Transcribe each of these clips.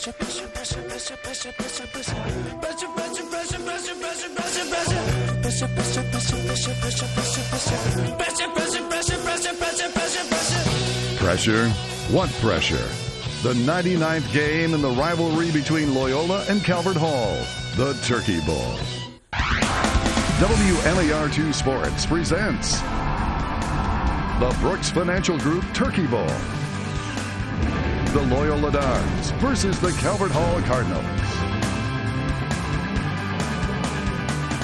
Pressure? What pressure? The 99th game in the rivalry between Loyola and Calvert Hall, the Turkey Bowl. WMAR2 Sports presents the Brooks Financial Group Turkey Bowl. The Loyola Dogs versus the Calvert Hall Cardinals.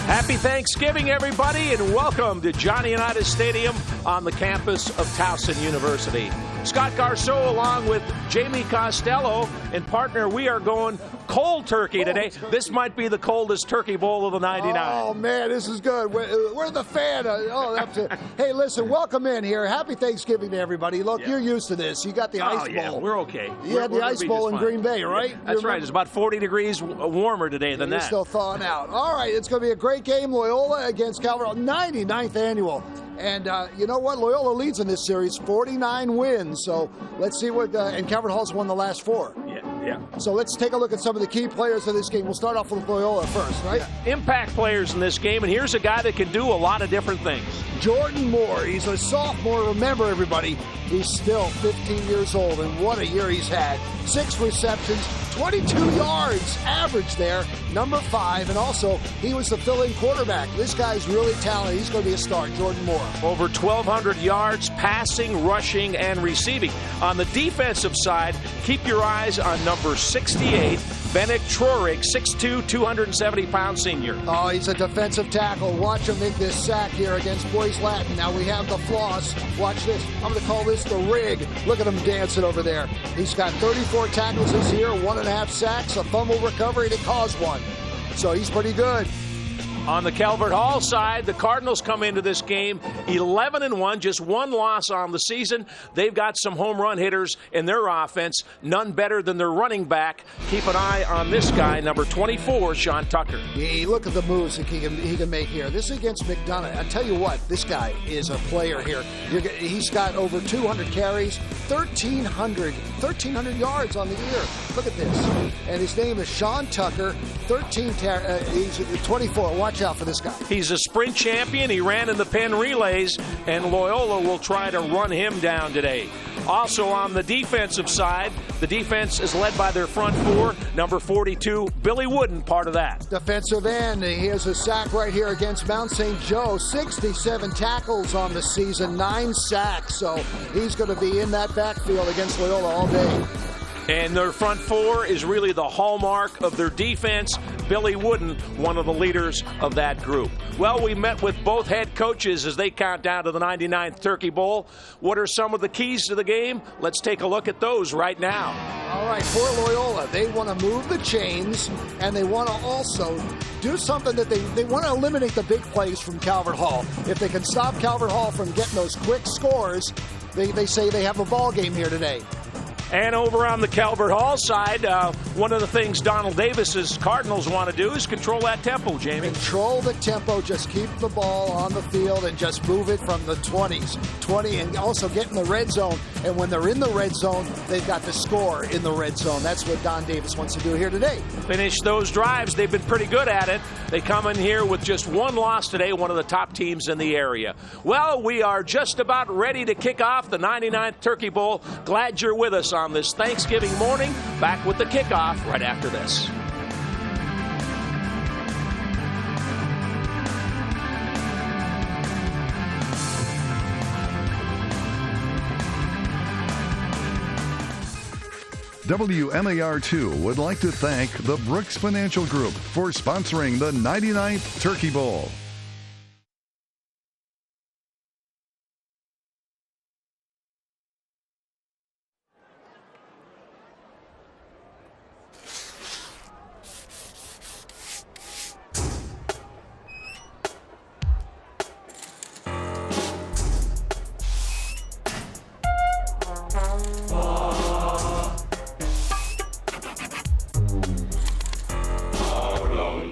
Happy Thanksgiving, everybody, and welcome to Johnny Unitas Stadium on the campus of Towson University. Scott Garceau along with Jamie Costello and partner, we are going cold turkey today. This might be the coldest turkey bowl of the 99. Oh, man, this is good. We're the fan. Hey, listen, welcome in here. Happy Thanksgiving to everybody. Look, You're used to this. You got the ice bowl. Yeah, we're okay. You had the ice bowl in Green Bay, right? That's right. It's about 40 degrees warmer today than that. You're still thawing out. All right, it's going to be a great game. Loyola against Calvert, 99th annual. And you know what? Loyola leads in this series, 49 wins. So let's see what, and Calvert Hall's won the last 4. Yeah. So let's take a look at some of the key players of this game. We'll start off with Loyola first, right? Impact players in this game, and here's a guy that can do a lot of different things. Jordan Moore, he's a sophomore. Remember, everybody, he's still 15 years old, and what a year he's had. 6 receptions, 22 yards average there, number 5, and also he was the fill-in quarterback. This guy's really talented. He's going to be a star, Jordan Moore. Over 1,200 yards passing, rushing, and receiving. On the defensive side, keep your eyes on number 68, Bennett Trorig, 6'2", 270-pound senior. Oh, he's a defensive tackle. Watch him make this sack here against Boys Latin. Now we have the floss. Watch this. I'm going to call this the rig. Look at him dancing over there. He's got 34 tackles this year, 1.5 sacks, a fumble recovery that caused 1. So he's pretty good. On the Calvert Hall side, the Cardinals come into this game 11-1, just 1 loss on the season. They've got some home run hitters in their offense, none better than their running back. Keep an eye on this guy, number 24, Sean Tucker. Yeah, look at the moves that he can make here. This is against McDonough. I tell you what, this guy is a player here. He's got over 200 carries, 1,300 yards on the year. Look at this. And his name is Sean Tucker, he's 24. Watch out for this guy. He's a sprint champion. He ran in the Penn relays, and Loyola will try to run him down today. Also on the defensive side, the defense is led by their front 4. Number 42, Billy Wooden, part of that. Defensive end. He has a sack right here against Mount St. Joe. 67 tackles on the season, 9 sacks. So he's going to be in that backfield against Loyola all day. And their front 4 is really the hallmark of their defense. Billy Wooden, one of the leaders of that group. Well, we met with both head coaches as they count down to the 99th Turkey Bowl. What are some of the keys to the game? Let's take a look at those right now. All right, for Loyola, they want to move the chains, and they want to also do something that they want to eliminate the big plays from Calvert Hall. If they can stop Calvert Hall from getting those quick scores, they say they have a ball game here today. And over on the Calvert Hall side, one of the things Donald Davis's Cardinals want to do is control that tempo, Jamie. Control the tempo, just keep the ball on the field and just move it from the 20, and also get in the red zone. And when they're in the red zone, they've got to score in the red zone. That's what Don Davis wants to do here today. Finish those drives. They've been pretty good at it. They come in here with just 1 loss today, one of the top teams in the area. Well, we are just about ready to kick off the 99th Turkey Bowl. Glad you're with us on this Thanksgiving morning. Back with the kickoff right after this. WMAR2 would like to thank the Brooks Financial Group for sponsoring the 99th Turkey Bowl.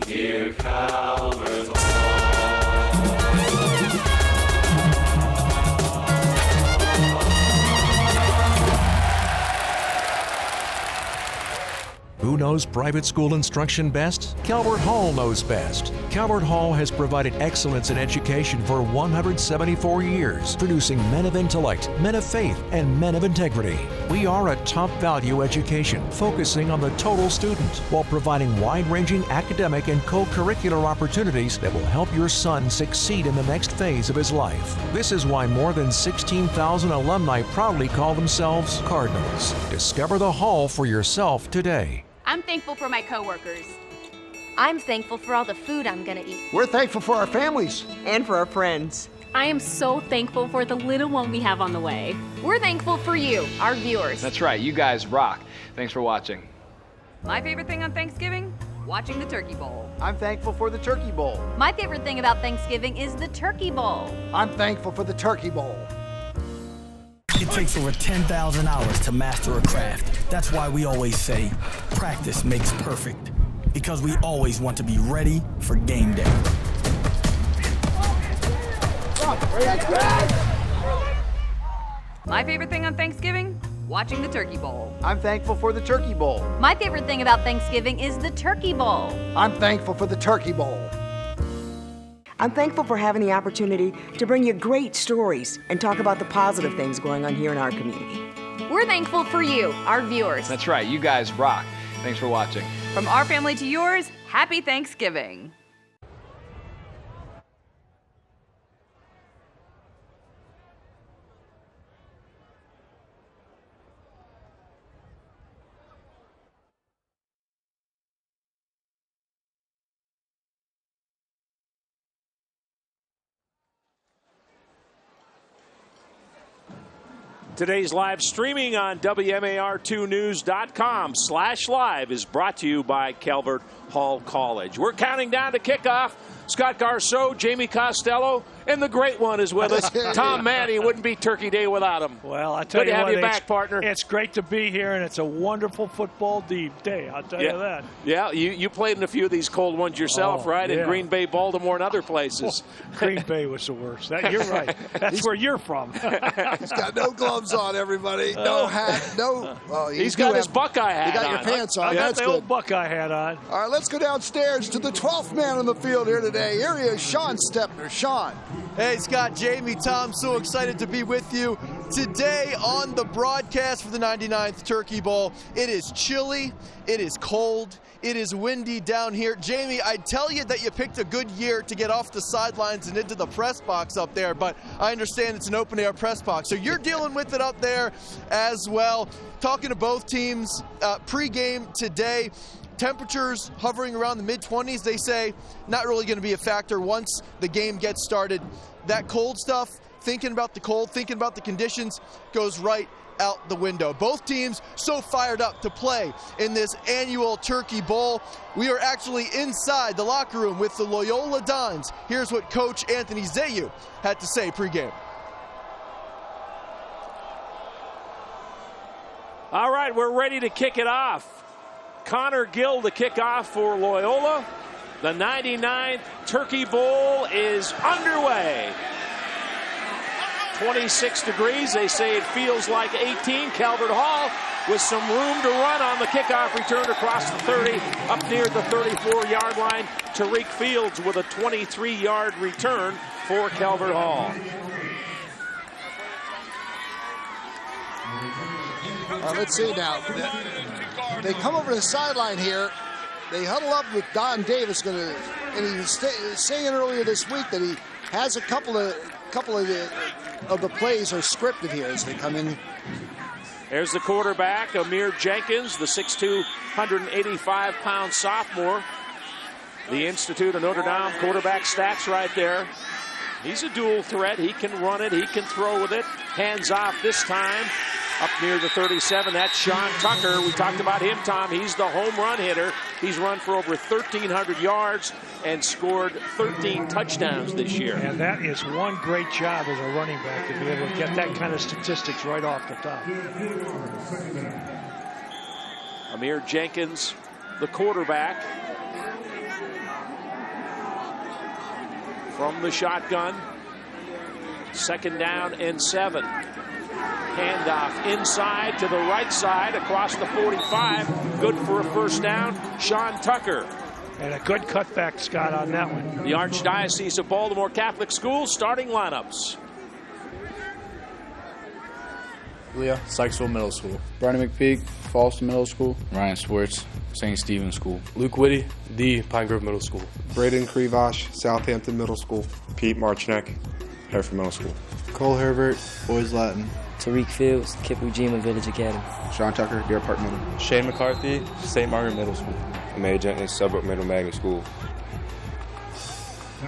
Dear Calvert Hall. Who knows private school instruction best? Calvert Hall knows best. Calvert Hall has provided excellence in education for 174 years, producing men of intellect, men of faith, and men of integrity. We are a top-value education, focusing on the total student, while providing wide-ranging academic and co-curricular opportunities that will help your son succeed in the next phase of his life. This is why more than 16,000 alumni proudly call themselves Cardinals. Discover the Hall for yourself today. I'm thankful for my coworkers. I'm thankful for all the food I'm gonna eat. We're thankful for our families. And for our friends. I am so thankful for the little one we have on the way. We're thankful for you, our viewers. That's right, you guys rock. Thanks for watching. My favorite thing on Thanksgiving? Watching the Turkey Bowl. I'm thankful for the Turkey Bowl. My favorite thing about Thanksgiving is the Turkey Bowl. I'm thankful for the Turkey Bowl. It takes over 10,000 hours to master a craft. That's why we always say, practice makes perfect. Because we always want to be ready for game day. My favorite thing on Thanksgiving? Watching the Turkey Bowl. I'm thankful for the Turkey Bowl. My favorite thing about Thanksgiving is the Turkey Bowl. I'm thankful for the Turkey Bowl. I'm thankful for having the opportunity to bring you great stories and talk about the positive things going on here in our community. We're thankful for you, our viewers. That's right, you guys rock. Thanks for watching. From our family to yours, happy Thanksgiving. Today's live streaming on WMAR2news.com/live is brought to you by Calvert Hall College. We're counting down to kickoff. Scott Garceau, Jamie Costello, and the great one is with us. Tom Manny. Wouldn't be Turkey Day without him. Well, I tell Good you to have what, you back, partner. It's great to be here, and it's a wonderful football day. I'll tell you that. Yeah, you played in a few of these cold ones yourself, right? Yeah. In Green Bay, Baltimore, and other places. Green Bay was the worst. You're right. That's where you're from. He's got no gloves on, everybody. No hat. No. Well, he's got his Buckeye hat on. You got your pants on. I got That's the good. old Buckeye hat on. All right, let's go downstairs to the 12th man on the field here today. Here he is, Sean Stepner. Sean. Hey, Scott, Jamie, Tom, so excited to be with you today on the broadcast for the 99th Turkey Bowl. It is chilly, it is cold, it is windy down here. Jamie, I tell you that you picked a good year to get off the sidelines and into the press box up there, but I understand it's an open-air press box, so you're dealing with it up there as well. Talking to both teams pre-game today. Temperatures hovering around the mid-20s, they say, not really going to be a factor once the game gets started. That cold stuff, thinking about the cold, thinking about the conditions, goes right out the window. Both teams so fired up to play in this annual Turkey Bowl. We are actually inside the locker room with the Loyola Dons. Here's what Coach Anthony Zayu had to say pregame. All right, we're ready to kick it off. Connor Gill to kick off for Loyola. The 99th Turkey Bowl is underway. 26 degrees. They say it feels like 18. Calvert Hall with some room to run on the kickoff return across the 30, up near the 34-yard line. Tariq Fields with a 23-yard return for Calvert Hall. Let's see now. They come over to the sideline here. They huddle up with Don Davis. And he was saying earlier this week that he has a couple of the plays are scripted here as they come in. There's the quarterback, Amir Jenkins, the 6'2", 185-pound sophomore. The Institute of Notre Dame quarterback stats right there. He's a dual threat. He can run it. He can throw with it. Hands off this time. Up near the 37, that's Sean Tucker. We talked about him, Tom. He's the home run hitter. He's run for over 1,300 yards and scored 13 touchdowns this year. And that is one great job as a running back to be able to get that kind of statistics right off the top. Amir Jenkins, the quarterback. From the shotgun. 2nd down and 7. Handoff inside to the right side across the 45. Good for a first down. Sean Tucker. And a good cutback, Scott, on that one. The Archdiocese of Baltimore Catholic Schools starting lineups. Leah, Sykesville Middle School. Brandon McPeak, Falston Middle School. Ryan Swartz, St. Stephen's School. Luke Whitty, The Pine Grove Middle School. Braden Krivosh, Southampton Middle School. Pete Marchneck, Hereford Middle School. Cole Herbert, Boys Latin. Tariq Fields, Kipujima Village Academy. Sean Tucker, Deer Park Middle. Shane McCarthy, St. Margaret Middle School. May Jenkins, Suburb Middle Magnet School.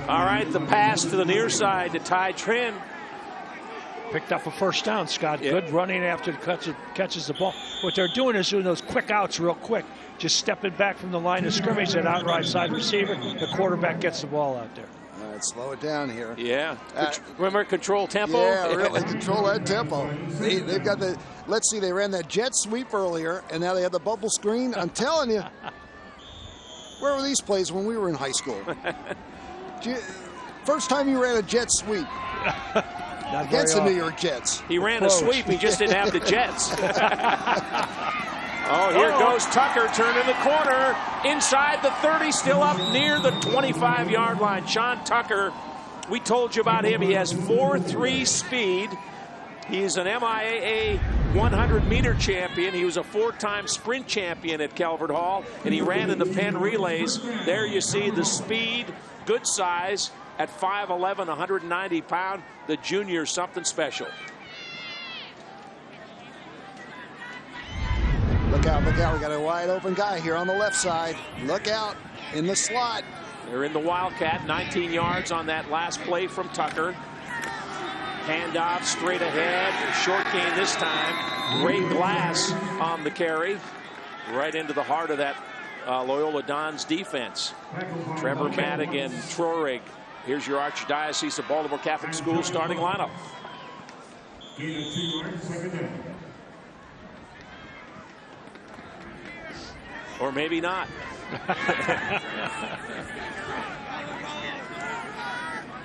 All right, the pass to the near side to Ty Trin. Picked up a first down, Scott. Good running after it catches the ball. What they're doing is doing those quick outs real quick. Just stepping back from the line of scrimmage and out right side receiver. The quarterback gets the ball out there. All right, slow it down here. Yeah. Remember, control tempo? Yeah, really control that tempo. They've got the, let's see, they ran that jet sweep earlier, and now they have the bubble screen. I'm telling you, where were these plays when we were in high school? First time you ran a jet sweep. Against the New York Jets. He ran a sweep, he just didn't have the Jets. Oh, here goes Tucker, turning the corner. Inside the 30, still up near the 25-yard line. Sean Tucker, we told you about him. He has 4.3 speed. He's an MIAA 100-meter champion. He was a 4-time sprint champion at Calvert Hall, and he ran in the Penn relays. There you see the speed, good size. At 5'11", 190 pound, the junior, something special. Look out, look out. We got a wide open guy here on the left side. Look out in the slot. They're in the Wildcat, 19 yards on that last play from Tucker. Handoff straight ahead, short gain this time. Ray Glass on the carry, right into the heart of that Loyola Dons defense. Trevor Madigan, Trorig. Here's your Archdiocese of Baltimore Catholic Schools starting lineup. Or maybe not.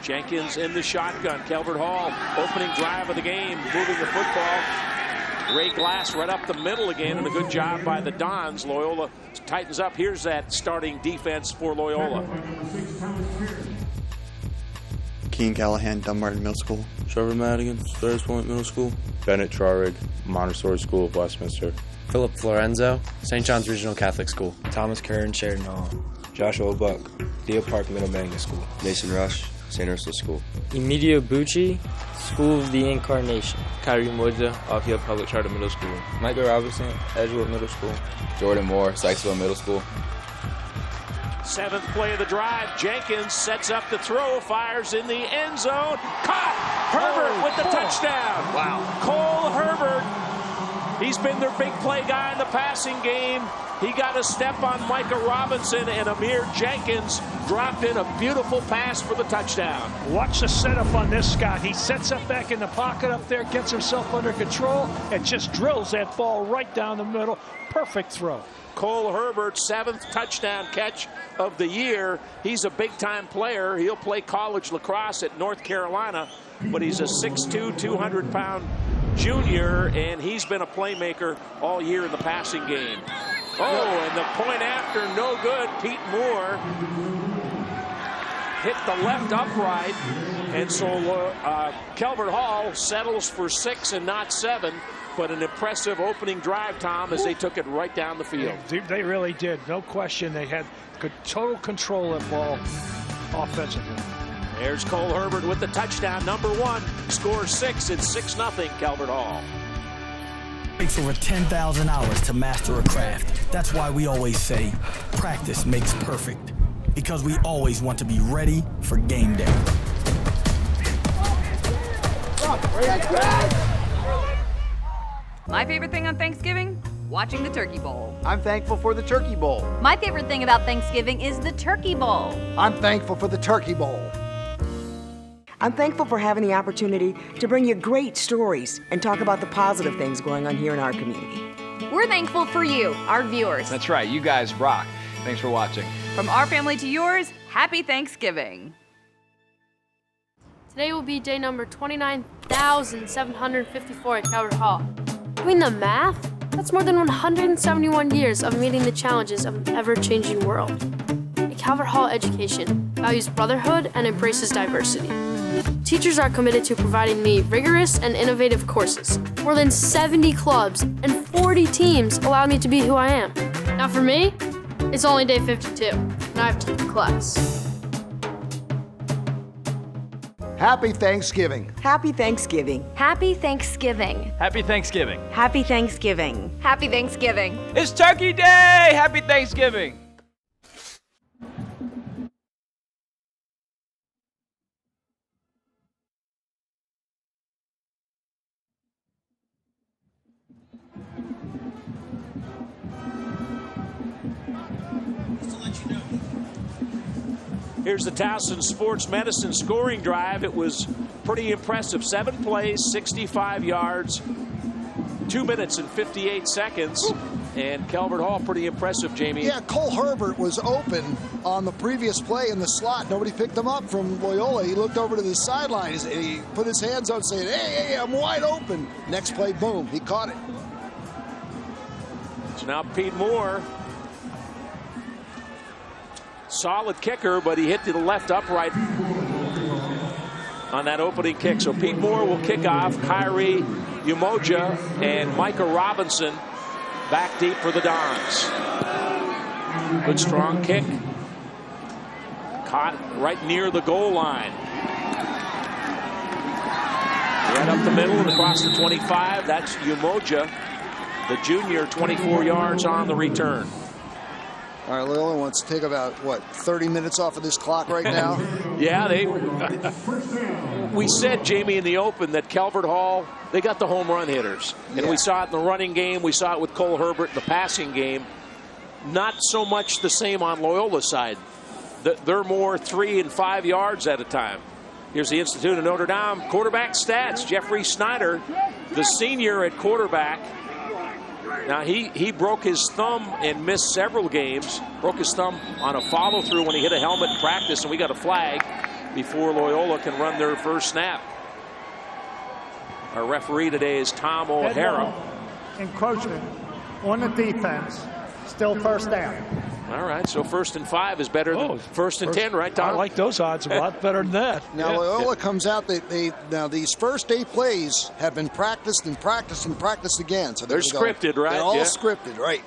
Jenkins in the shotgun. Calvert Hall, opening drive of the game, moving the football. Ray Glass right up the middle again, and a good job by the Dons. Loyola tightens up. Here's that starting defense for Loyola. Keen Callahan, Dumbarton Middle School. Trevor Madigan, Stars Point Middle School. Bennett Trarig, Montessori School of Westminster. Philip Florenzo, St. John's Regional Catholic School. Thomas Kern, Sheridan Hall. Joshua Buck, Deer Park Middle Magnet School. Mason Rush, St. Ursula School. Emilio Bucci, School of the Incarnation. Kyrie Moja, Offfield Public Charter Middle School. Michael Robinson, Edgewood Middle School. Jordan Moore, Sykesville Middle School. Seventh play of the drive. Jenkins sets up the throw, fires in the end zone. Caught! Herbert with the touchdown. Wow. Cole Herbert. He's been their big play guy in the passing game. He got a step on Micah Robinson, and Amir Jenkins dropped in a beautiful pass for the touchdown. Watch the setup on this, Scott. He sets up back in the pocket up there, gets himself under control, and just drills that ball right down the middle. Perfect throw. Cole Herbert's 7th touchdown catch of the year. He's a big-time player. He'll play college lacrosse at North Carolina, but he's a 6'2", 200-pound junior, and he's been a playmaker all year in the passing game. Oh, and the point after, no good. Pete Moore hit the left upright, and so Calvert Hall settles for 6 and not 7. But an impressive opening drive, Tom, as they took it right down the field. They really did. No question. They had total control of the ball offensively. There's Cole Herbert with the touchdown. Number 1, scores 6. It's 6-0 Calvert Hall. It takes over 10,000 hours to master a craft. That's why we always say, practice makes perfect. Because we always want to be ready for game day. My favorite thing on Thanksgiving? Watching the Turkey Bowl. I'm thankful for the Turkey Bowl. My favorite thing about Thanksgiving is the Turkey Bowl. I'm thankful for the Turkey Bowl. I'm thankful for having the opportunity to bring you great stories and talk about the positive things going on here in our community. We're thankful for you, our viewers. That's right, you guys rock. Thanks for watching. From our family to yours, happy Thanksgiving. Today will be day number 29,754 at Calvert Hall. Doing the math, that's more than 171 years of meeting the challenges of an ever-changing world. A Calvert Hall education values brotherhood and embraces diversity. Teachers are committed to providing me rigorous and innovative courses. More than 70 clubs and 40 teams allow me to be who I am. Now for me, it's only day 52, and I have to take class. Happy Thanksgiving. Happy Thanksgiving. Happy Thanksgiving. Happy Thanksgiving. Happy Thanksgiving. Happy Thanksgiving. It's Turkey Day! Happy Thanksgiving! Here's the Towson Sports Medicine scoring drive. It was pretty impressive. 7 plays, 65 yards, 2 minutes and 58 seconds. And Calvert Hall, pretty impressive, Jamie. Yeah, Cole Herbert was open on the previous play in the slot. Nobody picked him up from Loyola. He looked over to the sidelines and he put his hands out saying, hey, I'm wide open. Next play, boom, he caught it. So now Pete Moore. Solid kicker, but he hit to the left upright on that opening kick. So Pete Moore will kick off. Kyrie Umoja and Micah Robinson back deep for the Dons. Good strong kick. Caught right near the goal line. Right up the middle and across the 25. That's Umoja, the junior, 24 yards on the return. All right, Loyola wants to take about, 30 minutes off of this clock right now? Yeah, we said, Jamie, in the open that Calvert Hall, they got the home run hitters. And we saw it in the running game. We saw it with Cole Herbert in the passing game. Not so much the same on Loyola's side. They're more 3 and 5 yards at a time. Here's the Institute of Notre Dame quarterback stats. Jeffrey Snyder, the senior at quarterback. Now, he broke his thumb and missed several games. Broke his thumb on a follow-through when he hit a helmet in practice, and we got a flag before Loyola can run their first snap. Our referee today is Tom O'Hara. Encroachment on the defense. Still first down. All right, so 1st and 5 is better than 1st and 10, right, Tom? I like those odds a lot better than that. Now, Loyola comes out. Now, these first 8 plays have been practiced and practiced and practiced again. So they're scripted, right? They're all scripted, right?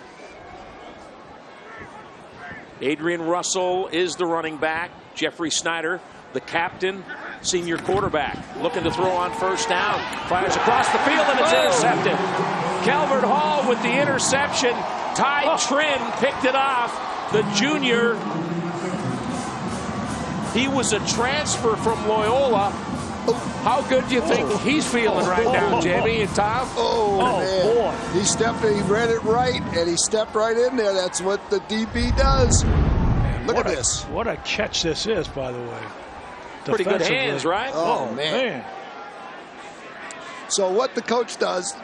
Adrian Russell is the running back. Jeffrey Snyder, the captain, senior quarterback, looking to throw on first down. Fires across the field, and it's intercepted. Calvert Hall with the interception. Ty Trin picked it off. The junior, he was a transfer from Loyola. How good do you think he's feeling right now, Jamie and Tom? Man. Boy. He read it right, and he stepped right in there. That's what the DB does. Look at this. What a catch this is, by the way. Pretty good hands, right? Oh, man. So what the coach does,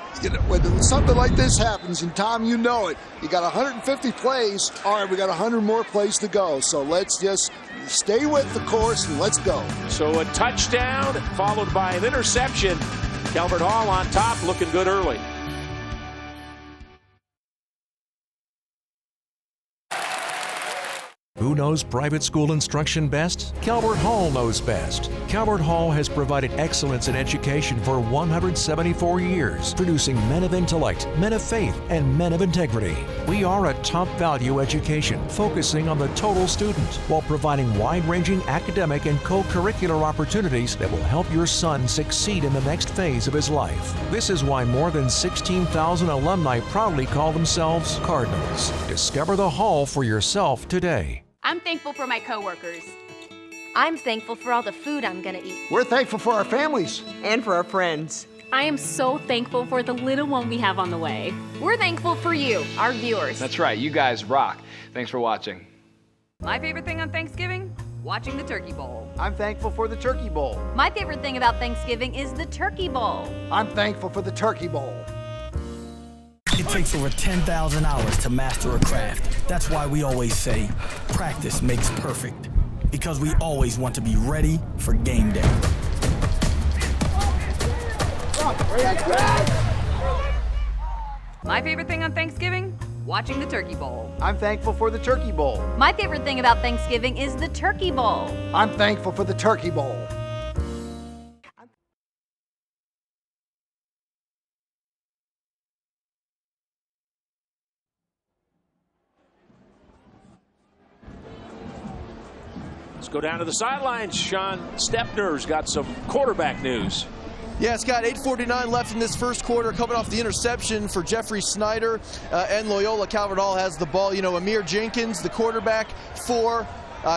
when something like this happens, and Tom, you know it, you got 150 plays. All right, we got 100 more plays to go. So let's just stay with the course and let's go. So a touchdown followed by an interception. Calvert Hall on top, looking good early. Who knows private school instruction best? Calvert Hall knows best. Calvert Hall has provided excellence in education for 174 years, producing men of intellect, men of faith, and men of integrity. We are a top value education, focusing on the total student, while providing wide-ranging academic and co-curricular opportunities that will help your son succeed in the next phase of his life. This is why more than 16,000 alumni proudly call themselves Cardinals. Discover the Hall for yourself today. I'm thankful for my coworkers. I'm thankful for all the food I'm gonna eat. We're thankful for our families. And for our friends. I am so thankful for the little one we have on the way. We're thankful for you, our viewers. That's right, you guys rock. Thanks for watching. My favorite thing on Thanksgiving? Watching the Turkey Bowl. I'm thankful for the Turkey Bowl. My favorite thing about Thanksgiving is the Turkey Bowl. I'm thankful for the Turkey Bowl. It takes over 10,000 hours to master a craft. That's why we always say, practice makes perfect. Because we always want to be ready for game day. My favorite thing on Thanksgiving? Watching the Turkey Bowl. I'm thankful for the Turkey Bowl. My favorite thing about Thanksgiving is the Turkey Bowl. I'm thankful for the Turkey Bowl. Let's go down to the sidelines. Sean Stepner's got some quarterback news. Yeah, Scott, 8:49 left in this first quarter, coming off the interception for Jeffrey Snyder, and Loyola. Calvert Hall has the ball. You know, Amir Jenkins, the quarterback for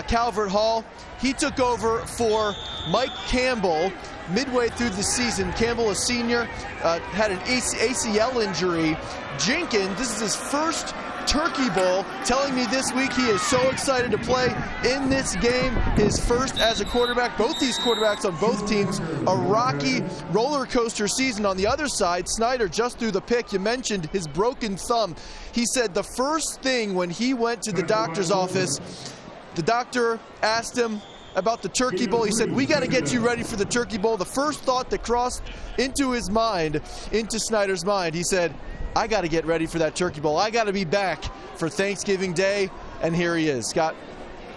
Calvert Hall, he took over for Mike Campbell midway through the season. Campbell, a senior, had an ACL injury. Jenkins, this is his first Turkey Bowl, telling me this week he is so excited to play in this game, his first as a quarterback. Both these quarterbacks on both teams, a rocky roller coaster season. On the other side, Snyder just threw the pick. You mentioned his broken thumb. He said the first thing when he went to the doctor's office, the doctor asked him about the Turkey Bowl. He said, we got to get you ready for the Turkey Bowl. The first thought that crossed into his mind, into Snyder's mind, he said, I got to get ready for that Turkey Bowl. I got to be back for Thanksgiving Day, and here he is. Scott.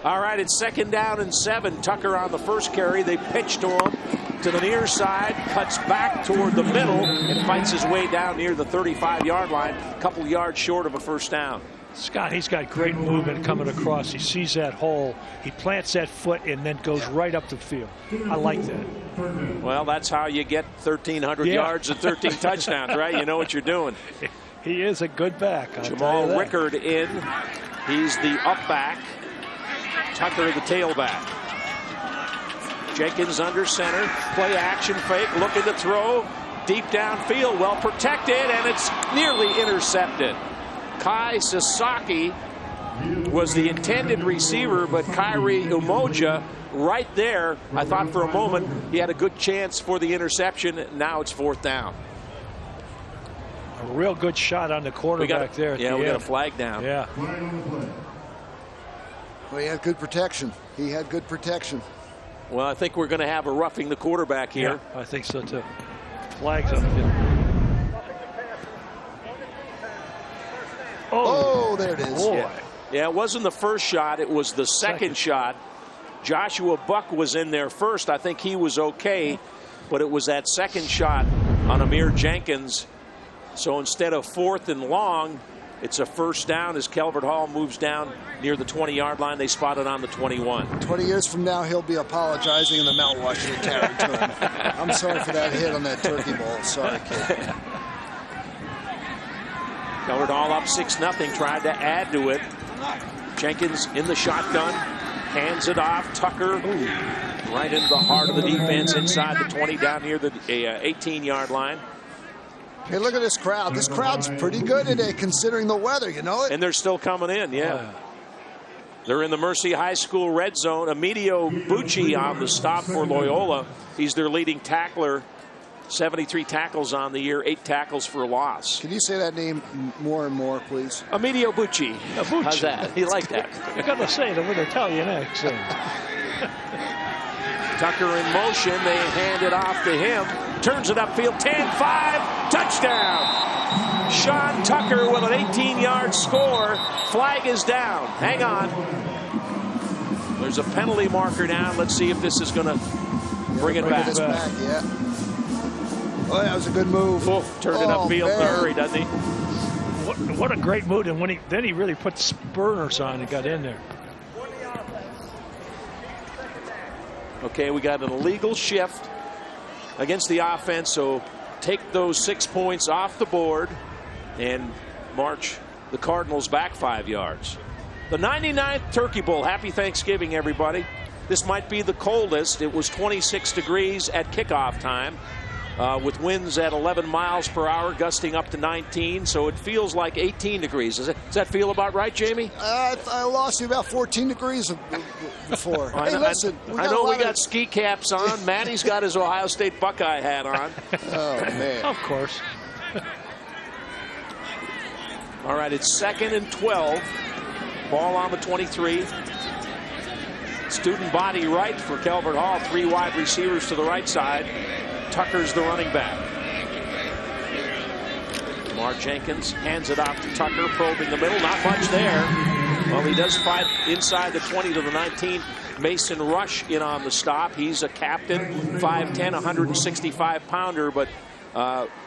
All right, it's 2nd down and 7. Tucker on the first carry. They pitch to him to the near side, cuts back toward the middle, and fights his way down near the 35-yard line, a couple yards short of a first down. Scott, he's got great movement coming across. He sees that hole. He plants that foot and then goes right up the field. I like that. Well, that's how you get 1,300 yards and 13 touchdowns, right? You know what you're doing. He is a good back. Jamal Rickard in. He's the up back. Tucker the tailback. Jenkins under center. Play action fake. Looking to throw. Deep downfield. Well protected, and it's nearly intercepted. Kai Sasaki was the intended receiver, but Kyrie Umoja right there, I thought for a moment he had a good chance for the interception. Now it's 4th down. A real good shot on the quarterback there. Yeah, we got a flag down. Yeah. Well, he had good protection. He had good protection. Well, I think we're going to have a roughing the quarterback here. Yeah, I think so too. Flags up. Oh, there it is. Yeah, it wasn't the first shot. It was the second shot. Joshua Buck was in there first. I think he was okay, but it was that second shot on Amir Jenkins. So instead of 4th and long, it's a first down as Calvert Hall moves down near the 20-yard line. They spot it on the 21. 20 years from now, he'll be apologizing in the mouthwash that carried to him. I'm sorry for that hit on that Turkey Bowl. Sorry, kid. Calvert Hall up 6-0, tried to add to it. Jenkins in the shotgun, hands it off. Tucker right into the heart of the defense inside the 20, down near the 18-yard line. Hey, look at this crowd. This crowd's pretty good today considering the weather, you know it? And they're still coming in, yeah. They're in the Mercy High School red zone. Emilio Bucci on the stop for Loyola. He's their leading tackler. 73 tackles on the year, 8 tackles for a loss. Can you say that name more and more, please? Emilio Bucci. How's that? You like that? You got to say it with an Italian accent. Tucker in motion. They hand it off to him. Turns it upfield. 10-5. Touchdown. Sean Tucker with an 18-yard score. Flag is down. Hang on. There's a penalty marker down. Let's see if this is going to bring it back. Yeah. Oh, that was a good move. Turned it upfield in a hurry, doesn't he? What a great move. And then he really put spurners on and got in there. Okay, we got an illegal shift against the offense, so take those 6 points off the board and march the Cardinals back 5 yards. The 99th Turkey Bowl. Happy Thanksgiving, everybody. This might be the coldest. It was 26 degrees at kickoff time. With winds at 11 miles per hour, gusting up to 19, so it feels like 18 degrees. Does that feel about right, Jamie? I lost you about 14 degrees before. Hey, listen. I know we got ski caps on. Manny's got his Ohio State Buckeye hat on. Oh, man. Of course. All right, it's 2nd and 12. Ball on the 23. Student body right for Calvert Hall. 3 wide receivers to the right side. Tucker's the running back. Mark Jenkins hands it off to Tucker, probing the middle. Not much there. Well, he does fight inside the 20 to the 19. Mason Rush in on the stop. He's a captain, 5'10", 165-pounder, but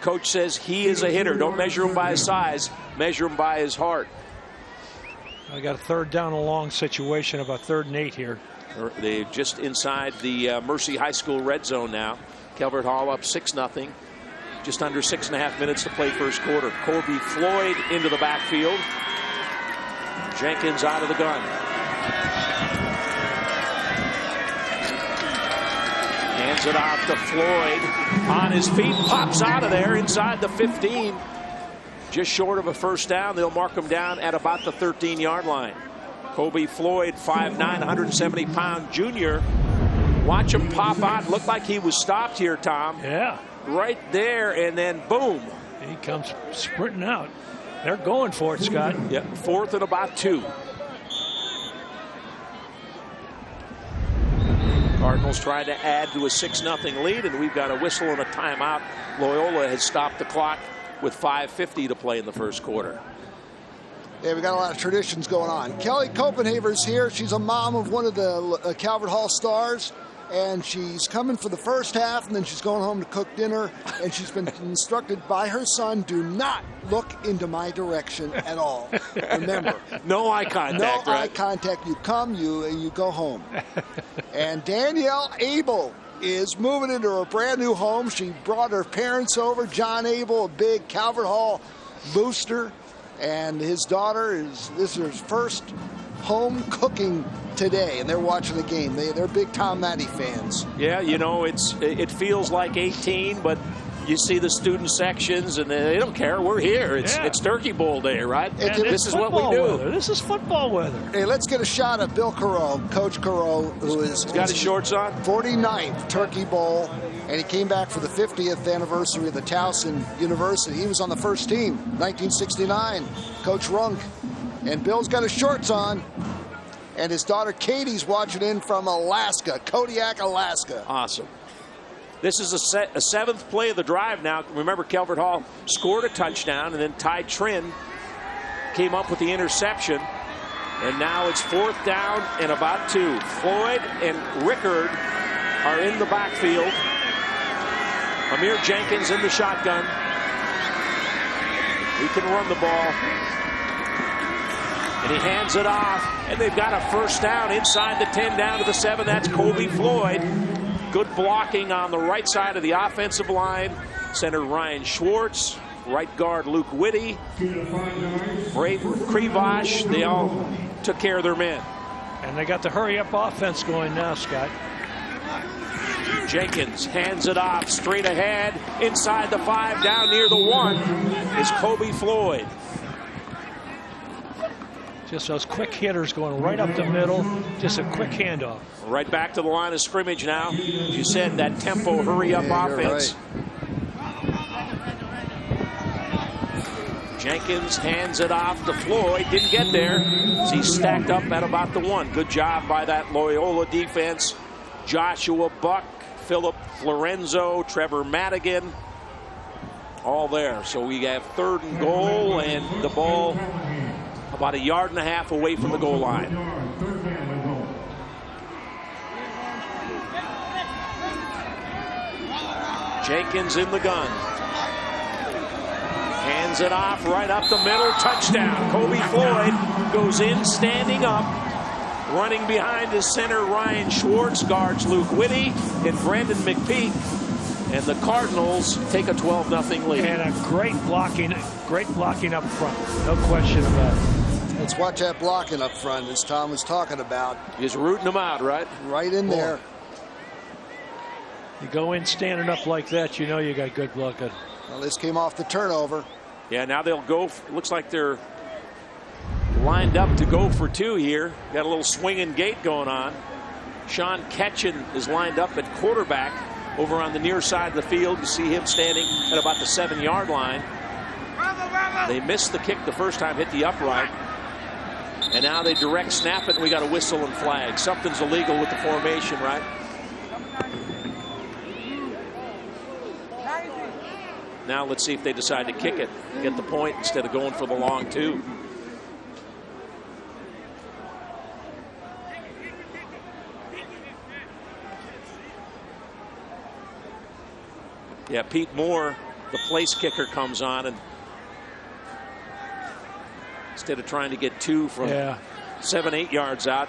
coach says he is a hitter. Don't measure him by his size, measure him by his heart. I got a 3rd down and long situation, about 3rd and 8 here. They're just inside the Mercy High School red zone now. Calvert Hall up 6-0. Just under 6.5 minutes to play first quarter. Kobe Floyd into the backfield. Jenkins out of the gun. Hands it off to Floyd. On his feet, pops out of there inside the 15. Just short of a first down. They'll mark him down at about the 13-yard line. Kobe Floyd, 5'9", 170-pound junior. Watch him pop out. Looked like he was stopped here, Tom. Yeah. Right there, and then boom. He comes sprinting out. They're going for it, Scott. Yeah, 4th and about 2. Cardinals trying to add to a 6-0 lead, and we've got a whistle and a timeout. Loyola has stopped the clock with 5:50 to play in the first quarter. Yeah, we got a lot of traditions going on. Kelly Copenhaver's here. She's a mom of one of the Calvert Hall stars, and she's coming for the first half, and then she's going home to cook dinner, and she's been instructed by her son, do not look into my direction at all. Remember. No eye contact, no right? eye contact. You come, you go home. And Danielle Abel is moving into her brand new home. She brought her parents over. John Abel, a big Calvert Hall booster. And his daughter this is her first home cooking today, and they're watching the game. They're big Tom Matty fans. Yeah, you know, it feels like 18, but you see the student sections, and they don't care. We're here. It's Turkey Bowl day, right? This is what we do. Weather. This is football weather. Hey, let's get a shot at Bill Careau, Coach Careau, who is got his shorts on. 49th Turkey Bowl, and he came back for the 50th anniversary of the Towson University. He was on the first team, 1969. Coach Runk, and Bill's got his shorts on. And his daughter Katie's watching in from Alaska, Kodiak, Alaska. Awesome. This is a 7th play of the drive now. Remember, Calvert Hall scored a touchdown, and then Ty Trin came up with the interception. And now it's 4th down and about 2. Floyd and Rickard are in the backfield. Amir Jenkins in the shotgun. He can run the ball. And he hands it off, and they've got a first down inside the 10 down to the 7. That's Kobe Floyd. Good blocking on the right side of the offensive line. Center Ryan Schwartz, right guard Luke Whitty, Brave Krivosh. They all took care of their men. And they got the hurry-up offense going now, Scott. Jenkins hands it off straight ahead. Inside the 5, down near the 1 is Kobe Floyd. Just those quick hitters going right up the middle. Just a quick handoff. Right back to the line of scrimmage now. As you said, that tempo hurry-up offense. Right. Jenkins hands it off to Floyd. Didn't get there. He's stacked up at about the 1. Good job by that Loyola defense. Joshua Buck, Philip Florenzo, Trevor Madigan. All there. So we have 3rd and goal, and the ball about 1.5 yards away from the goal line. Jenkins in the gun. Hands it off right up the middle. Touchdown. Kobe Floyd goes in standing up. Running behind his center, Ryan Schwartz guards Luke Whitty and Brandon McPeak. And the Cardinals take a 12-0 lead. And a great blocking up front. No question about it. Let's watch that blocking up front, as Tom was talking about. He's rooting them out, right? Right in there. You go in standing up like that, you know you got good blocking. Well, this came off the turnover. Yeah, now they'll go. Looks like they're lined up to go for 2 here. Got a little swinging gate going on. Sean Ketchen is lined up at quarterback over on the near side of the field. You see him standing at about the 7-yard line. They missed the kick the first time, hit the upright. And now they direct snap it, and we got a whistle and flag. Something's illegal with the formation, right? Now let's see if they decide to kick it, get the point instead of going for the long two. Yeah, Pete Moore, the place kicker, comes on, and instead of trying to get two from 7-8 yards out,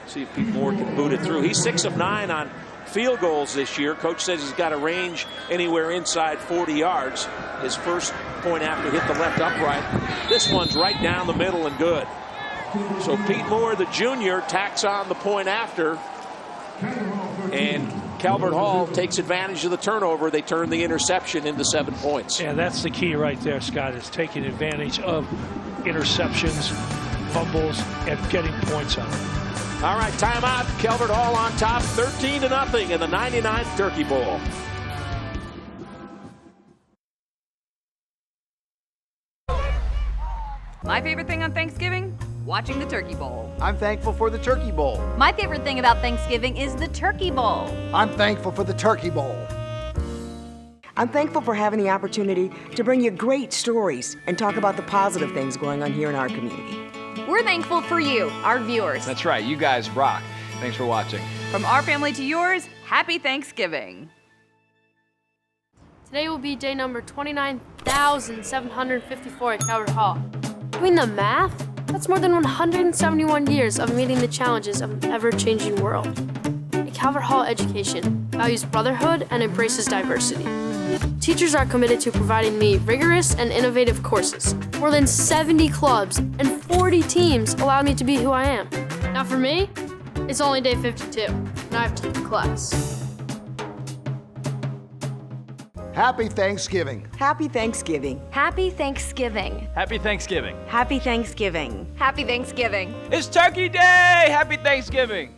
see if Pete Moore can boot it through. He's 6 of 9 on field goals this year. Coach says he's got a range anywhere inside 40 yards. His first point after hit the left upright. This one's right down the middle and good. So Pete Moore, the junior, tacks on the point after, and Calvert Hall takes advantage of the turnover. They turn the interception into 7 points. Yeah, that's the key right there, Scott, is taking advantage of interceptions, fumbles, and getting points on it. All right, timeout. Calvert Hall on top, 13-0 in the 99th Turkey Bowl. My favorite thing on Thanksgiving? Watching the Turkey Bowl. I'm thankful for the Turkey Bowl. My favorite thing about Thanksgiving is the Turkey Bowl. I'm thankful for the Turkey Bowl. I'm thankful for having the opportunity to bring you great stories and talk about the positive things going on here in our community. We're thankful for you, our viewers. That's right. You guys rock. Thanks for watching. From our family to yours, happy Thanksgiving. Today will be day number 29,754 at Calvert Hall. Doing the math? That's more than 171 years of meeting the challenges of an ever-changing world. At Calvert Hall education values brotherhood and embraces diversity. Teachers are committed to providing me rigorous and innovative courses. More than 70 clubs and 40 teams allow me to be who I am. Now for me, it's only day 52, and I have to take class. Happy Thanksgiving. Happy Thanksgiving. Happy Thanksgiving. Happy Thanksgiving. Happy Thanksgiving. Happy Thanksgiving. It's Turkey Day! Happy Thanksgiving.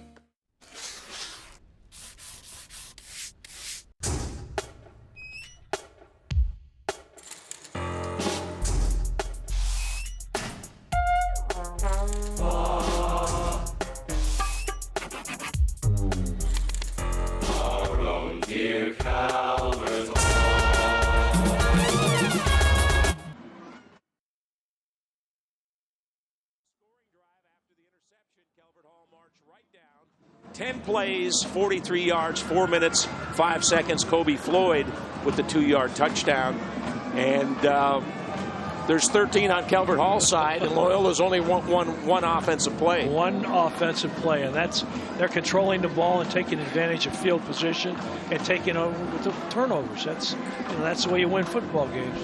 Dear Calvert Hall. Scoring drive after the interception. Calvert Hall marched right down. 10 plays, 43 yards, 4 minutes, 5 seconds. Kobe Floyd with the 2-yard touchdown. And there's 13 on Calvert Hall's side, and Loyola's only one offensive play. One offensive play, and they're controlling the ball and taking advantage of field position and taking over with the turnovers. That's the way you win football games.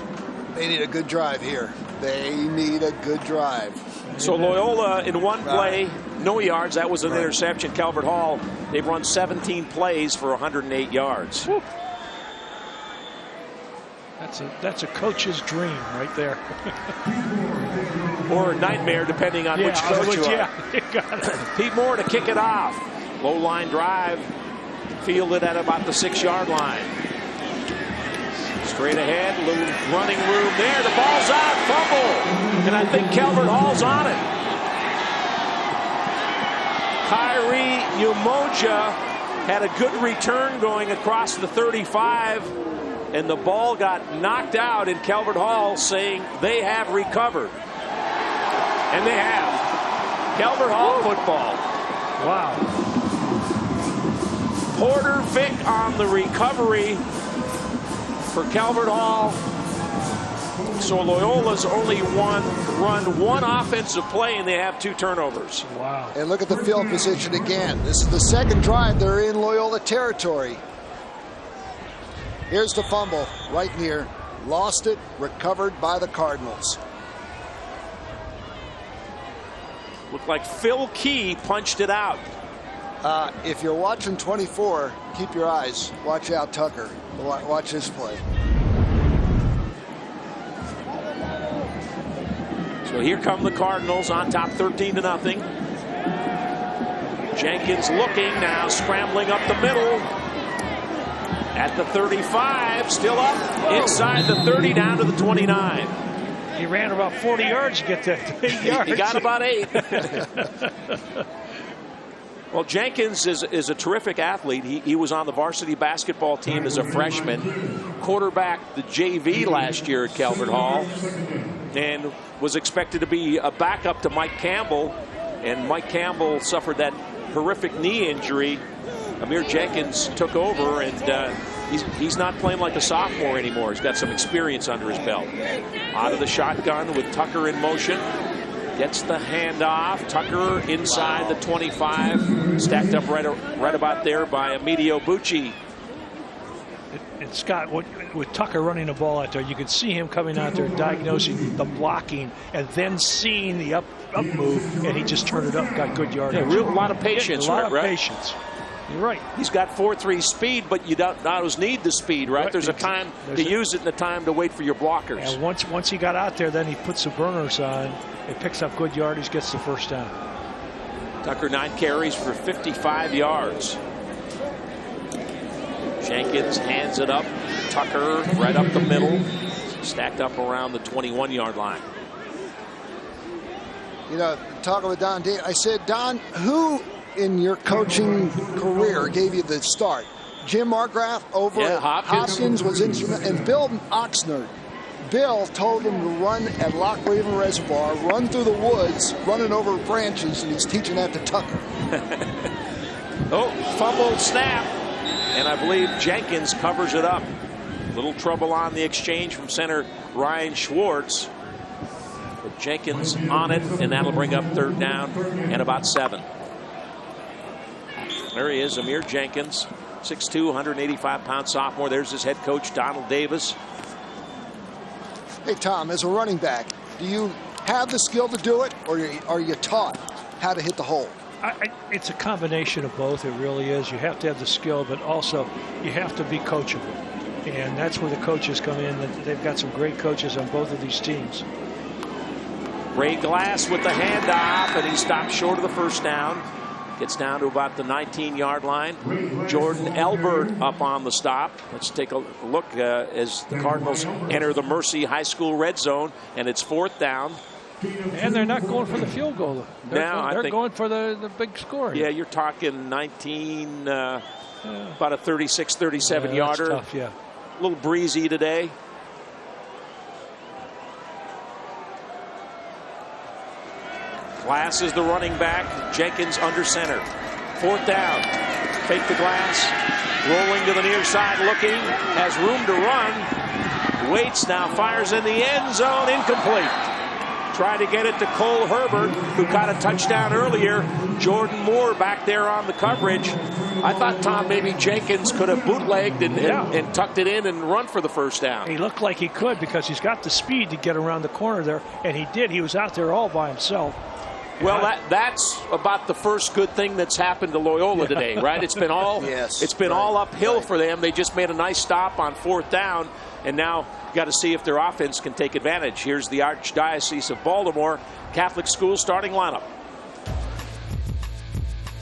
They need a good drive here. They need a good drive. So Loyola in one play, no yards. That was an interception. Calvert Hall, they've run 17 plays for 108 yards. Woo. That's a coach's dream right there. Or a nightmare, depending on which coach you are. Yeah, you got it. Pete Moore to kick it off. Low line drive, fielded at about the 6-yard line. Straight ahead, little running room there. The ball's out, fumble. And I think Calvert Hall's on it. Kyrie Umoja had a good return going across the 35. And the ball got knocked out, and Calvert Hall saying they have recovered. And they have. Calvert Hall football. Wow. Porter Vick on the recovery for Calvert Hall. So Loyola's only run one offensive play, and they have 2 turnovers. Wow. And look at the field position again. This is the second drive. They're in Loyola territory. Here's the fumble right near. Lost it, recovered by the Cardinals. Looked like Phil Key punched it out. If you're watching 24, keep your eyes. Watch out, Tucker. Watch this play. So here come the Cardinals on top 13-0. Jenkins looking now, scrambling up the middle. At the 35, still up, inside the 30, down to the 29. He ran about 40 yards to get that 8 yards. He got about 8. Well, Jenkins is a terrific athlete. He was on the varsity basketball team as a freshman, quarterbacked the JV last year at Calvert Hall, and was expected to be a backup to Mike Campbell. And Mike Campbell suffered that horrific knee injury. Amir Jenkins took over, and he's not playing like a sophomore anymore. He's got some experience under his belt. Out of the shotgun with Tucker in motion. Gets the handoff. Tucker inside the 25. Stacked up right about there by Amidio Bucci. And Scott, with Tucker running the ball out there, you can see him coming out there, diagnosing the blocking, and then seeing the up move, and he just turned it up, got good yardage. Yeah, a lot of patience, a lot right? of patience. You're right. He's got 4.3 speed, but you don't always need the speed, right? There's a time to use it and a time to wait for your blockers. And once he got out there, then he puts the burners on. It picks up good yardage, gets the first down. Tucker 9 carries for 55 yards. Jenkins hands it up. Tucker right up the middle. Stacked up around the 21-yard line. You know, talking with Don, I said, Don, who in your coaching career gave you the start? Jim Margraff over at Hopkins was instrumental, and Bill Oxnard. Bill told him to run at Loch Raven Reservoir, run through the woods, running over branches, and he's teaching that to Tucker. Oh, fumbled snap, and I believe Jenkins covers it up. Little trouble on the exchange from center Ryan Schwartz. But Jenkins on it, and that'll bring up 3rd down and about 7. There he is, Amir Jenkins, 6'2", 185-pound sophomore. There's his head coach, Donald Davis. Hey, Tom, as a running back, do you have the skill to do it, or are you taught how to hit the hole? It's a combination of both. It really is. You have to have the skill, but also you have to be coachable. And that's where the coaches come in. They've got some great coaches on both of these teams. Ray Glass with the handoff, and he stops short of the first down. Gets down to about the 19-yard line. Jordan Elbert up on the stop. Let's take a look as the Cardinals enter the Mercy High School red zone, and it's 4th down. And they're not going for the field goal. They're going for the big score. Yeah, you're talking 19, about a 36, 37-yarder. Tough, yeah. A little breezy today. Glass is the running back. Jenkins under center. 4th down. Fake the Glass. Rolling to the near side, looking. Has room to run. Waits now. Fires in the end zone. Incomplete. Tried to get it to Cole Herbert, who caught a touchdown earlier. Jordan Moore back there on the coverage. I thought, Tom, maybe Jenkins could have bootlegged and tucked it in and run for the first down. He looked like he could because he's got the speed to get around the corner there, and he did. He was out there all by himself. Well, that's about the first good thing that's happened to Loyola today, right? It's been all all uphill for them. They just made a nice stop on 4th down, and now got to see if their offense can take advantage. Here's the Archdiocese of Baltimore Catholic School starting lineup.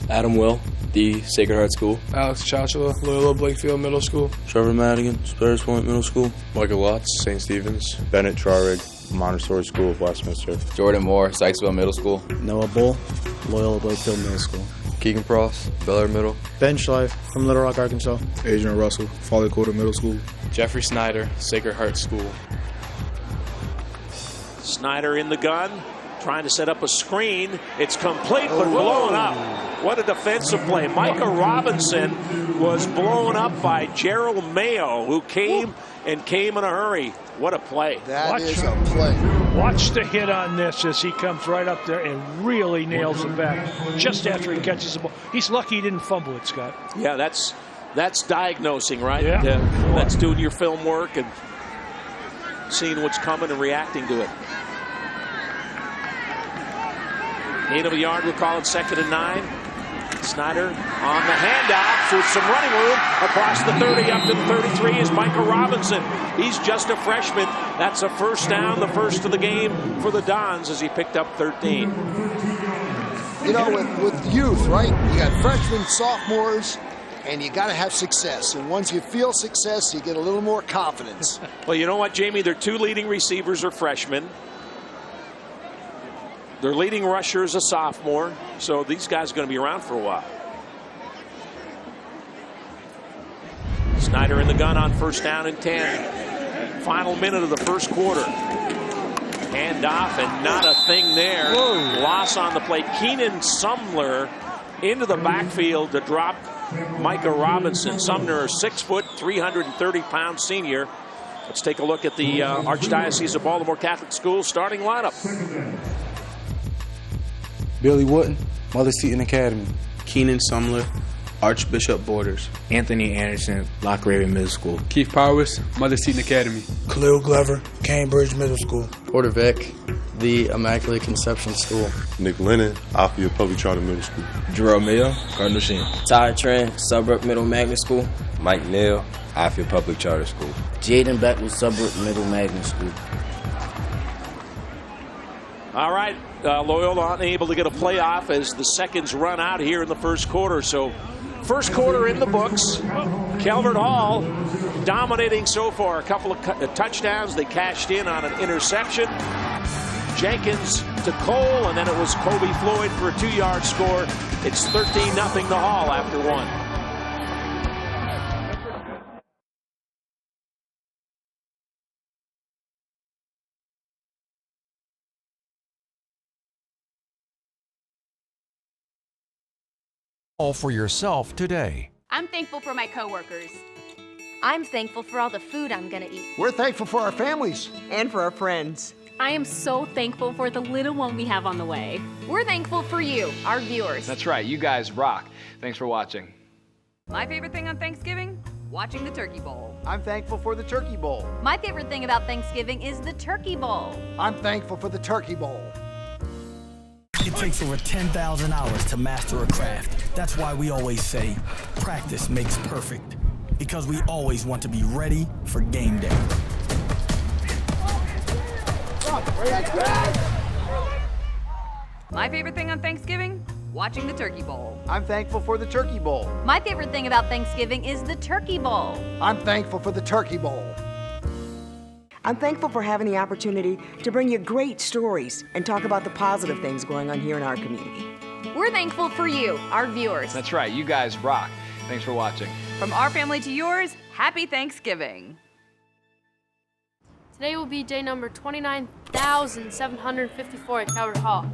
Adam Will, the Sacred Heart School. Alex Chochula, Loyola Blakefield Middle School. Trevor Madigan, Sparrows Point Middle School. Michael Watts, St. Stephen's. Bennett Trarig, Montessori School of Westminster. Jordan Moore, Sykesville Middle School. Noah Bull, Loyola Blakefield Middle School. Keegan Pross, Bel Air Middle. Ben Schleif from Little Rock, Arkansas. Adrian Russell, Folly Quarter Middle School. Jeffrey Snyder, Sacred Heart School. Snyder in the gun, trying to set up a screen. It's complete, but blown up. What a defensive play. Micah Robinson was blown up by Gerald Mayo, who came in a hurry. What a play. That is a play. Watch the hit on this as he comes right up there and really nails it back just after he catches the ball. He's lucky he didn't fumble it, Scott. Yeah, that's diagnosing, right? Yeah. That's doing your film work and seeing what's coming and reacting to it. Gain of a yard, we'll call it 2nd and 9. Snyder on the handoff with some running room across the 30 up to the 33 is Micah Robinson. He's just a freshman. That's a first down, the first of the game for the Dons as he picked up 13. You know, with youth, right? You got freshmen, sophomores, and you got to have success. And once you feel success, you get a little more confidence. Well, you know what, Jamie? Their 2 leading receivers are freshmen. Their leading rusher is a sophomore, so these guys are going to be around for a while. Snyder in the gun on first down and 10. Final minute of the first quarter. Handoff and not a thing there. Whoa. Loss on the play. Keenan Sumner into the backfield to drop Micah Robinson. Sumner, a 6 foot, 330-pound senior. Let's take a look at the Archdiocese of Baltimore Catholic Schools starting lineup. Billy Wooten, Mother Seton Academy. Keenan Sumner, Archbishop Borders. Anthony Anderson, Lock Raven Middle School. Keith Powers, Mother Seton Academy. Khalil Glover, Cambridge Middle School. Porter Vic, the Immaculate Conception School. Nick Lennon, Alpha Public Charter Middle School. Jerome Mill, Cardinals Sheen. Ty Trent, Suburb Middle Magnet School. Mike Neal, Alpha Public Charter School. Jaden Beckles, Suburb Middle Magnet School. All right, Loyola unable to get a playoff as the seconds run out here in the first quarter. So first quarter in the books. Calvert Hall dominating so far. A couple of touchdowns. They cashed in on an interception. Jenkins to Cole, and then it was Kobe Floyd for a 2-yard score. It's 13-0 to Hall after one. All for yourself today. I'm thankful for my coworkers. I'm thankful for all the food I'm gonna eat. We're thankful for our families. And for our friends. I am so thankful for the little one we have on the way. We're thankful for you, our viewers. That's right. You guys rock. Thanks for watching. My favorite thing on Thanksgiving? Watching the Turkey Bowl. I'm thankful for the Turkey Bowl. My favorite thing about Thanksgiving is the Turkey Bowl. I'm thankful for the Turkey Bowl. It takes over 10,000 hours to master a craft. That's why we always say, practice makes perfect. Because we always want to be ready for game day. My favorite thing on Thanksgiving? Watching the Turkey Bowl. I'm thankful for the Turkey Bowl. My favorite thing about Thanksgiving is the Turkey Bowl. I'm thankful for the Turkey Bowl. I'm thankful for having the opportunity to bring you great stories and talk about the positive things going on here in our community. We're thankful for you, our viewers. That's right. You guys rock. Thanks for watching. From our family to yours, happy Thanksgiving. Today will be day number 29,754 at Calvert Hall.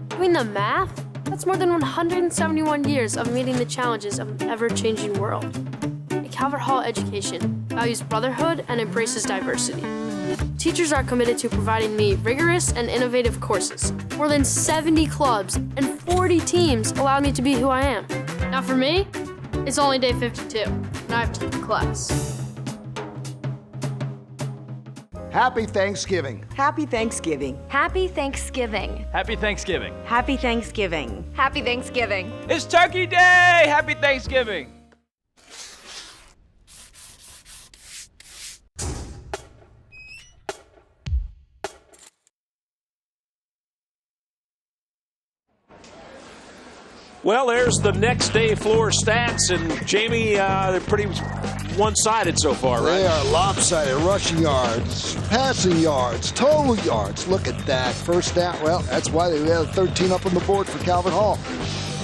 Doing the math? That's more than 171 years of meeting the challenges of an ever-changing world. A Calvert Hall education values brotherhood and embraces diversity. Teachers are committed to providing me rigorous and innovative courses. More than 70 clubs and 40 teams allow me to be who I am. Now for me, it's only day 52, and I have to take class. Happy Thanksgiving. Happy Thanksgiving. Happy Thanksgiving. Happy Thanksgiving. Happy Thanksgiving. Happy Thanksgiving. It's Turkey Day! Happy Thanksgiving. Well, there's the next day floor stats, and Jamie, they're pretty one-sided so far, right? They are lopsided. Rushing yards, passing yards, total yards. Look at that. First down. Well, that's why they had 13 up on the board for Calvert Hall.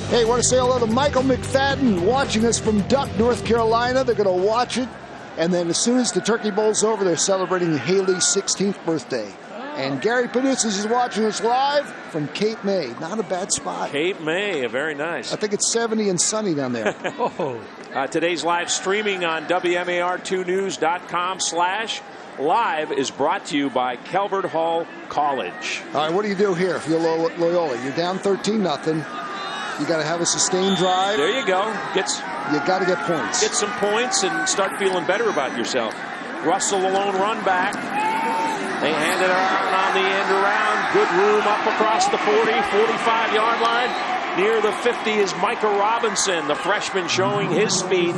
Hey, want to say hello to Michael McFadden watching us from Duck, North Carolina. They're going to watch it. And then as soon as the Turkey Bowl's over, they're celebrating Haley's 16th birthday. And Gary Panusis is watching us live from Cape May. Not a bad spot. Cape May, very nice. I think it's 70 and sunny down there. Today's live streaming on WMAR2news.com/live is brought to you by Calvert Hall College. All right, what do you do here if you're Loyola? You're down 13-0. You got to have a sustained drive. There you go. You got to get points. Get some points and start feeling better about yourself. Russell alone run back. They hand it around on the end around. Good room up across the 40, 45-yard line. Near the 50 is Micah Robinson, the freshman showing his speed,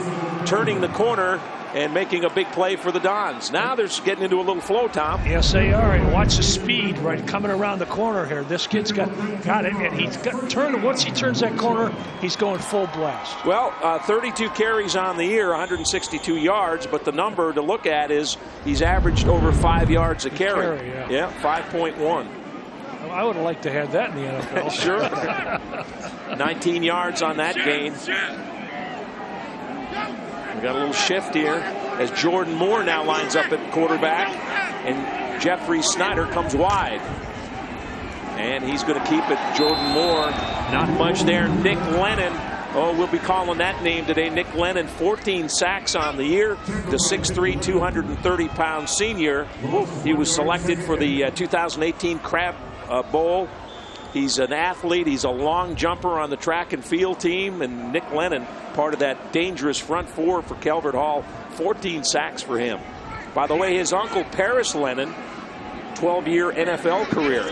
turning the corner and making a big play for the Dons. Now they're getting into a little flow, Tom. Yes, they are. And watch the speed right coming around the corner here. This kid's got it, and he's got turned. Once he turns that corner, he's going full blast. Well, 32 carries on the year, 162 yards, but the number to look at is he's averaged over 5 yards a carry. Yeah, 5.1. I would have liked to have that in the NFL. Sure. 19 yards on that gain. We got a little shift here. as Jordan Moore now lines up at quarterback, and Jeffrey Snyder comes wide. And he's going to keep it. Jordan Moore, not much there. Nick Lennon, we'll be calling that name today. Nick Lennon, 14 sacks on the year. The 6'3", 230-pound senior. He was selected for the 2018 Crab Bowl. He's an athlete. He's a long jumper on the track and field team. And Nick Lennon, part of that dangerous front four for Calvert Hall. 14 sacks for him. By the way, his uncle Paris Lennon, 12-year NFL career.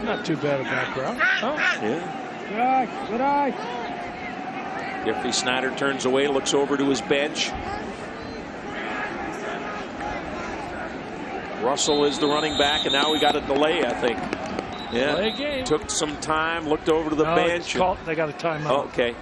Not too bad a background. Oh. Yeah. Good eye. Jeffrey Snyder turns away, looks over to his bench. Russell is the running back, and now we got a delay, I think. Yeah. Took some time, looked over to the bench. They got a timeout. Oh, okay.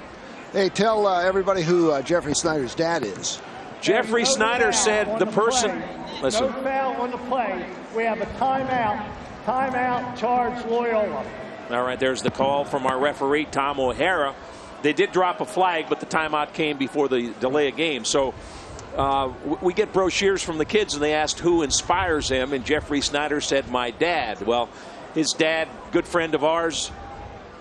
Hey, tell everybody who Jeffrey Snyder's dad is. Jeffrey Snyder said the person. Listen. No foul on the play. We have a timeout. Timeout, charge Loyola. All right, there's the call from our referee, Tom O'Hara. They did drop a flag, but the timeout came before the delay of game. So we get brochures from the kids, and they asked who inspires him, and Jeffrey Snyder said, my dad. Well, his dad, good friend of ours,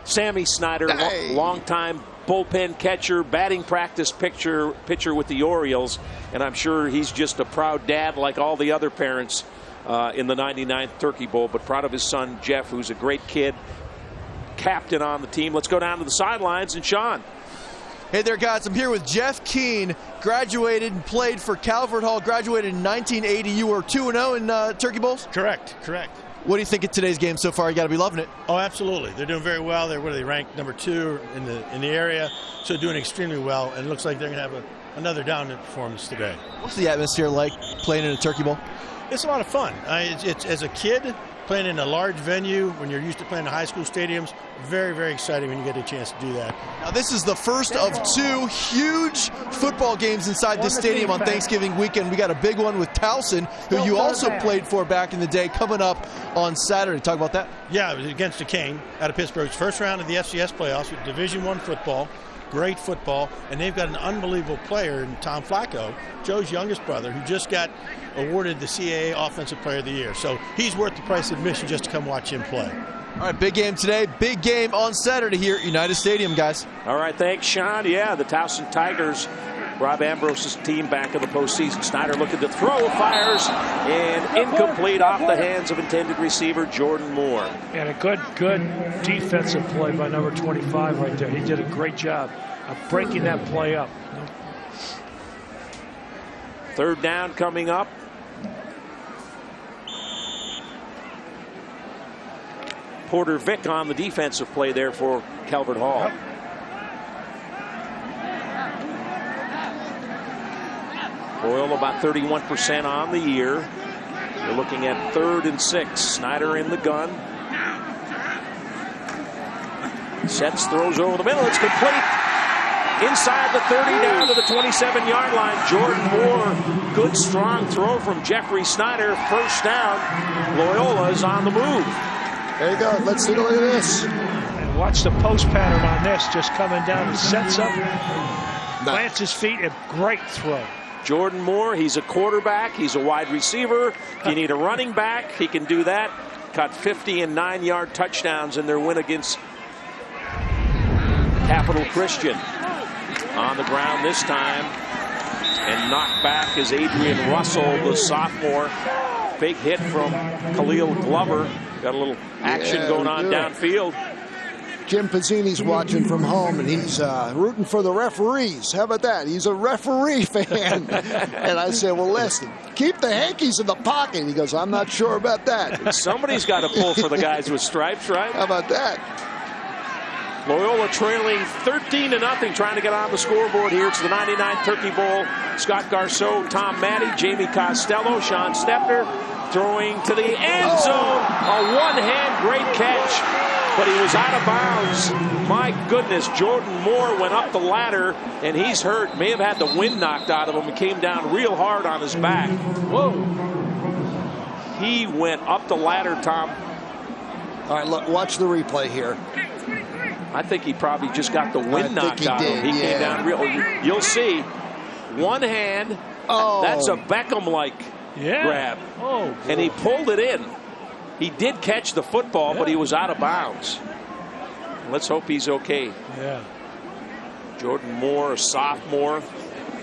Sammy Snyder, longtime bullpen catcher, batting practice pitcher with the Orioles, and I'm sure he's just a proud dad like all the other parents in the 99th Turkey Bowl, but proud of his son, Jeff, who's a great kid, captain on the team. Let's go down to the sidelines, and Sean. Hey there, guys. I'm here with Jeff Keane, graduated and played for Calvert Hall, graduated in 1980. You were 2-0 in Turkey Bowls? Correct. What do you think of today's game so far? You got to be loving it. Oh, absolutely. They're doing very well. They ranked number 2 in the area, so doing extremely well, and it looks like they're going to have another down performance today. What's the atmosphere like playing in a Turkey Bowl? It's a lot of fun. It's as a kid, playing in a large venue when you're used to playing in high school stadiums, very, very exciting when you get a chance to do that. Now, this is the first of 2 huge football games inside this stadium on Thanksgiving weekend. We got a big one with Towson, who you also played for back in the day, coming up on Saturday. Talk about that. Yeah, it was against Duquesne out of Pittsburgh's first round of the FCS playoffs with Division I football. Great football, and they've got an unbelievable player in Tom Flacco, Joe's youngest brother, who just got awarded the CAA Offensive Player of the Year. So he's worth the price of admission just to come watch him play. All right, big game today, big game on Saturday here at United Stadium, guys. All right, thanks, Sean. Yeah, the Towson Tigers, Rob Ambrose's team back in the postseason. Snyder looking to throw, fires, and incomplete off the hands of intended receiver Jordan Moore. And a good defensive play by number 25 right there. He did a great job of breaking that play up. Third down coming up. Porter Vick on the defensive play there for Calvert Hall. Loyola about 31% on the year. They're looking at 3rd and 6. Snyder in the gun. Sets, throws over the middle. It's complete. Inside the 30, down to the 27-yard line. Jordan Moore, good strong throw from Jeffrey Snyder. First down. Loyola is on the move. There you go. Let's take a look at this. And watch the post pattern on this. Just coming down and sets up. Plants his feet. A great throw. Jordan Moore, he's a quarterback. He's a wide receiver. If you need a running back, he can do that. Caught 50 and 9-yard touchdowns in their win against Capital Christian. On the ground this time. And knocked back is Adrian Russell, the sophomore. Big hit from Khalil Glover. Got a little action going on downfield. Jim Pizzini's watching from home, and he's rooting for the referees. How about that? He's a referee fan. And I said, well, listen, keep the hankies in the pocket. He goes, I'm not sure about that. Somebody's got to pull for the guys with stripes, right? How about that? Loyola trailing 13-0, trying to get on the scoreboard here. It's the 99th Turkey Bowl. Scott Garceau, Tom Maddie, Jamie Costello, Sean Stepner throwing to the end zone. A one-hand great catch, but he was out of bounds. My goodness, Jordan Moore went up the ladder, and he's hurt. May have had the wind knocked out of him. He came down real hard on his back. Whoa. He went up the ladder, Tom. All right, look, watch the replay here. I think he probably just got the wind knocked out of him. He came down real. You'll see. One hand, Oh. That's a Beckham-like grab. Oh, and he pulled it in. He did catch the football, but he was out of bounds. Let's hope he's okay. Yeah. Jordan Moore, a sophomore.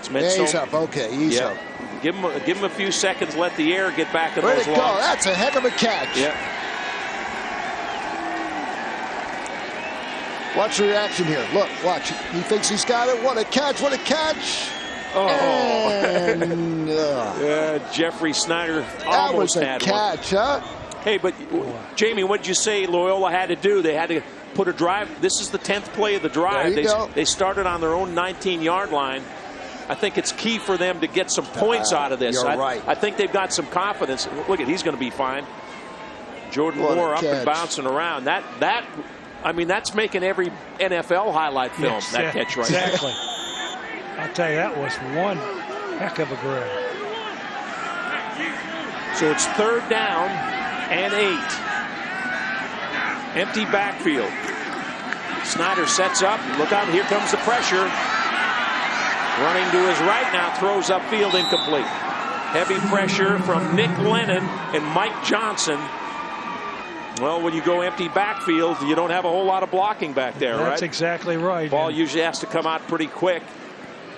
He's up. Okay, he's up. Give him a few seconds. Let the air get back in Where'd those it go? lungs. That's a heck of a catch. Yeah. Watch the reaction here. Look, watch. He thinks he's got it. What a catch! What a catch! Oh. And, yeah, Jeffrey Snyder that almost was a had catch, one. huh? Hey, but Jamie, what did you say Loyola had to do? They had to put a drive. This is the 10th play of the drive. They started on their own 19-yard line. I think it's key for them to get some points out of this. You're right. I think they've got some confidence. Look at, he's going to be fine. Jordan Moore up and bouncing around. That's making every NFL highlight film, that catch right there. Exactly. I'll tell you, that was one heck of a grab. So it's 3rd down and 8. Empty backfield. Snyder sets up. Look out, here comes the pressure. Running to his right now, throws upfield, incomplete. Heavy pressure from Nick Lennon and Mike Johnson. Well, when you go empty backfield, you don't have a whole lot of blocking back there, right? That's exactly right. Ball usually has to come out pretty quick.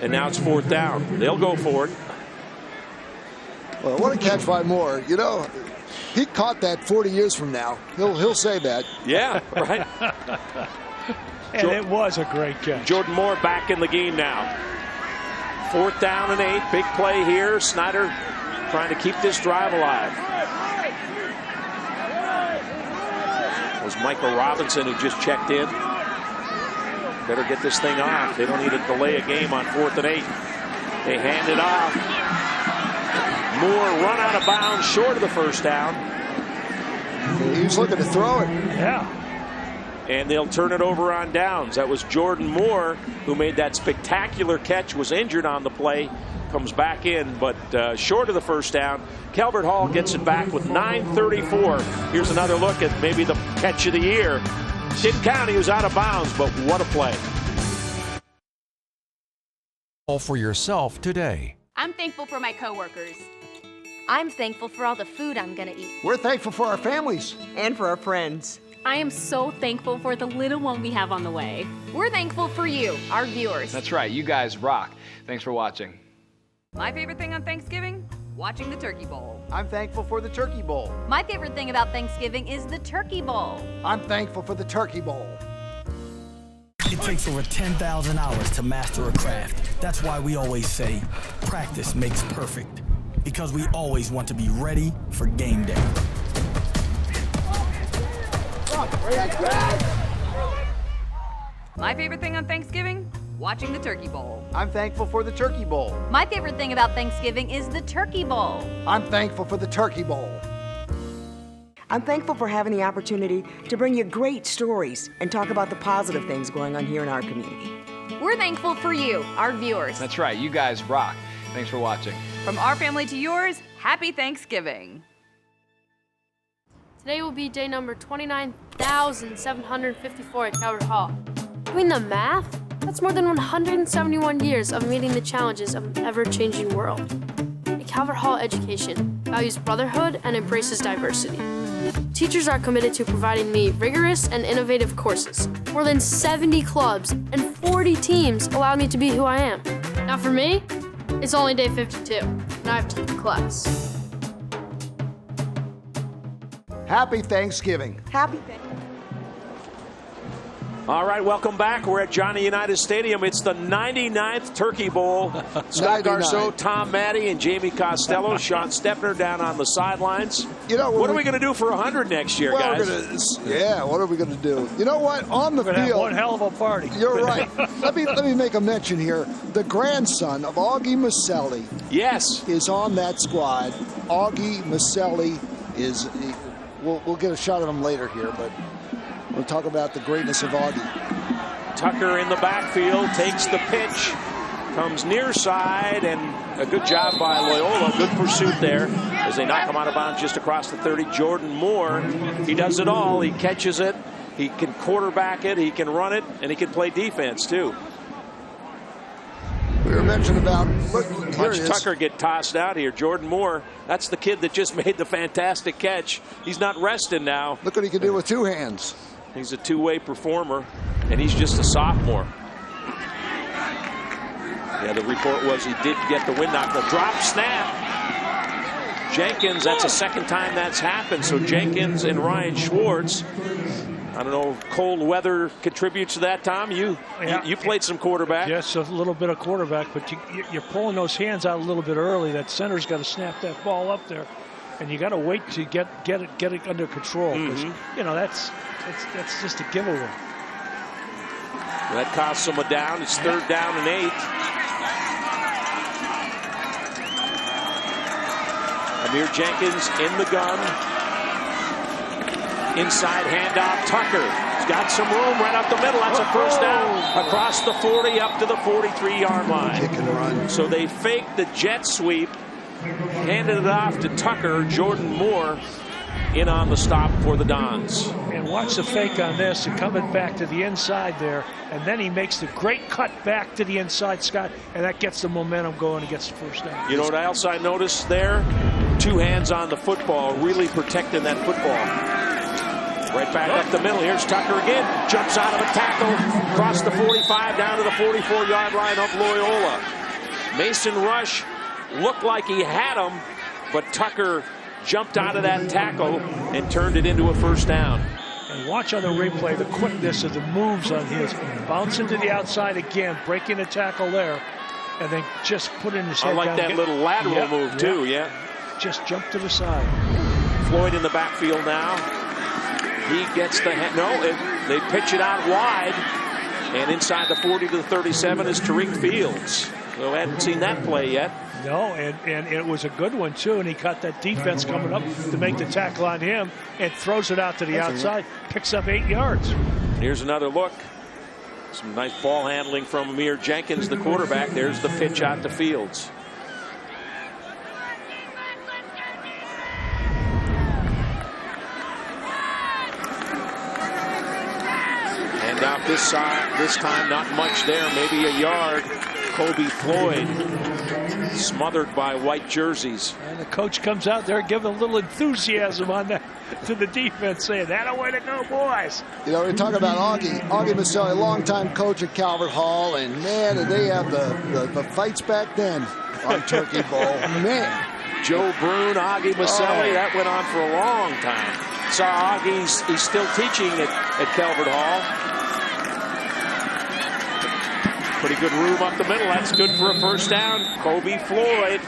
And now it's 4th down. They'll go for it. Well, what a catch by Moore. You know, he caught that 40 years from now. He'll say that. Yeah, right. And it was a great catch. Jordan Moore back in the game now. 4th down and 8. Big play here. Snyder trying to keep this drive alive. It was Michael Robinson who just checked in. Better get this thing off. They don't need to delay a game on 4th and 8. They hand it off. Moore run out of bounds short of the 1st down. He was looking to throw it. Yeah. And they'll turn it over on downs. That was Jordan Moore who made that spectacular catch, was injured on the play, comes back in, but short of the 1st down. Calvert Hall gets it back with 9:34. Here's another look at maybe the catch of the year. Didn't count, he was out of bounds, but what a play. All for yourself today. I'm thankful for my coworkers. I'm thankful for all the food I'm gonna eat. We're thankful for our families. And for our friends. I am so thankful for the little one we have on the way. We're thankful for you, our viewers. That's right. You guys rock. Thanks for watching. My favorite thing on Thanksgiving? Watching the Turkey Bowl. I'm thankful for the Turkey Bowl. My favorite thing about Thanksgiving is the Turkey Bowl. I'm thankful for the Turkey Bowl. It takes over 10,000 hours to master a craft. That's why we always say, practice makes perfect. Because we always want to be ready for game day. My favorite thing on Thanksgiving? Watching the Turkey Bowl. I'm thankful for the Turkey Bowl. My favorite thing about Thanksgiving is the Turkey Bowl. I'm thankful for the Turkey Bowl. I'm thankful for having the opportunity to bring you great stories and talk about the positive things going on here in our community. We're thankful for you, our viewers. That's right. You guys rock. Thanks for watching. From our family to yours, happy Thanksgiving. Today will be day number 29,754 at Calvert Hall. Doing the math, that's more than 171 years of meeting the challenges of an ever-changing world. A Calvert Hall education values brotherhood and embraces diversity. Teachers are committed to providing me rigorous and innovative courses. More than 70 clubs and 40 teams allow me to be who I am. Now for me, it's only day 52, and I have to take class. Happy Thanksgiving. Happy Thanksgiving. All right, welcome back. We're at Johnny Unitas Stadium. It's the 99th Turkey Bowl. Scott Garceau, Tom Maddie, and Jamie Costello. Sean Stepner down on the sidelines. You know, what are we going to do for 100 next year, guys? What are we going to do? You know what? On the field, have one hell of a party. You're right. let me make a mention here. The grandson of Augie Maselli. Yes, is on that squad. Augie Maselli is. We'll get a shot of him later here, but. We'll talk about the greatness of Augie. Tucker in the backfield, takes the pitch, comes near side, and a good job by Loyola. Good pursuit there as they knock him out of bounds just across the 30. Jordan Moore, he does it all. He catches it, he can quarterback it, he can run it, and he can play defense too. We were mentioning about, look, here Watch it is. Tucker get tossed out here. Jordan Moore, that's the kid that just made the fantastic catch. He's not resting now. Look what he can do with two hands. He's a two-way performer, and he's just a sophomore. Yeah, the report was he did get the wind knock. The drop snap. Jenkins, that's the second time that's happened. So Jenkins and Ryan Schwartz. I don't know if cold weather contributes to that, Tom. You played some quarterback. Yes, a little bit of quarterback, but you're pulling those hands out a little bit early. That center's got to snap that ball up there, and you got to wait to get it under control. Because you know that's just a giveaway. That costs them a down. It's 3rd down and 8. Amir Jenkins in the gun. Inside handoff, Tucker. He's got some room right up the middle. That's a first down across the 40 up to the 43-yard line. Kick and run. So they faked the jet sweep, handed it off to Tucker. Jordan Moore in on the stop for the Dons. And watch the fake on this and coming back to the inside there. And then he makes the great cut back to the inside, Scott, and that gets the momentum going and gets the first down. You know what else I noticed there? 2 hands on the football, really protecting that football. Right back up the middle. Here's Tucker again. Jumps out of a tackle. Across the 45 down to the 44-yard line of Loyola. Mason Rush looked like he had him, but Tucker jumped out of that tackle and turned it into a first down. And watch on the replay the quickness of the moves on his. Bouncing to the outside again, breaking the tackle there, and then just putting his head down. I like down. that little lateral move too, Just jump to the side. Floyd in the backfield now. He gets the they pitch it out wide, and inside the 40 to the 37 is Tariq Fields. So I hadn't seen that play yet. No, and it was a good one too, and he caught that defense coming up to make the tackle on him and throws it out to the outside, picks up 8 yards. Here's another look. Some nice ball handling from Amir Jenkins, the quarterback. There's the pitch out to Fields. And out this side, this time not much there, maybe a yard. Kobe Floyd smothered by white jerseys. And the coach comes out there giving a little enthusiasm on that to the defense, saying, "That'll way to go, boys." You know, we talk about Augie Maselli, longtime coach at Calvert Hall, and man, did they have the fights back then on Turkey Bowl. Man. Joe Brune, Augie Maselli, that went on for a long time. Saw Augie, he's still teaching at Calvert Hall. Pretty good room up the middle. That's good for a first down. Kobe Floyd.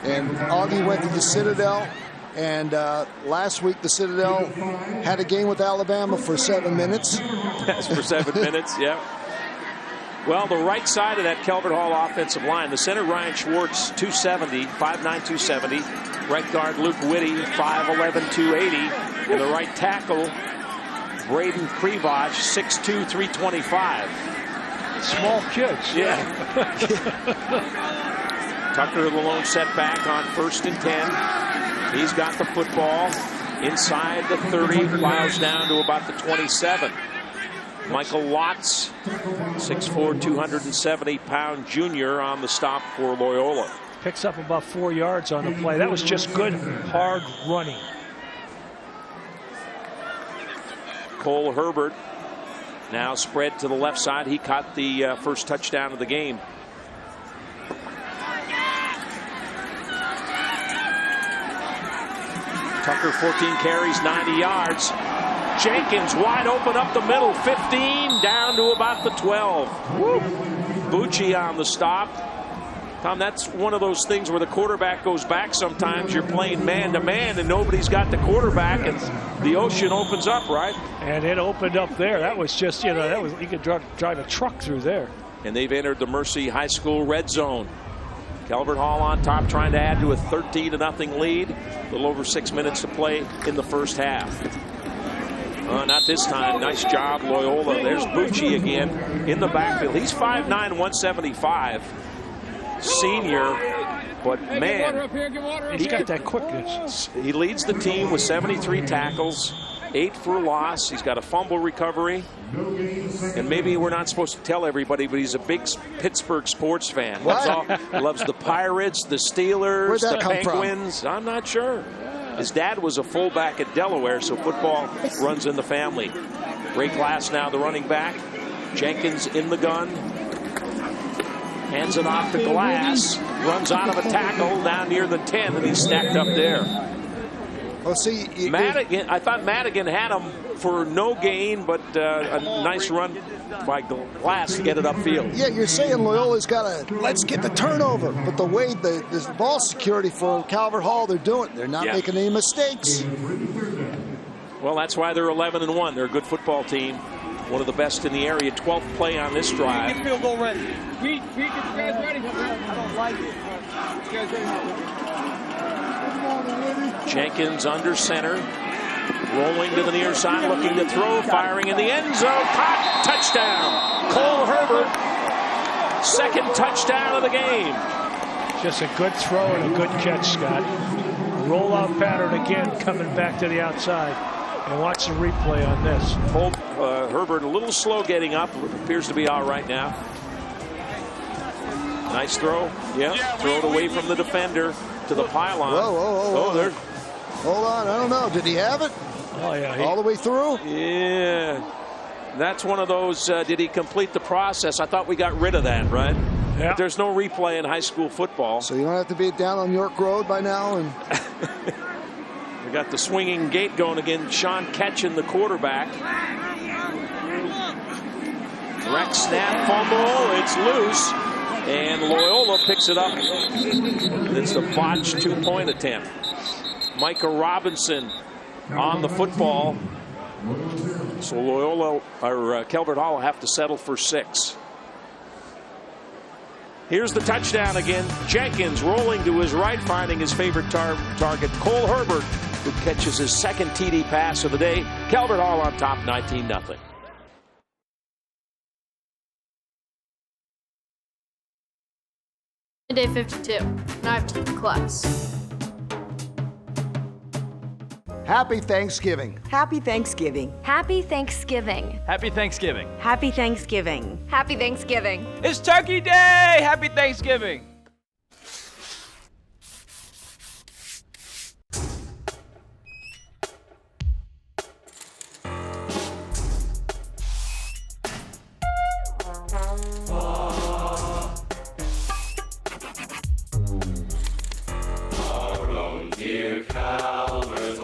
And Augie went to the Citadel. And last week, the Citadel had a game with Alabama for 7 minutes. That's for 7 minutes, yeah. Well, the right side of that Calvert Hall offensive line, the center, Ryan Schwartz, 270, 5'9", 270. Right guard, Luke Whitty, 5'11", 280. And the right tackle, Braden Krivach, 6'2", 325. Small kids. Yeah. Tucker, the lone setback on 1st and 10. He's got the football inside the 30, plows down to about the 27. Michael Watts, 6'4", 270-pound junior on the stop for Loyola. Picks up about 4 yards on the play. That was just good, hard running. Cole Herbert now spread to the left side. He caught the first touchdown of the game. Tucker, 14 carries, 90 yards. Jenkins wide open up the middle, 15 down to about the 12. Woo. Bucci on the stop. Tom, that's one of those things where the quarterback goes back sometimes. You're playing man-to-man, and nobody's got the quarterback, and the ocean opens up, right? And it opened up there. That was just, you know, you could drive a truck through there. And they've entered the Mercy High School red zone. Calvert Hall on top, trying to add to a 13-0 lead. A little over 6 minutes to play in the first half. Not this time. Nice job, Loyola. There's Bucci again in the backfield. He's 5'9", 175. Senior, but man, he's got that quickness. He leads the team with 73 tackles, 8 for a loss. He's got a fumble recovery. And maybe we're not supposed to tell everybody, but he's a big Pittsburgh sports fan. Loves the Pirates, the Steelers, the Penguins. I'm not sure. His dad was a fullback at Delaware, so football runs in the family. Ray Glass now the running back. Jenkins in the gun. Hands it off to Glass. Runs out of a tackle down near the 10, and he's stacked up there. Well, see, Madigan, I thought Madigan had him for no gain, but a nice run by Glass to get it upfield. Yeah, you're saying Loyola's got to, let's get the turnover. But the way the ball security for Calvert Hall, they're not making any mistakes. Well, that's why they're 11-1. They're a good football team. One of the best in the area. 12th play on this drive. Get field goal ready. We get you guys ready. I don't like it, but you guys ready. Jenkins under center. Rolling to the near side, looking to throw, firing in the end zone. Caught, touchdown. Cole Herbert, second touchdown of the game. Just a good throw and a good catch, Scott. Rollout pattern again, coming back to the outside. And watch the replay on this. Herbert a little slow getting up. Appears to be all right now. Nice throw. Yeah, throw it away from the defender to the pylon. Whoa. There. Hold on, I don't know. Did he have it? Oh, yeah. All the way through? Yeah. That's one of those, did he complete the process? I thought we got rid of that, right? Yeah. But there's no replay in high school football. So you don't have to be down on York Road by now? And we got the swinging gate going again. Sean Ketchen, the quarterback. Direct snap, fumble. It's loose. And Loyola picks it up. It's the botched 2-point attempt. Micah Robinson on the football. So Loyola or Calvert Hall have to settle for 6. Here's the touchdown again. Jenkins rolling to his right, finding his favorite target, Cole Herbert, who catches his second TD pass of the day. Calvert Hall on top, 19-0. Day 52, and I have to class. Happy Thanksgiving. Happy Thanksgiving. Happy Thanksgiving. Happy Thanksgiving. Happy Thanksgiving. Happy Thanksgiving. It's Turkey Day! Happy Thanksgiving. Dear Calvert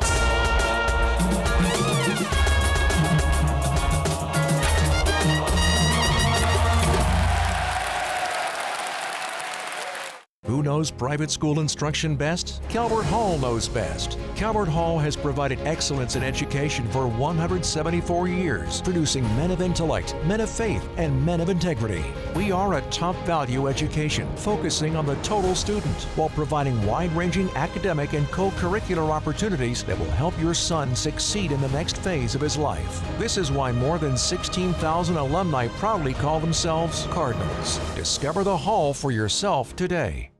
Who knows private school instruction best? Calvert Hall knows best. Calvert Hall has provided excellence in education for 174 years, producing men of intellect, men of faith, and men of integrity. We are a top-value education, focusing on the total student, while providing wide-ranging academic and co-curricular opportunities that will help your son succeed in the next phase of his life. This is why more than 16,000 alumni proudly call themselves Cardinals. Discover the Hall for yourself today.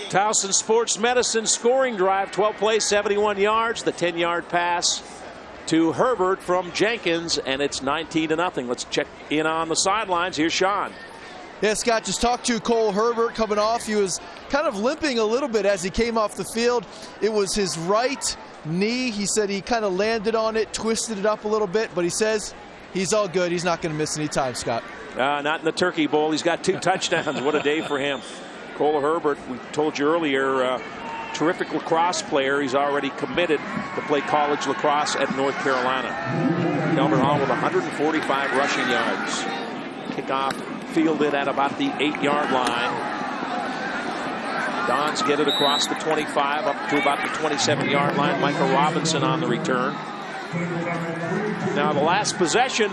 Towson Sports Medicine scoring drive, 12 plays, 71 yards, the 10-yard pass to Herbert from Jenkins, and it's 19-0. Let's check in on the sidelines. Here's Sean. Yeah, Scott, just talked to Cole Herbert coming off. He was kind of limping a little bit as he came off the field. It was his right knee. He said he kind of landed on it, twisted it up a little bit, but he says he's all good. He's not going to miss any time, Scott. Not in the Turkey Bowl. He's got 2 touchdowns. What a day for him. Cole Herbert, we told you earlier, terrific lacrosse player. He's already committed to play college lacrosse at North Carolina. Calvert Hall with 145 rushing yards. Kickoff fielded at about the 8-yard line. Dons get it across the 25 up to about the 27-yard line. Micah Robinson on the return. Now the last possession,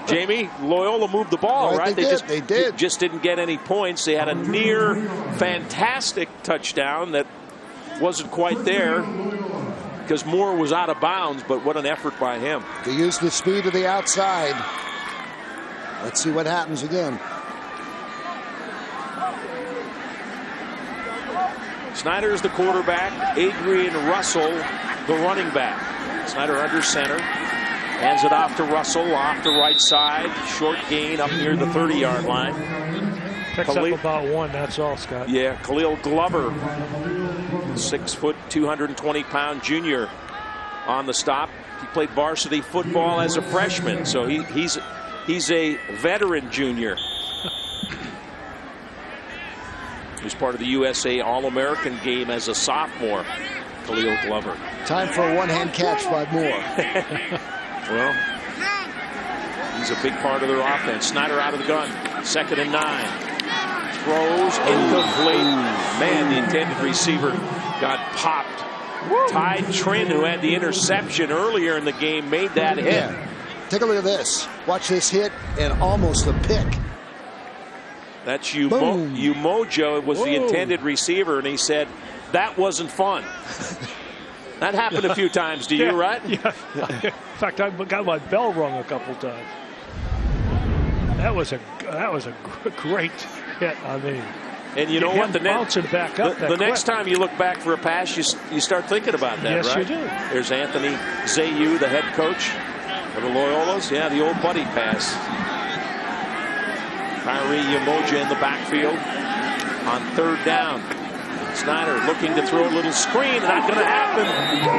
Jamie, Loyola moved the ball, right? They did. Just didn't get any points. They had a near fantastic touchdown that wasn't quite there because Moore was out of bounds, but what an effort by him. They used the speed of the outside. Let's see what happens again. Snyder is the quarterback. Adrian Russell, the running back. Snyder under center. Hands it off to Russell, off the right side. Short gain up near the 30-yard line. Picks up about one, that's all, Scott. Yeah, Khalil Glover, 6 foot, 220-pound junior on the stop. He played varsity football as a freshman, so he's a veteran junior. He was part of the USA All-American game as a sophomore, Khalil Glover. Time for a one-hand catch by Moore. Well, he's a big part of their offense. Snyder out of the gun. 2nd and 9. Throws incomplete. Man, the intended receiver got popped. Ty Trin, who had the interception earlier in the game, made that hit. Yeah. Take a look at this. Watch this hit and almost a pick. That's Umoja was the intended receiver, and he said, that wasn't fun. That happened a few times to you, right? Yeah. In fact, I got my bell rung a couple times. That was a great hit. I mean, and you know what? The next time you look back for a pass, you start thinking about that, yes, right? Yes, you do. There's Anthony Zayu, the head coach of the Loyolas. Yeah, the old buddy pass. Kyrie Umoja in the backfield on 3rd down. Snyder looking to throw a little screen. Not going to happen.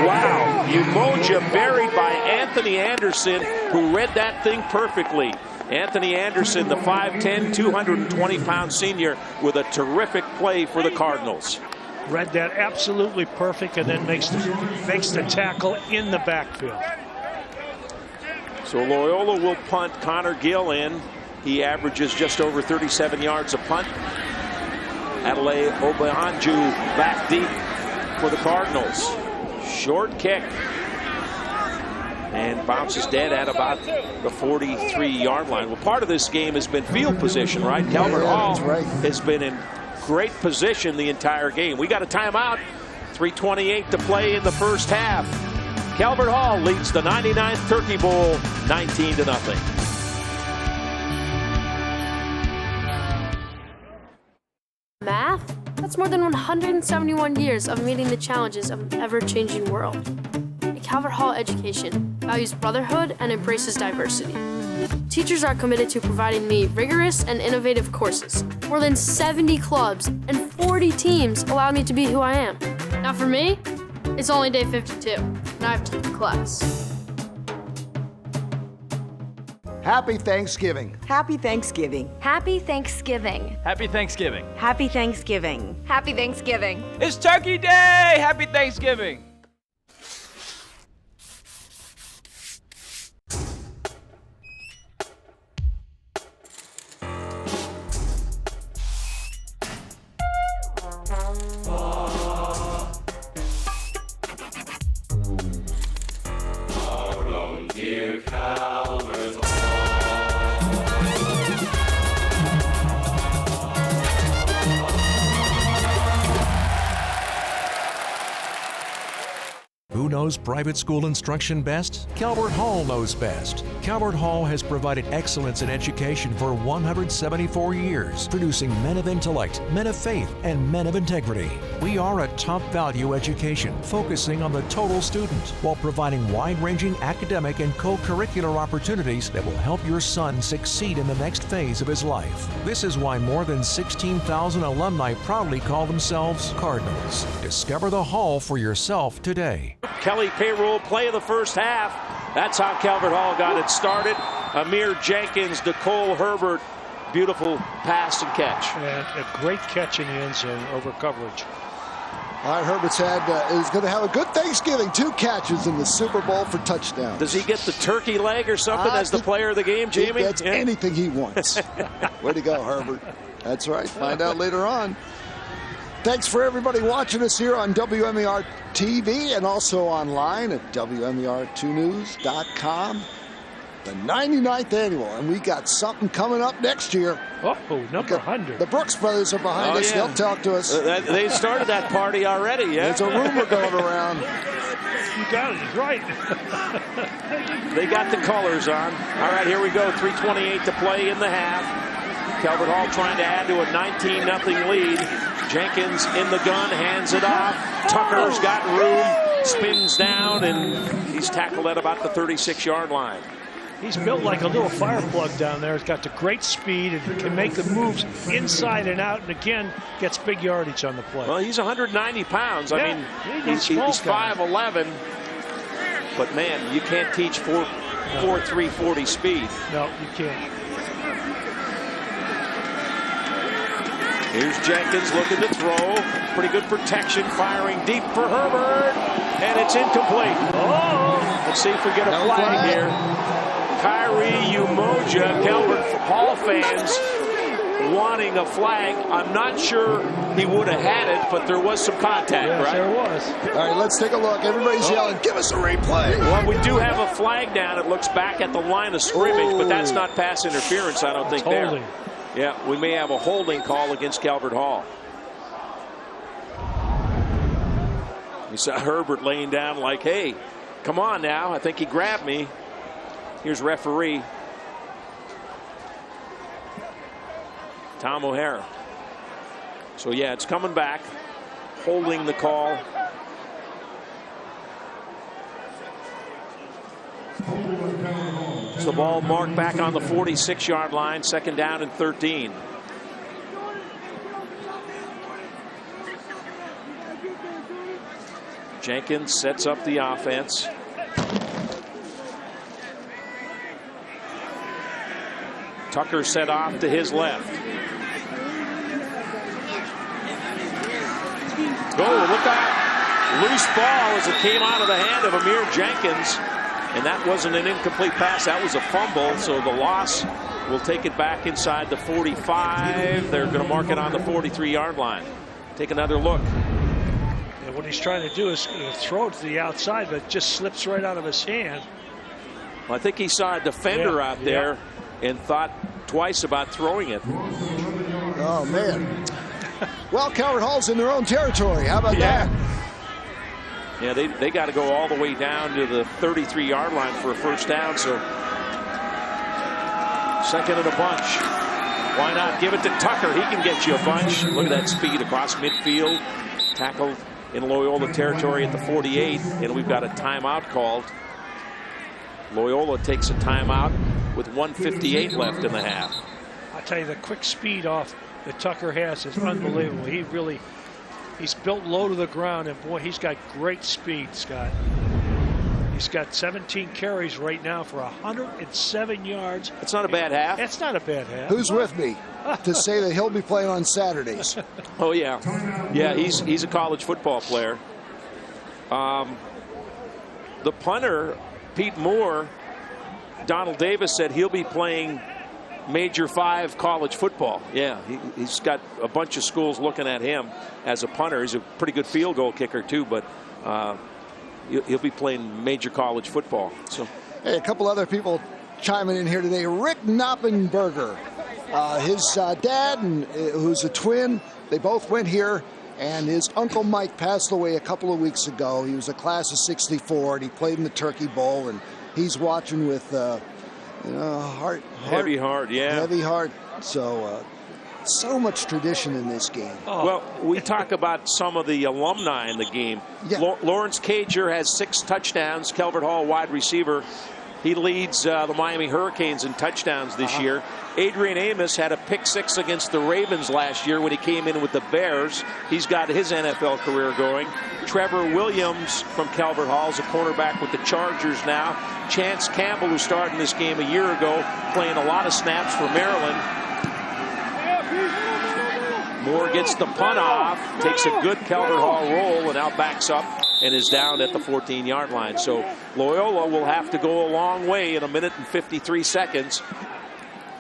Wow. Umoja buried by Anthony Anderson, who read that thing perfectly. Anthony Anderson, the 5'10", 220-pound senior, with a terrific play for the Cardinals. Read that absolutely perfect, and then makes the tackle in the backfield. So Loyola will punt. Connor Gill in. He averages just over 37 yards a punt. Adelaide Obanju back deep for the Cardinals. Short kick. And bounces dead at about the 43-yard line. Well, part of this game has been field position, right? Calvert Hall has been in great position the entire game. We got a timeout. 3:28 to play in the first half. Calvert Hall leads the 99th Turkey Bowl 19-0. Math? That's more than 171 years of meeting the challenges of an ever-changing world. A Calvert Hall education values brotherhood and embraces diversity. Teachers are committed to providing me rigorous and innovative courses. More than 70 clubs and 40 teams allow me to be who I am. Now for me, it's only day 52, and I have to take class. Happy Thanksgiving. Happy Thanksgiving. Happy Thanksgiving. Happy Thanksgiving. Happy Thanksgiving. Happy Thanksgiving. It's Turkey Day! Happy Thanksgiving. Dear Calvert. Who knows private school instruction best? Calvert Hall knows best. Calvert Hall has provided excellence in education for 174 years, producing men of intellect, men of faith, and men of integrity. We are a top-value education, focusing on the total student, while providing wide-ranging academic and co-curricular opportunities that will help your son succeed in the next phase of his life. This is why more than 16,000 alumni proudly call themselves Cardinals. Discover the Hall for yourself today. Kelly Payroll play of the first half. That's how Calvert Hall got it started. Amir Jenkins to Cole Herbert. Beautiful pass and catch. And a great catch in the end zone over coverage. All right, Herbert's is going to have a good Thanksgiving. 2 catches in the Super Bowl for touchdowns. Does he get the turkey leg or something as the player of the game, Jamie? He gets anything he wants. Way to go, Herbert. That's right. Find out later on. Thanks for everybody watching us here on WMAR TV and also online at WMAR2news.com. The 99th annual, and we got something coming up next year. Oh, number 100. The Brooks brothers are behind us. Yeah. They'll talk to us. They started that party already, yeah? There's a rumor going around. You got it, right. They got the colors on. All right, here we go. 3:28 to play in the half. Calvert Hall trying to add to a 19-0 lead. Jenkins in the gun, hands it off. Tucker's got room, spins down, and he's tackled at about the 36-yard line. He's built like a little fire plug down there. He's got the great speed and can make the moves inside and out, and again gets big yardage on the play. Well, he's 190 pounds. I mean, he's 5'11", but man, you can't teach 4.340 speed. No, you can't. Here's Jenkins looking to throw. Pretty good protection, firing deep for Herbert, and it's incomplete. Oh, let's see if we get a flag here. Kyrie Umoja, Calvert Hall fans wanting a flag. I'm not sure he would have had it, but there was some contact, yes, right? There was. All right, let's take a look. Everybody's yelling, give us a replay. Well, we do have a flag down. It looks back at the line of scrimmage, but that's not pass interference, I don't think, there. Yeah, we may have a holding call against Calvert Hall. You saw Herbert laying down like, hey, come on now. I think he grabbed me. Here's referee Tom O'Hara. So, yeah, it's coming back. Holding the call. So the ball marked back on the 46-yard line, 2nd down and 13. Jenkins sets up the offense. Tucker set off to his left. Oh, look out. Loose ball as it came out of the hand of Amir Jenkins. And that wasn't an incomplete pass. That was a fumble. So the loss will take it back inside the 45. They're going to mark it on the 43-yard line. Take another look. And what he's trying to do is throw it to the outside, but it just slips right out of his hand. Well, I think he saw a defender out there and thought twice about throwing it. Oh, man. Well, Calvert Hall's in their own territory. How about that? Yeah, they got to go all the way down to the 33-yard line for a first down. So 2nd and a bunch. Why not give it to Tucker? He can get you a bunch. Look at that speed across midfield. Tackled in Loyola territory at the 48. And we've got a timeout called. Loyola takes a timeout with 1:58 left in the half. I'll tell you, the quick speed off that Tucker has is unbelievable. He's built low to the ground, and boy, he's got great speed, Scott. He's got 17 carries right now for 107 yards. That's not a bad half. That's not a bad half. Who's with me to say that he'll be playing on Saturdays? Oh, yeah. Yeah, he's a college football player. The punter, Pete Moore, Donald Davis said he'll be playing Major 5 college football. Yeah, he's got a bunch of schools looking at him as a punter. He's a pretty good field goal kicker too, but he'll be playing major college football. So, hey, a couple other people chiming in here today. Rick Knoppenberger, his dad, who's a twin, they both went here, and his Uncle Mike passed away a couple of weeks ago. He was a class of '64, and he played in the Turkey Bowl, and he's watching with heavy heart, yeah. Heavy heart. So, so much tradition in this game. Oh. Well, we talk about some of the alumni in the game. Yeah. Lawrence Cager has 6 touchdowns. Calvert Hall wide receiver. He leads the Miami Hurricanes in touchdowns this year. Adrian Amos had a pick-6 against the Ravens last year when he came in with the Bears. He's got his NFL career going. Trevor Williams from Calvert Hall is a cornerback with the Chargers now. Chance Campbell, who started in this game a year ago, playing a lot of snaps for Maryland. Moore gets the punt off, takes a good Calvert Hall roll, and now backs up and is down at the 14-yard line. So Loyola will have to go a long way in 1 minute and 53 seconds.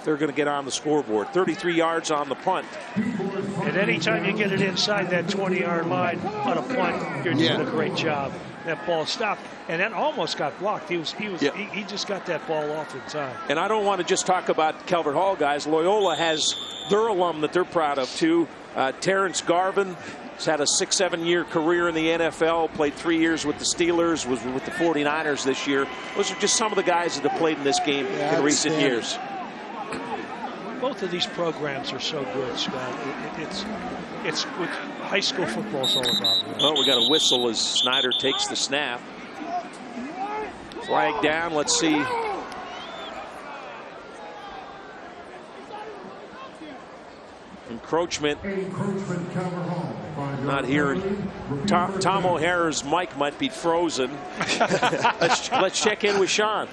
They're going to get on the scoreboard. 33 yards on the punt. And anytime you get it inside that 20-yard line on a punt, you're doing a great job. That ball stopped, and that almost got blocked. He just got that ball off in time. And I don't want to just talk about Calvert Hall guys. Loyola has their alum that they're proud of too. Terrence Garvin has had a 6-7 year career in the NFL, played 3 years with the Steelers, was with the 49ers this year. Those are just some of the guys that have played in this game in recent years. Both of these programs are so good, Scott. It's what high school football is all about. Really. Well, we got a whistle as Snyder takes the snap. Flag down. Let's see. Encroachment. Not hearing. Tom O'Hara's mic might be frozen. Let's check in with Sean.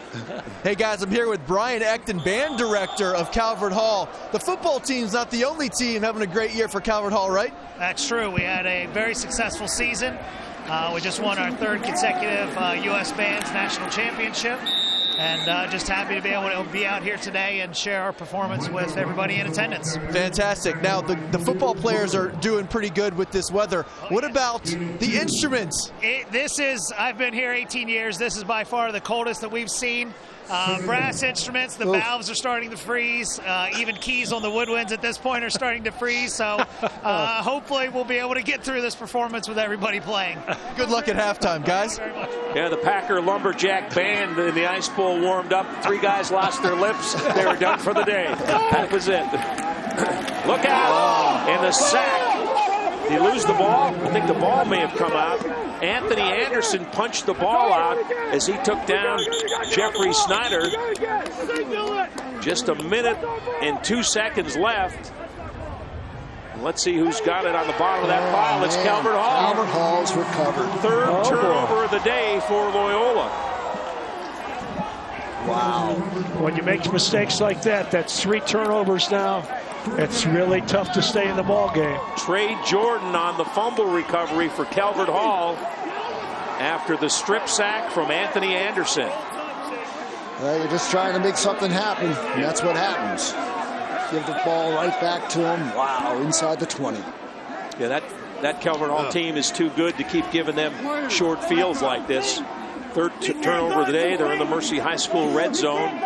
Hey guys, I'm here with Brian Eckton, band director of Calvert Hall. The football team's not the only team having a great year for Calvert Hall, right? That's true. We had a very successful season. We just won our 3rd consecutive U.S. Bands National Championship. And just happy to be able to be out here today and share our performance with everybody in attendance. Fantastic. Now, the football players are doing pretty good with this weather. What about the instruments? I've been here 18 years. This is by far the coldest that we've seen. Brass instruments, the valves are starting to freeze. Even keys on the woodwinds at this point are starting to freeze. So hopefully we'll be able to get through this performance with everybody playing. Good luck at halftime, guys. Thank you very much. Yeah, the Packer Lumberjack band in the ice bowl warmed up. 3 guys lost their lips. They were done for the day. That was it. Look out! And the sack. Did he lose the ball? I think the ball may have come out. Anthony Anderson punched the ball out as he took down Jeffrey Snyder. Just a minute and 2 seconds left. Let's see who's got it on the bottom of that pile. It's Calvert Hall. Calvert Hall's recovered. 3rd turnover of the day for Loyola. Wow. When you make mistakes like that, that's 3 turnovers now. It's really tough to stay in the ball game. Trey Jordan on the fumble recovery for Calvert Hall after the strip sack from Anthony Anderson. Well, you're just trying to make something happen, and that's what happens. Give the ball right back to him. Wow, inside the 20. Yeah, that Calvert Hall team is too good to keep giving them short fields like this. 3rd turnover of the day. They're in the Mercy High School red zone.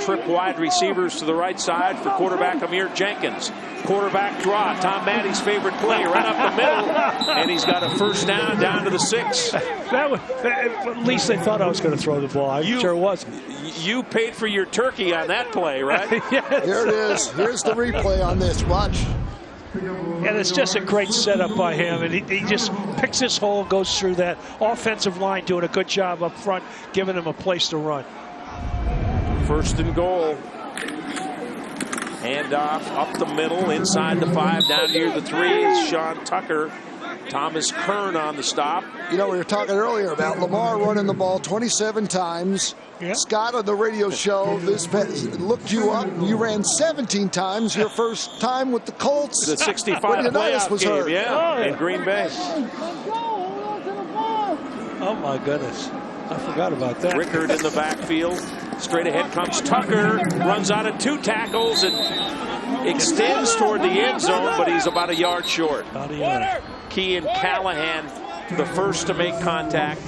Trip wide receivers to the right side for quarterback Amir Jenkins. Quarterback draw. Tom Maddie's favorite play right up the middle. And he's got a 1st down to the 6. At least they thought I was going to throw the ball. I sure wasn't. You paid for your turkey on that play, right? Yes. Here it is. Here's the replay on this. Watch. And it's just a great setup by him, and he just picks his hole, goes through that. Offensive line doing a good job up front, giving him a place to run. 1st and goal. Handoff up the middle, inside the 5, down near the 3 is Sean Tucker. Thomas Kern on the stop. You know, we were talking earlier about Lamar running the ball 27 times. Yep. Scott on the radio show looked you up. You ran 17 times your first time with the Colts. The 65 playoff game, hurt. Yeah, in Green Bay. Oh, my goodness. I forgot about that. Rickard in the backfield. Straight ahead comes Tucker. Runs out of 2 tackles and extends toward the end zone, but he's about a yard short. About a yard. Kean Callahan, the first to make contact.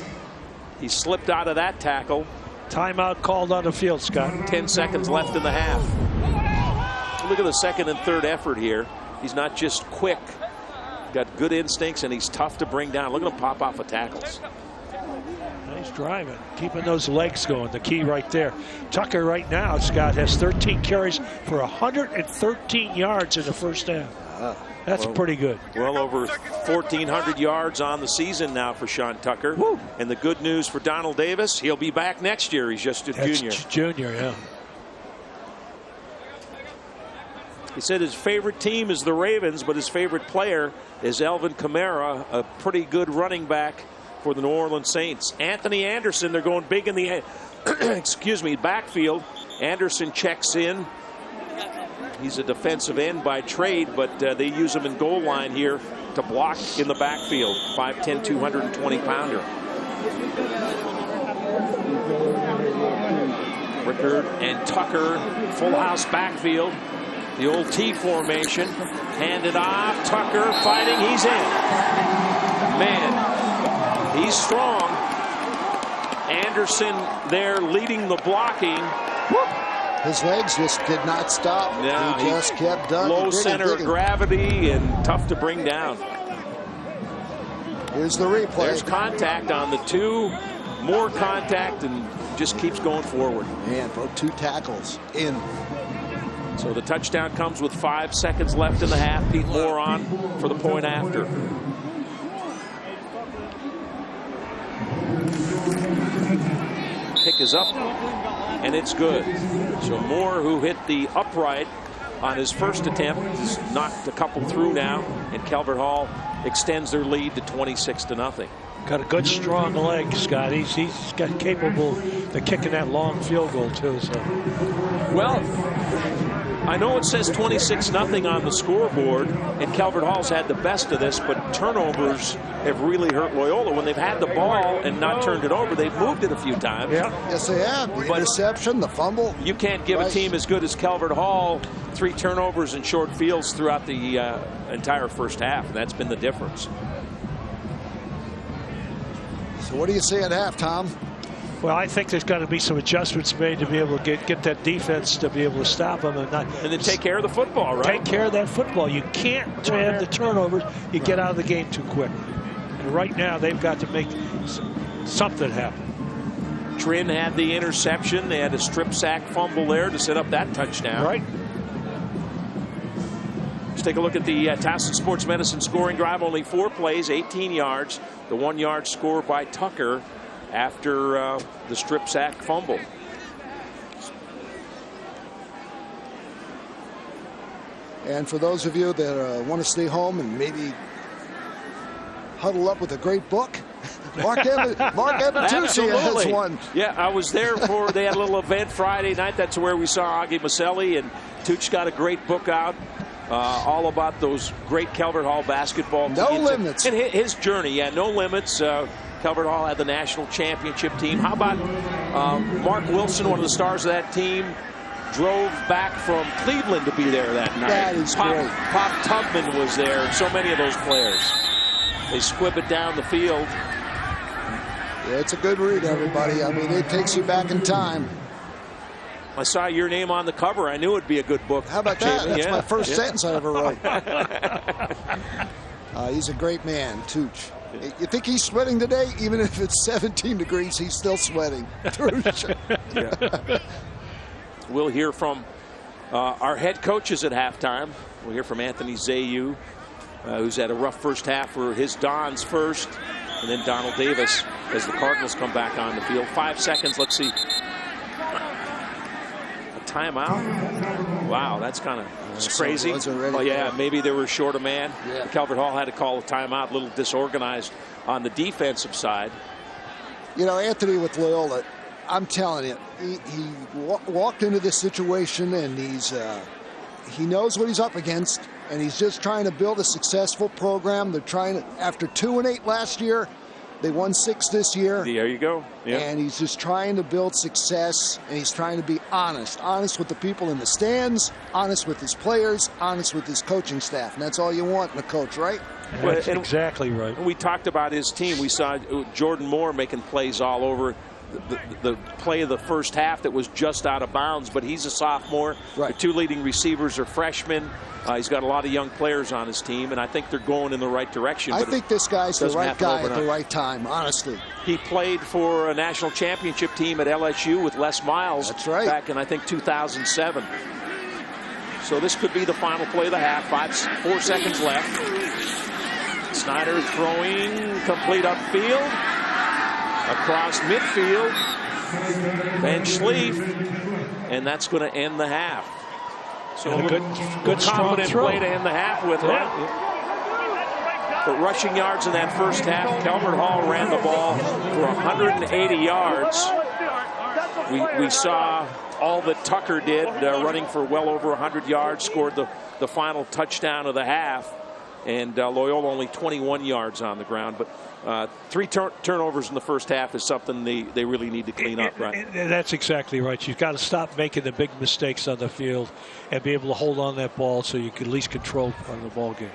He slipped out of that tackle. Timeout called on the field, Scott. 10 seconds left in the half. Look at the 2nd and 3rd effort here. He's not just quick. Got good instincts, and he's tough to bring down. Look at him pop off of tackles. He's driving, keeping those legs going, the key right there. Tucker right now, Scott, has 13 carries for 113 yards in the 1st half. That's pretty good. Well over 1,400 yards on the season now for Sean Tucker. Woo. And the good news for Donald Davis, he'll be back next year. He's just a junior. Junior, yeah. He said his favorite team is the Ravens, but his favorite player is Alvin Kamara, a pretty good running back for the New Orleans Saints. Anthony Anderson, they're going big in the backfield. Anderson checks in. He's a defensive end by trade, but they use him in goal line here to block in the backfield. 5'10", 220-pounder. Rickard and Tucker, full house backfield. The old T formation. Handed off. Tucker fighting. He's in. Man, he's strong. Anderson there leading the blocking. His legs just did not stop. No, he just kept digging. Low center of gravity and tough to bring down. Here's the replay. There's contact on the 2. More contact and just keeps going forward. Man, broke 2 tackles in. So the touchdown comes with 5 seconds left in the half. Pete Moore on for the point after. Kick is up, and it's good. So Moore, who hit the upright on his first attempt, has knocked a couple through now, and Calvert Hall extends their lead to 26-0. Got a good, strong leg, Scott. He's got capable of kicking that long field goal, too. So. Well, I know it says 26-0 on the scoreboard, and Calvert Hall's had the best of this, but turnovers have really hurt Loyola. When they've had the ball and not turned it over, they've moved it a few times. Yeah. Yes, they have. The interception, the fumble. You can't give a team as good as Calvert Hall 3 turnovers and short fields throughout the entire first half, and that's been the difference. So what do you say at half, Tom? Well, I think there's got to be some adjustments made to be able to get that defense to be able to stop them and then take care of the football, right? Take care of that football. You can't have the turnovers. You get out of the game too quick. And right now, they've got to make something happen. Trin had the interception. They had a strip sack fumble there to set up that touchdown. Right. Let's take a look at the Towson Sports Medicine scoring drive. Only 4 plays, 18 yards. The 1-yard score by Tucker after the strip sack fumble. And for those of you that want to stay home and maybe huddle up with a great book, Mark Abitucci has one. Yeah, I was there for, they had a little event Friday night. That's where we saw Augie Maselli, and Tooch got a great book out. All about those great Calvert Hall basketball teams. No limits. And his journey, yeah, no limits. Calvert Hall had the national championship team. How about Mark Wilson, one of the stars of that team, drove back from Cleveland to be there that night. That is great. Pop Tubman was there, and so many of those players. They squib it down the field. Yeah, it's a good read, everybody. I mean, it takes you back in time. I saw your name on the cover. I knew it'd be a good book. How about that? That's my first sentence I ever wrote. He's a great man, Tooch. You think he's sweating today? Even if it's 17 degrees, he's still sweating. Yeah. We'll hear from our head coaches at halftime. We'll hear from Anthony Zayu, who's had a rough first half for his Dons first, and then Donald Davis as the Cardinals come back on the field. 5 seconds. Let's see. Timeout. Wow, that's kind of crazy. Oh yeah, maybe they were short a man. Yeah. Calvert Hall had to call a timeout, a little disorganized on the defensive side. You know, Anthony with Loyola, I'm telling you, he walked into this situation and he knows what he's up against, and he's just trying to build a successful program. They're trying to, after 2-8 last year, they won 6 this year. There you go. Yeah. And he's just trying to build success, and he's trying to be honest with the people in the stands, honest with his players, honest with his coaching staff. And that's all you want in a coach, right? That's exactly right. We talked about his team. We saw Jordan Moore making plays all over. The play of the first half that was just out of bounds, but he's a sophomore. Right. The 2 leading receivers are freshmen. He's got a lot of young players on his team, and I think they're going in the right direction. I think this guy's the right guy at the right time, honestly. He played for a national championship team at LSU with Les Miles. That's right. Back in, I think, 2007. So this could be the final play of the half. 4 seconds left. Snyder throwing, complete upfield. Across midfield, Van Schlief, and that's going to end the half. So a good confident throw. Play to end the half with that. But rushing yards in that first half, Calvert Hall ran the ball for 180 yards. We saw all that Tucker did, running for well over 100 yards, scored the final touchdown of the half. And Loyola only 21 yards on the ground. But 3 turnovers in the first half is something they really need to clean up, right? That's exactly right. You've got to stop making the big mistakes on the field and be able to hold on that ball so you can at least control part of the ball game.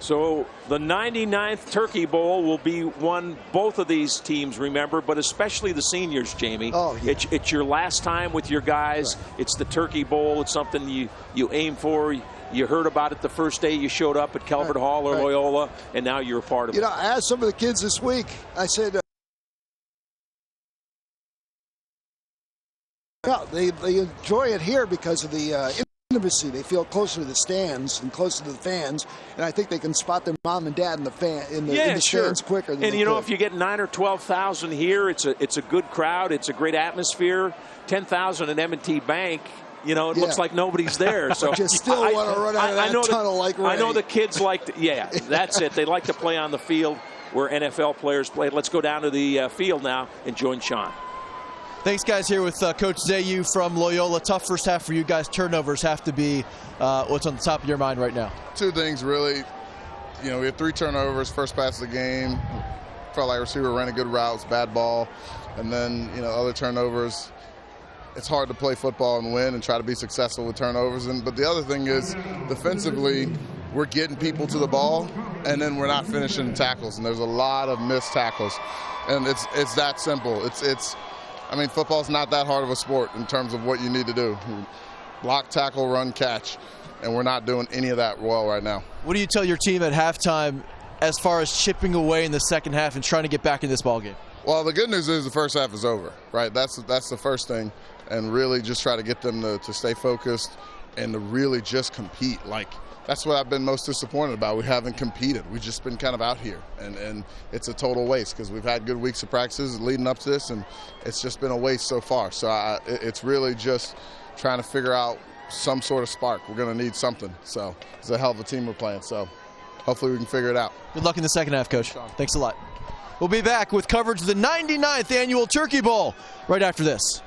So the 99th Turkey Bowl will be one both of these teams remember, but especially the seniors, Jamie. Oh, yeah. It's your last time with your guys. Right. It's the Turkey Bowl. It's something you aim for. You heard about it the first day you showed up at Calvert Hall or Loyola, and now you're a part of it. You know, I asked some of the kids this week, I said, they enjoy it here because of the intimacy. They feel closer to the stands and closer to the fans, and I think they can spot their mom and dad in the stands quicker than and they you know, could. if you get 9,000 or 12,000 here, it's a good crowd. It's a great atmosphere. 10,000 at M&T Bank. You know, it looks like nobody's there. So you still want to run out of that tunnel like Ray. I know the kids like to, that's it. They like to play on the field where NFL players play. Let's go down to the field now and join Sean. Thanks, guys. Here with Coach Zayu from Loyola. Tough first half for you guys. Turnovers have to be what's on the top of your mind right now. Two things, really. You know, we had 3 turnovers, first pass of the game. Felt like receiver ran a good route, bad ball. And then, you know, other turnovers. It's hard to play football and win and try to be successful with turnovers. But the other thing is, defensively, we're getting people to the ball, and then we're not finishing tackles. And there's a lot of missed tackles. And it's that simple. I mean, football's not that hard of a sport in terms of what you need to do. Block, tackle, run, catch. And we're not doing any of that well right now. What do you tell your team at halftime as far as chipping away in the second half and trying to get back in this ballgame? Well, the good news is the first half is over, right? That's the first thing. And really just try to get them to stay focused and to really just compete. Like, that's what I've been most disappointed about. We haven't competed. We've just been kind of out here. And it's a total waste because we've had good weeks of practices leading up to this, and it's just been a waste so far. So it's really just trying to figure out some sort of spark. We're going to need something. So it's a hell of a team we're playing. So hopefully we can figure it out. Good luck in the second half, Coach. Thanks a lot. We'll be back with coverage of the 99th Annual Turkey Bowl right after this.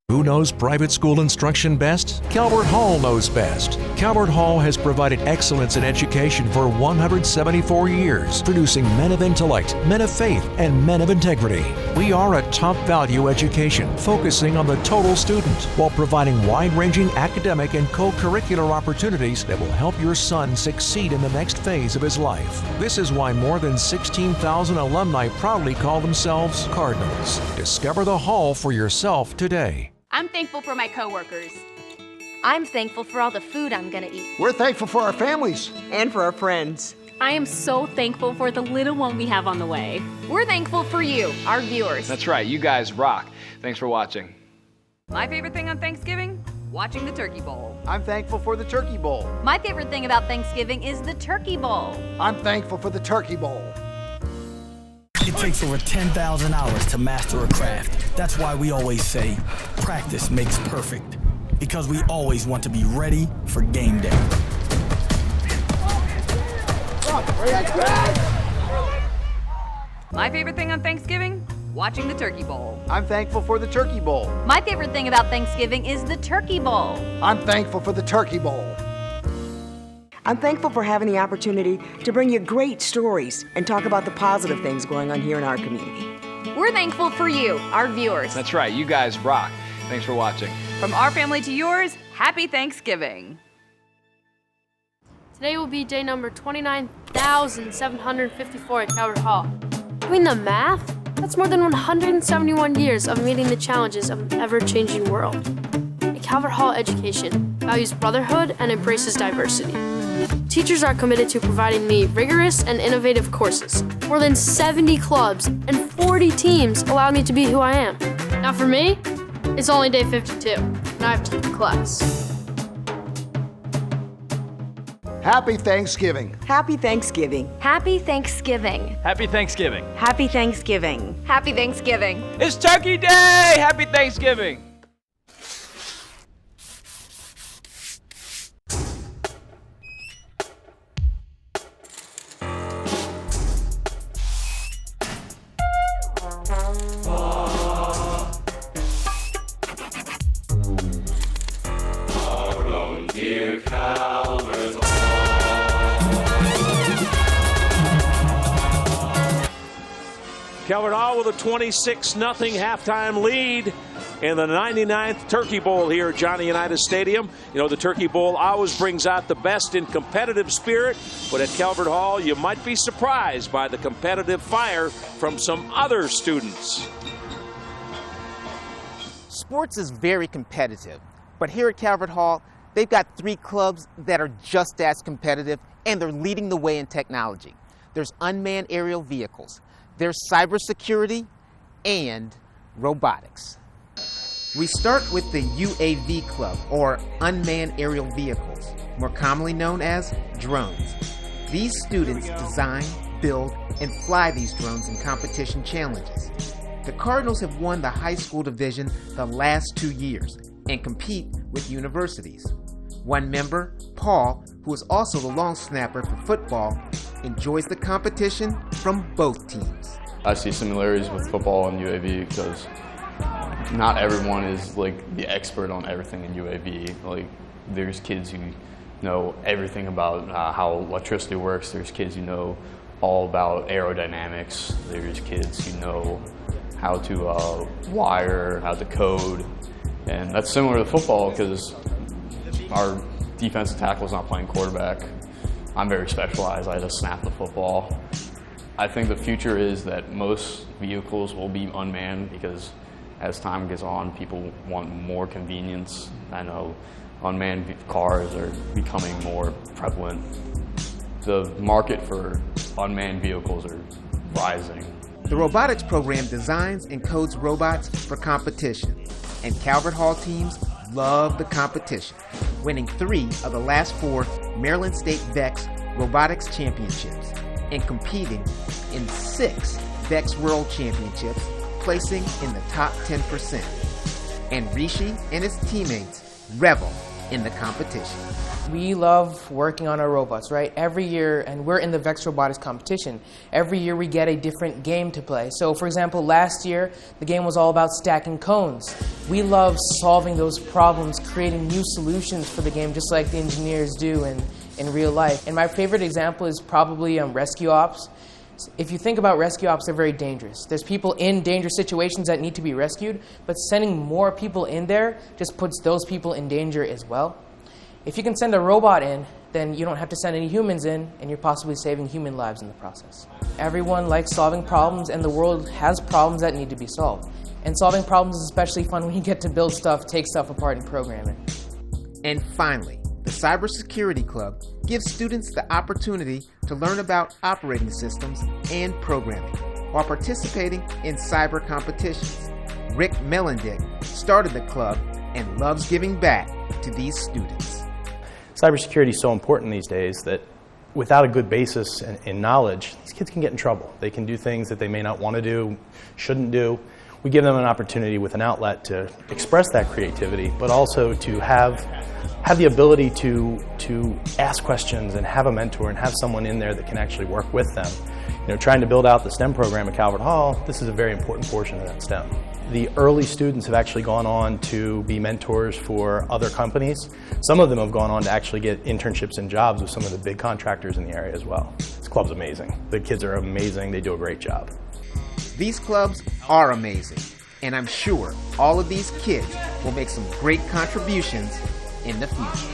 Who knows private school instruction best? Calvert Hall knows best. Calvert Hall has provided excellence in education for 174 years, producing men of intellect, men of faith, and men of integrity. We are a top-value education, focusing on the total student, while providing wide-ranging academic and co-curricular opportunities that will help your son succeed in the next phase of his life. This is why more than 16,000 alumni proudly call themselves Cardinals. Discover the Hall for yourself today. I'm thankful for my coworkers. I'm thankful for all the food I'm gonna eat. We're thankful for our families. And for our friends. I am so thankful for the little one we have on the way. We're thankful for you, our viewers. That's right. You guys rock. Thanks for watching. My favorite thing on Thanksgiving? Watching the Turkey Bowl. I'm thankful for the Turkey Bowl. My favorite thing about Thanksgiving is the Turkey Bowl. I'm thankful for the Turkey Bowl. It takes over 10,000 hours to master a craft. That's why we always say, practice makes perfect. Because we always want to be ready for game day. My favorite thing on Thanksgiving? Watching the Turkey Bowl. I'm thankful for the Turkey Bowl. My favorite thing about Thanksgiving is the Turkey Bowl. I'm thankful for the Turkey Bowl. I'm thankful for having the opportunity to bring you great stories and talk about the positive things going on here in our community. We're thankful for you, our viewers. That's right. You guys rock. Thanks for watching. From our family to yours, happy Thanksgiving. Today will be day number 29,754 at Calvert Hall. Doing the math? That's more than 171 years of meeting the challenges of an ever-changing world. A Calvert Hall education values brotherhood and embraces diversity. Teachers are committed to providing me rigorous and innovative courses. More than 70 clubs and 40 teams allow me to be who I am. Now for me, it's only day 52, and I have to take the class. Happy Thanksgiving. Happy Thanksgiving. Happy Thanksgiving. Happy Thanksgiving. Happy Thanksgiving. Happy Thanksgiving. It's Turkey Day! Happy Thanksgiving. Dear Calvert, Calvert Hall with a 26-0 halftime lead in the 99th Turkey Bowl here at Johnny Unitas Stadium. You know, the Turkey Bowl always brings out the best in competitive spirit, but at Calvert Hall, you might be surprised by the competitive fire from some other students. Sports is very competitive, but here at Calvert Hall, they've got 3 clubs that are just as competitive, and they're leading the way in technology. There's unmanned aerial vehicles, there's cybersecurity, and robotics. We start with the UAV Club, or Unmanned Aerial Vehicles, more commonly known as drones. These students design, build, and fly these drones in competition challenges. The Cardinals have won the high school division the last 2 years and compete with universities. One member, Paul, who is also the long snapper for football, enjoys the competition from both teams. I see similarities with football and UAV because not everyone is like the expert on everything in UAV. Like, there's kids who know everything about how electricity works. There's kids who know all about aerodynamics. There's kids who know how to wire, how to code. And that's similar to football because our defensive tackle is not playing quarterback. I'm very specialized. I just snap the football. I think the future is that most vehicles will be unmanned because as time goes on, people want more convenience. I know unmanned cars are becoming more prevalent. The market for unmanned vehicles are rising. The robotics program designs and codes robots for competition, and Calvert Hall teams love the competition, winning 3 of the last 4 Maryland State VEX Robotics Championships and competing in 6 VEX World Championships, placing in the top 10%. And Rishi and his teammates revel in the competition. We love working on our robots, right? Every year, and we're in the VEX Robotics competition, every year we get a different game to play. So for example, last year, the game was all about stacking cones. We love solving those problems, creating new solutions for the game, just like the engineers do in real life. And my favorite example is probably rescue ops. If you think about rescue ops, they're very dangerous. There's people in dangerous situations that need to be rescued, but sending more people in there just puts those people in danger as well. If you can send a robot in, then you don't have to send any humans in, and you're possibly saving human lives in the process. Everyone likes solving problems, and the world has problems that need to be solved. And solving problems is especially fun when you get to build stuff, take stuff apart, and program it. And finally, the Cybersecurity Club gives students the opportunity to learn about operating systems and programming while participating in cyber competitions. Rick Mellendick started the club and loves giving back to these students. Cybersecurity is so important these days that without a good basis in knowledge, these kids can get in trouble. They can do things that they may not want to do, shouldn't do. We give them an opportunity with an outlet to express that creativity, but also to have the ability to ask questions and have a mentor and have someone in there that can actually work with them. You know, trying to build out the STEM program at Calvert Hall, this is a very important portion of that STEM. The early students have actually gone on to be mentors for other companies. Some of them have gone on to actually get internships and jobs with some of the big contractors in the area as well. This club's amazing. The kids are amazing. They do a great job. These clubs are amazing, and I'm sure all of these kids will make some great contributions in the future.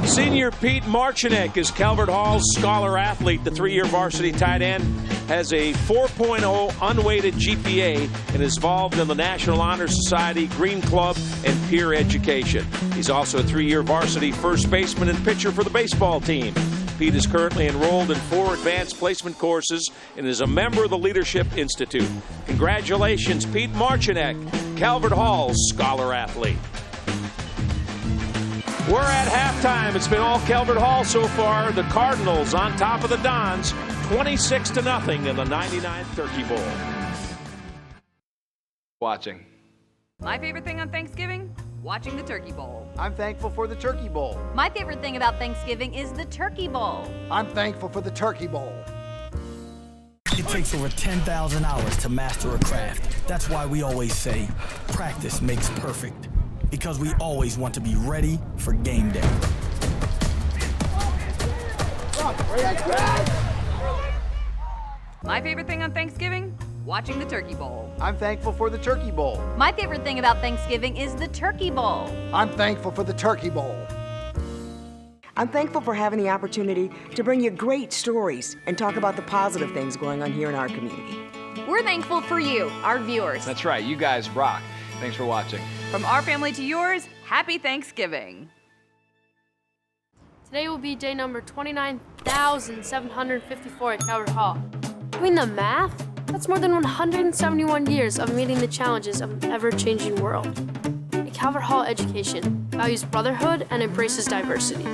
Senior Pete Marchinek is Calvert Hall's scholar athlete. The 3-year varsity tight end has a 4.0 unweighted GPA and is involved in the National Honor Society, Green Club, and peer education. He's also a 3-year varsity first baseman and pitcher for the baseball team. Pete is currently enrolled in 4 advanced placement courses and is a member of the Leadership Institute. Congratulations, Pete Marchinek, Calvert Hall's scholar athlete. We're at halftime. It's been all Calvert Hall so far. The Cardinals on top of the Dons, 26-0 in the 99th Turkey Bowl. Watching. My favorite thing on Thanksgiving? Watching the Turkey Bowl. I'm thankful for the Turkey Bowl. My favorite thing about Thanksgiving is the Turkey Bowl. I'm thankful for the Turkey Bowl. It takes over 10,000 hours to master a craft. That's why we always say, practice makes perfect. Because we always want to be ready for game day. My favorite thing on Thanksgiving? Watching the Turkey Bowl. I'm thankful for the Turkey Bowl. My favorite thing about Thanksgiving is the Turkey Bowl. I'm thankful for the Turkey Bowl. I'm thankful for having the opportunity to bring you great stories and talk about the positive things going on here in our community. We're thankful for you, our viewers. That's right. You guys rock. Thanks for watching. From our family to yours, happy Thanksgiving. Today will be day number 29,754 at Calvert Hall. Doing the math, that's more than 171 years of meeting the challenges of an ever-changing world. A Calvert Hall education values brotherhood and embraces diversity.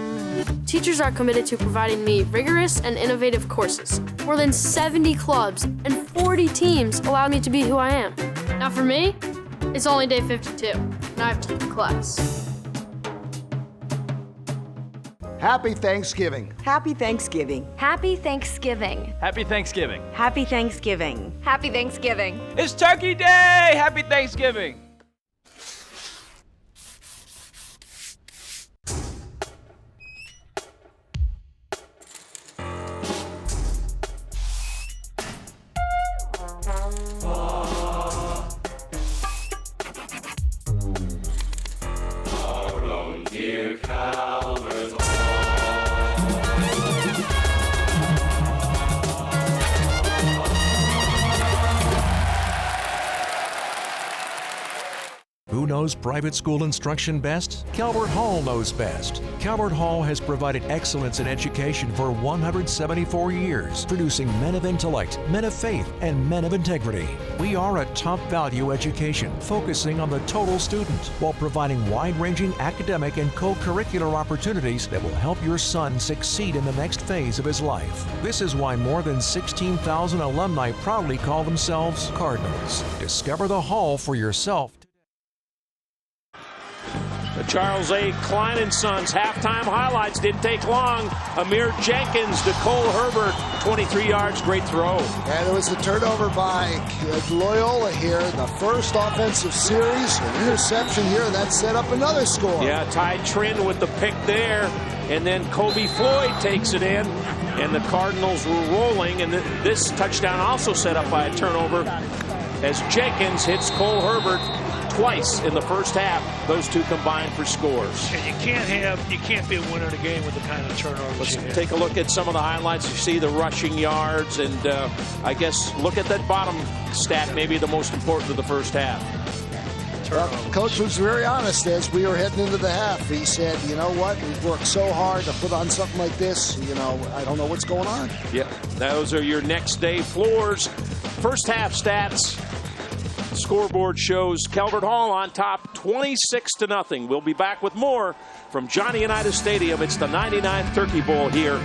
Teachers are committed to providing me rigorous and innovative courses. More than 70 clubs and 40 teams allow me to be who I am. Now for me, it's only day 52, and I have to keep class. Happy Thanksgiving. Happy Thanksgiving. Happy Thanksgiving. Happy Thanksgiving. Happy Thanksgiving. Happy Thanksgiving. It's Turkey Day! Happy Thanksgiving. Our own dear Calvert. Who knows private school instruction best? Calvert Hall knows best. Calvert Hall has provided excellence in education for 174 years, producing men of intellect, men of faith, and men of integrity. We are a top value education, focusing on the total student, while providing wide-ranging academic and co-curricular opportunities that will help your son succeed in the next phase of his life. This is why more than 16,000 alumni proudly call themselves Cardinals. Discover the Hall for yourself. The Charles A. Klein & Sons halftime highlights didn't take long. Amir Jenkins to Cole Herbert, 23 yards, great throw. And it was the turnover by Loyola here, the first offensive series, an interception here, that set up another score. Yeah, Ty Trin with the pick there, and then Kobe Floyd takes it in, and the Cardinals were rolling, and this touchdown also set up by a turnover as Jenkins hits Cole Herbert twice in the first half. Those two combined for scores. And you can't be a winner in a game with the kind of turnovers. Let's take a look at some of the highlights. You see the rushing yards, and I guess look at that bottom stat, maybe the most important of the first half. Well, Coach was very honest as we were heading into the half. He said, you know what, we've worked so hard to put on something like this. You know, I don't know what's going on. Yep, those are your next day floors. First half stats. Scoreboard shows Calvert Hall on top 26-0. We'll be back with more from Johnny Unitas Stadium. It's the 99th Turkey Bowl here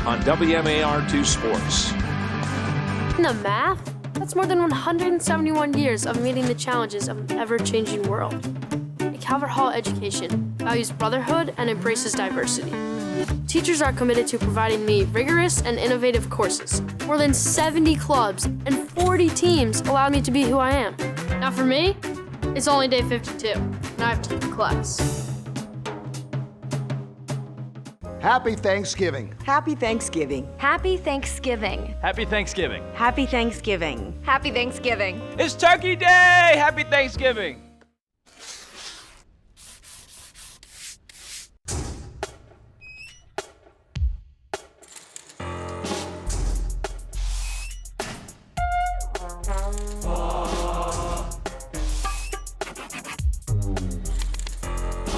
on WMAR2 Sports. The math? That's more than 171 years of meeting the challenges of an ever-changing world. A Calvert Hall education values brotherhood and embraces diversity. Teachers are committed to providing me rigorous and innovative courses. More than 70 clubs and 40 teams allow me to be who I am. Now for me, it's only day 52, and I have to keep class. Happy Thanksgiving. Happy Thanksgiving. Happy Thanksgiving. Happy Thanksgiving. Happy Thanksgiving. Happy Thanksgiving. It's Turkey Day! Happy Thanksgiving.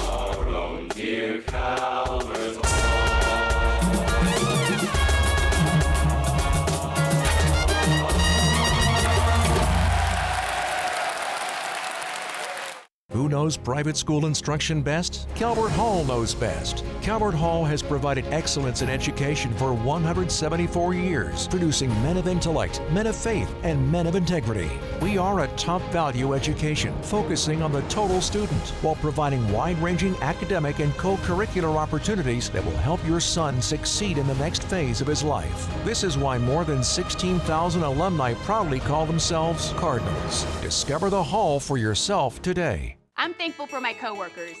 Our own dear Calvert. Who knows private school instruction best? Calvert Hall knows best. Calvert Hall has provided excellence in education for 174 years, producing men of intellect, men of faith, and men of integrity. We are a top value education, focusing on the total student, while providing wide-ranging academic and co-curricular opportunities that will help your son succeed in the next phase of his life. This is why more than 16,000 alumni proudly call themselves Cardinals. Discover the Hall for yourself today. I'm thankful for my coworkers.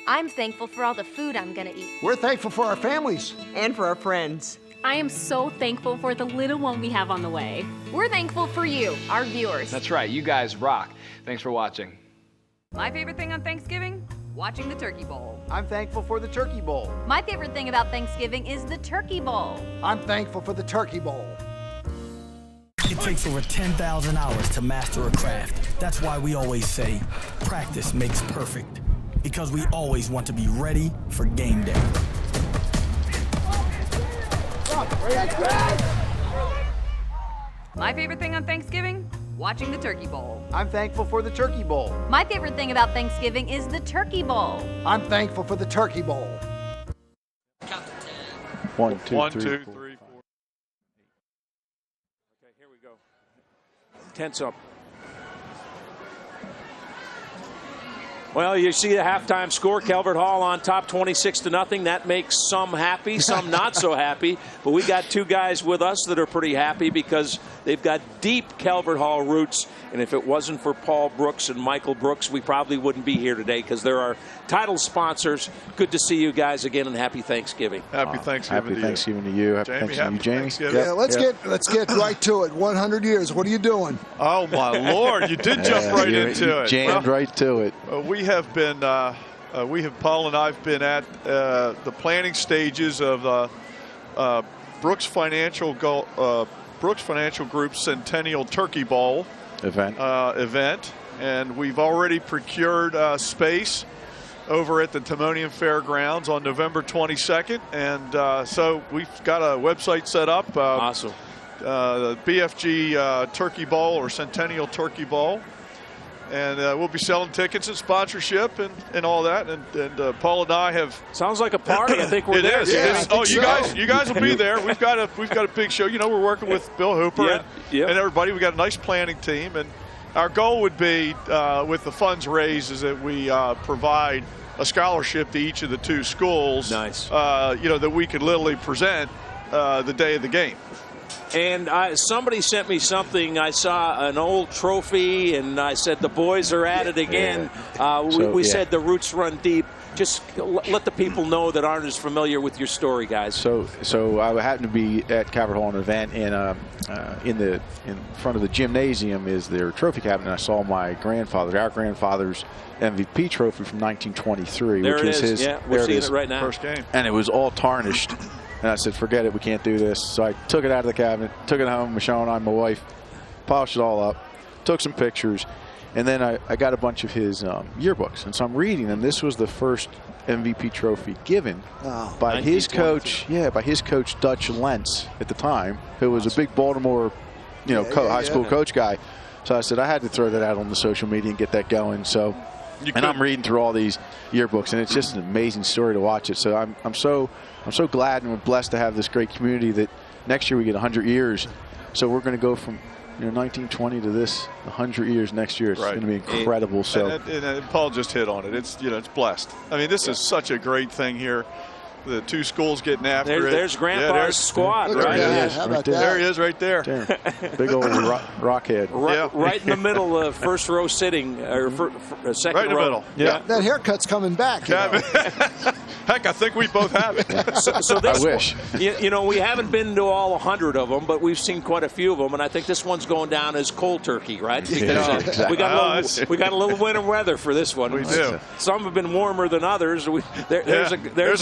I'm thankful for all the food I'm gonna eat. We're thankful for our families. And for our friends. I am so thankful for the little one we have on the way. We're thankful for you, our viewers. That's right. You guys rock. Thanks for watching. My favorite thing on Thanksgiving? Watching the Turkey Bowl. I'm thankful for the Turkey Bowl. My favorite thing about Thanksgiving is the Turkey Bowl. I'm thankful for the Turkey Bowl. It takes over 10,000 hours to master a craft. That's why we always say, practice makes perfect. Because we always want to be ready for game day. My favorite thing on Thanksgiving? Watching the Turkey Bowl. I'm thankful for the Turkey Bowl. My favorite thing about Thanksgiving is the Turkey Bowl. I'm thankful for the Turkey Bowl. 1, 2, 1, 3, 2, 4. 3, 4. Okay, here we go. Tense up. Well, you see the halftime score, Calvert Hall on top 26-0. That makes some happy, some not so happy. But we got two guys with us that are pretty happy because they've got deep Calvert Hall roots. And if it wasn't for Paul Brooks and Michael Brooks, we probably wouldn't be here today because they're our title sponsors. Good to see you guys again, and happy Thanksgiving. Happy Thanksgiving to you. Happy Thanksgiving to you. Happy Thanksgiving to you, Jamie. Yeah, let's get right to it. 100 years. What are you doing? Oh my Lord! You did jump right into it. Jammed right to it. We have been. Paul and I've been at the planning stages of Brooks Financial Group's Centennial Turkey Bowl event, and we've already procured space over at the Timonium Fairgrounds on November 22nd, and so we've got a website set up. Awesome. The BFG Turkey Bowl or Centennial Turkey Bowl. And we'll be selling tickets and sponsorship and all that. And Paul and I have. Sounds like a party. I think we're there. Yeah, you guys will be there. We've got a big show. You know, we're working with Bill Hooper and everybody. We got a nice planning team, and our goal would be with the funds raised is that we provide a scholarship to each of the two schools. Nice. That we could literally present the day of the game. And somebody sent me something. I saw an old trophy, and I said, the boys are at it again. We said the roots run deep. Just let the people know that aren't as familiar with your story, guys. So I happened to be at Calvert Hall, an event, and in front of the gymnasium is their trophy cabinet. I saw our grandfather's MVP trophy from 1923, there which is his. Yeah, we're seeing it right now. First game. And it was all tarnished. And I said, forget it, we can't do this. So I took it out of the cabinet, took it home, Michelle and my wife, polished it all up, took some pictures, and then I got a bunch of his yearbooks. And so I'm reading, and this was the first MVP trophy given by his coach, Dutch Lentz at the time, who was a big Baltimore, high school coach guy. So I said, I had to throw that out on the social media and get that going. So, I'm reading through all these yearbooks, and it's just an amazing story to watch it. So I'm so glad and we're blessed to have this great community that next year we get 100 years. So we're going to go from 1920 to this 100 years next year. It's going to be incredible. And Paul just hit on it. It's it's blessed. I mean, this is such a great thing here. The two schools getting after it. There's Grandpa's squad, right? There he is, right there. Big old rockhead. Right in the middle, first row sitting, or second right in the row. middle. Yeah. That haircut's coming back. Heck, I think we both have it. So this I wish. We haven't been to all 100 of them, but we've seen quite a few of them, and I think this one's going down as cold turkey, right? Because exactly. we got a little winter weather for this one. We do. Some have been warmer than others. There's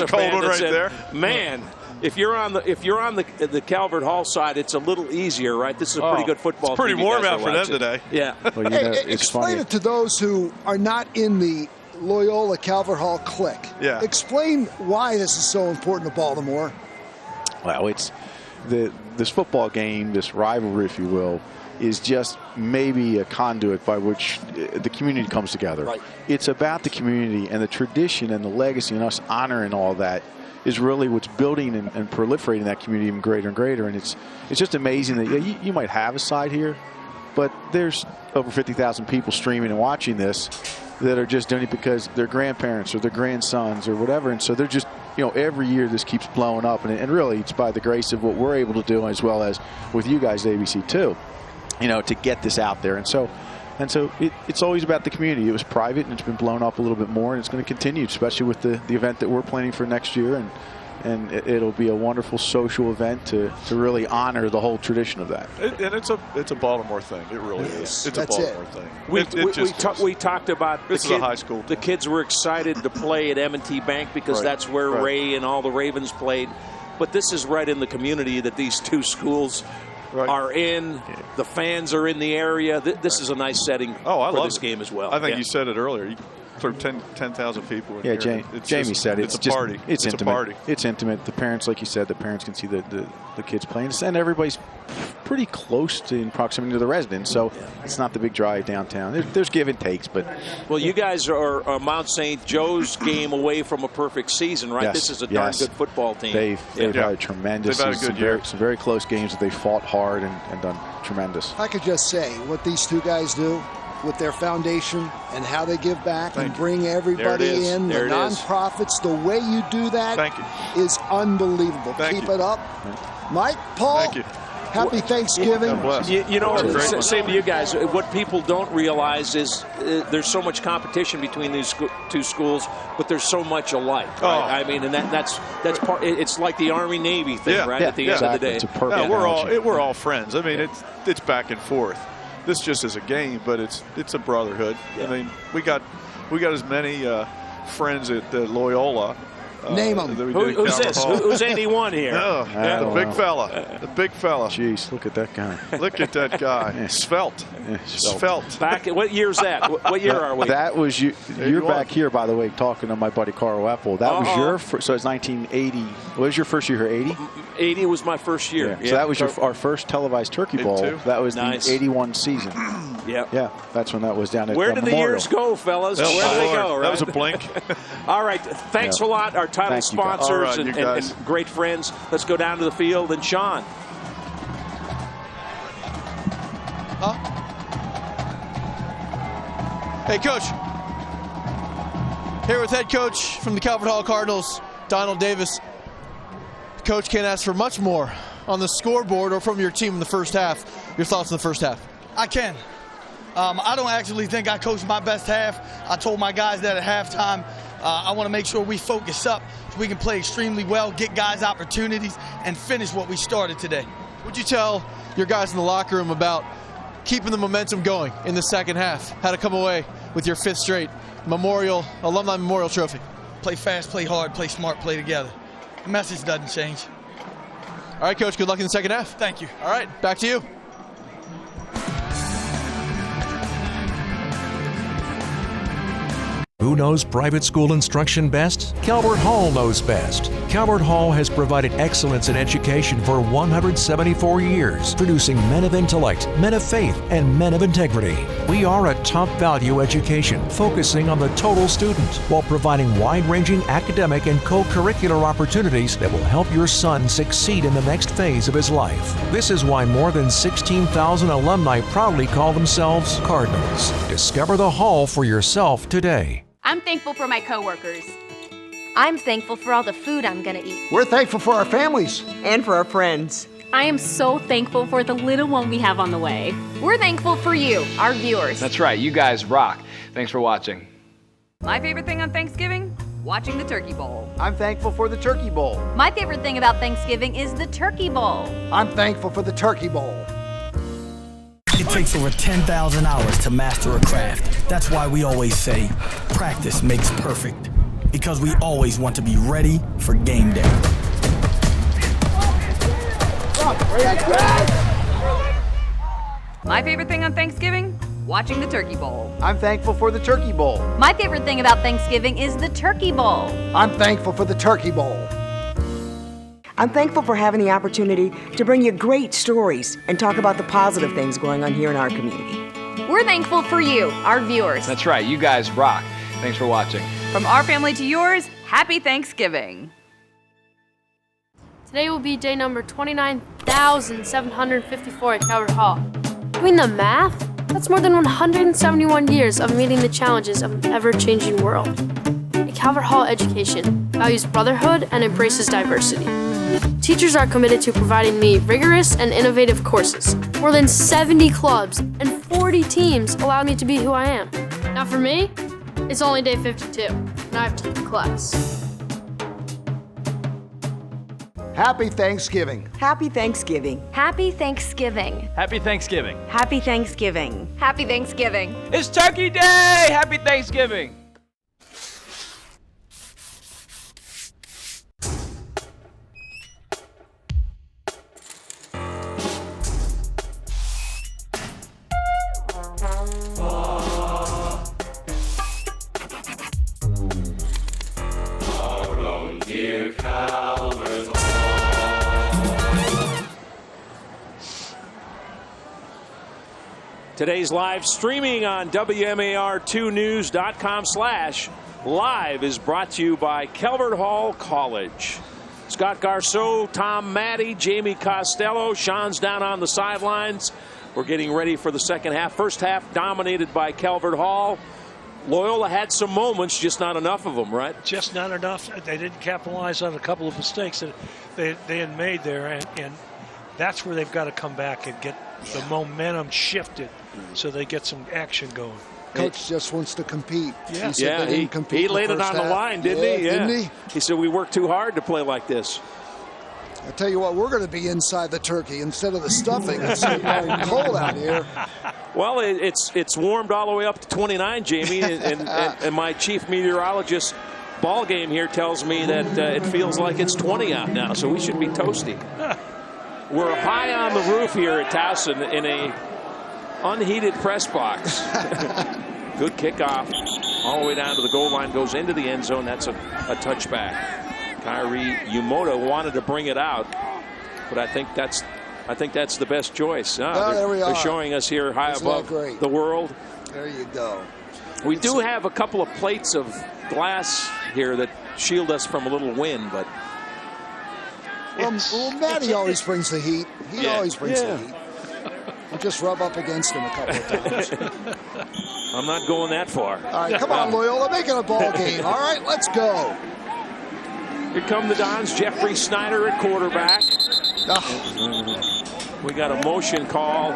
a cold one right said, there. Man, if you're on the Calvert Hall side, it's a little easier, right? This is a pretty good football. It's pretty warm out for them today. Yeah. Well, explain it to those who are not in the Loyola Calvert Hall clique. Yeah. Explain why this is so important to Baltimore. Well, it's this football game, this rivalry, if you will, is just maybe a conduit by which the community comes together. Right. It's about the community and the tradition and the legacy and us honoring all that is really what's building and proliferating that community even greater and greater. And it's just amazing that you might have a side here, but there's over 50,000 people streaming and watching this that are just doing it because their grandparents or their grandsons or whatever. And so they're just, every year this keeps blowing up. And really it's by the grace of what we're able to do as well as with you guys at ABC too, to get this out there. And so it's always about the community. It was private and it's been blown up a little bit more, and it's going to continue, especially with the event that we're planning for next year. And and it'll be a wonderful social event to really honor the whole tradition of that. And it's a Baltimore thing. It really is. It's That's a Baltimore thing. We talked about this is a high school. The kids were excited to play at M&T Bank because that's where Ray and all the Ravens played. But this is right in the community that these two schools are in. The fans are in the area. This is a nice setting for this game as well. I think you said it earlier. You threw 10,000 people in here. Jamie said it's a party. It's intimate. A party. It's intimate. The parents, like you said, the parents can see the kids playing, and everybody's pretty close in proximity to the residents, so it's not the big drive downtown. There's give and takes, but well, you guys are Mount St. Joe's game away from a perfect season, right? Yes, this is a darn good football team. They've had a tremendous. They've had a good year. Some very close games that they fought hard and done tremendous. I could just say what these two guys do with their foundation and how they give back and bring everybody in, the nonprofits, the way you do that is unbelievable. Keep it up. Mike, Paul, thank you. Happy Thanksgiving. You know, same to you guys. What people don't realize is there's so much competition between these two schools, but there's so much alike. Right? I mean, and that's part. It's like the Army-Navy thing, right? At the end of the day, it's a perfect we're all friends. I mean, it's back and forth. This just is a game, but it's a brotherhood. I mean, we got as many friends at Loyola. Name them. Who's this? Who's 81 here? The big fella. The big fella. Jeez, look at that guy. Look at that guy. Svelte. Svelte. Back. What year's that? What year are we? That was you. You're back here, by the way, talking to my buddy Carl Apple. That was your first. So it's 1980. What was your first year here? 80. 80 was my first year. So that was our first televised Turkey Bowl. That was the 81 season. Yeah, that's when that was down at Where did the years go, fellas? Where did they go? Right? That was a blink. All right, thanks a lot. Our title sponsors and great friends. Let's go down to the field. And Sean. Hey, Coach. Here with head coach from the Calvert Hall Cardinals, Donald Davis. Coach can't ask for much more on the scoreboard or from your team in the first half. Your thoughts on the first half? I can. I don't actually think I coached my best half. I told my guys that at halftime. I want to make sure we focus up so we can play extremely well, get guys opportunities, and finish what we started today. What'd you tell your guys in the locker room about keeping the momentum going in the second half? How to come away with your 5th straight alumni memorial trophy? Play fast, play hard, play smart, play together. The message doesn't change. All right, Coach, good luck in the second half. Thank you. All right, back to you. Who knows private school instruction best? Calvert Hall knows best. Calvert Hall has provided excellence in education for 174 years, producing men of intellect, men of faith, and men of integrity. We are a top value education, focusing on the total student while providing wide-ranging academic and co-curricular opportunities that will help your son succeed in the next phase of his life. This is why more than 16,000 alumni proudly call themselves Cardinals. Discover the Hall for yourself today. I'm thankful for my coworkers. I'm thankful for all the food I'm gonna eat. We're thankful for our families. And for our friends. I am so thankful for the little one we have on the way. We're thankful for you, our viewers. That's right. You guys rock. Thanks for watching. My favorite thing on Thanksgiving? Watching the Turkey Bowl. I'm thankful for the Turkey Bowl. My favorite thing about Thanksgiving is the Turkey Bowl. I'm thankful for the Turkey Bowl. It takes over 10,000 hours to master a craft. That's why we always say, practice makes perfect. Because we always want to be ready for game day. My favorite thing on Thanksgiving? Watching the Turkey Bowl. I'm thankful for the Turkey Bowl. My favorite thing about Thanksgiving is the Turkey Bowl. I'm thankful for the Turkey Bowl. I'm thankful for having the opportunity to bring you great stories and talk about the positive things going on here in our community. We're thankful for you, our viewers. That's right. You guys rock. Thanks for watching. From our family to yours, happy Thanksgiving. Today will be day number 29,754 at Calvert Hall. Doing the math, that's more than 171 years of meeting the challenges of an ever-changing world. A Calvert Hall education values brotherhood and embraces diversity. Teachers are committed to providing me rigorous and innovative courses. More than 70 clubs and 40 teams allow me to be who I am. Now for me, it's only day 52, and I have to take the class. Happy Thanksgiving. Happy Thanksgiving. Happy Thanksgiving. Happy Thanksgiving. Happy Thanksgiving. Happy Thanksgiving. It's Turkey Day! Happy Thanksgiving. Dear Calvert Hall. Today's live streaming on WMAR2news.com/live is brought to you by Calvert Hall College. Scott Garceau, Tom Maddie, Jamie Costello. Sean's down on the sidelines. We're getting ready for the second half. First half dominated by Calvert Hall. Loyola had some moments, just not enough of them, right? Just not enough. They didn't capitalize on a couple of mistakes that they had made there, and that's where they've got to come back and get the momentum shifted so they get some action going. Coach just wants to compete. Yeah, he laid it on the line, didn't he? Yeah. Didn't he? He said, we worked too hard to play like this. I tell you what, we're going to be inside the turkey instead of the stuffing. It's so cold out here. Well, it's warmed all the way up to 29, Jamie, and my chief meteorologist ball game here tells me that it feels like it's 20 out now, so we should be toasty. We're high on the roof here at Towson in a unheated press box. Good kickoff all the way down to the goal line, goes into the end zone. That's a touchback. Kyrie Umoto wanted to bring it out, but I think that's the best choice. There we are. They're showing us here high above the world. There you go. We do have a couple of plates of glass here that shield us from a little wind, but well, Matty always brings the heat. He always brings the heat. We'll just rub up against him a couple of times. I'm not going that far. All right, come on, Loyola, make it a ball game. All right, let's go. Here come the Dons. Jeffrey Snyder at quarterback. We got a motion call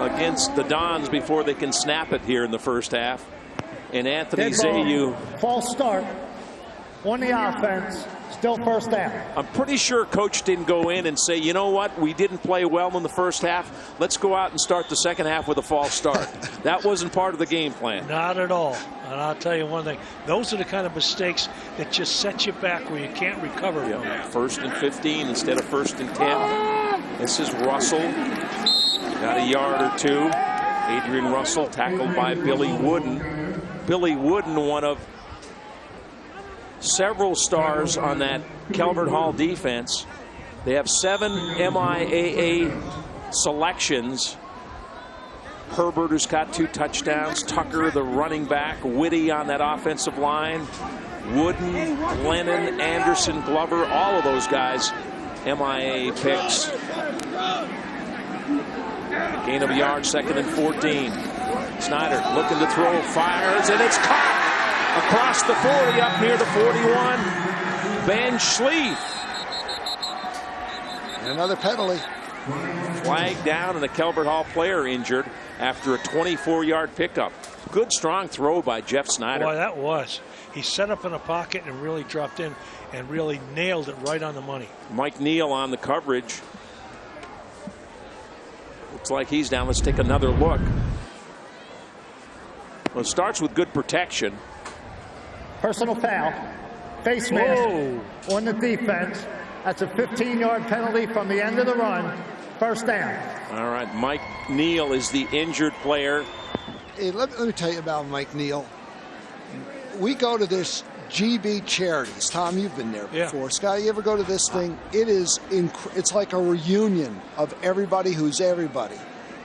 against the Dons before they can snap it here in the first half. And Anthony Zayu. False start on the offense. Still first down. I'm pretty sure Coach didn't go in and say, you know what, we didn't play well in the first half. Let's go out and start the second half with a false start. That wasn't part of the game plan. Not at all. And I'll tell you one thing. Those are the kind of mistakes that just set you back where you can't recover from. First and 15 instead of first and 10. This is Russell. Got a yard or two. Adrian Russell tackled by Billy Wooden. Billy Wooden, one of several stars on that Calvert Hall defense. They have 7 MIAA selections. Herbert, who's got 2 touchdowns. Tucker, the running back. Whitty on that offensive line. Wooden, Lennon, Anderson, Glover, all of those guys MIAA picks. Gain of a yard, 2nd and 14. Snyder looking to throw, fires, and it's caught across the 40 up near the 41. Ben Schlief. Another penalty. Flag down and a Calvert Hall player injured after a 24-yard pickup. Good strong throw by Jeff Snyder. Boy, that was. He set up in a pocket and really dropped in and really nailed it right on the money. Mike Neal on the coverage. Looks like he's down. Let's take another look. Well, it starts with good protection. Personal foul. Face mask on the defense. That's a 15-yard penalty from the end of the run. First down. All right, Mike Neal is the injured player. Hey, let me tell you about Mike Neal. We go to this GB Charities. Tom, you've been there before. Scott, you ever go to this thing? It's like a reunion of everybody who's everybody.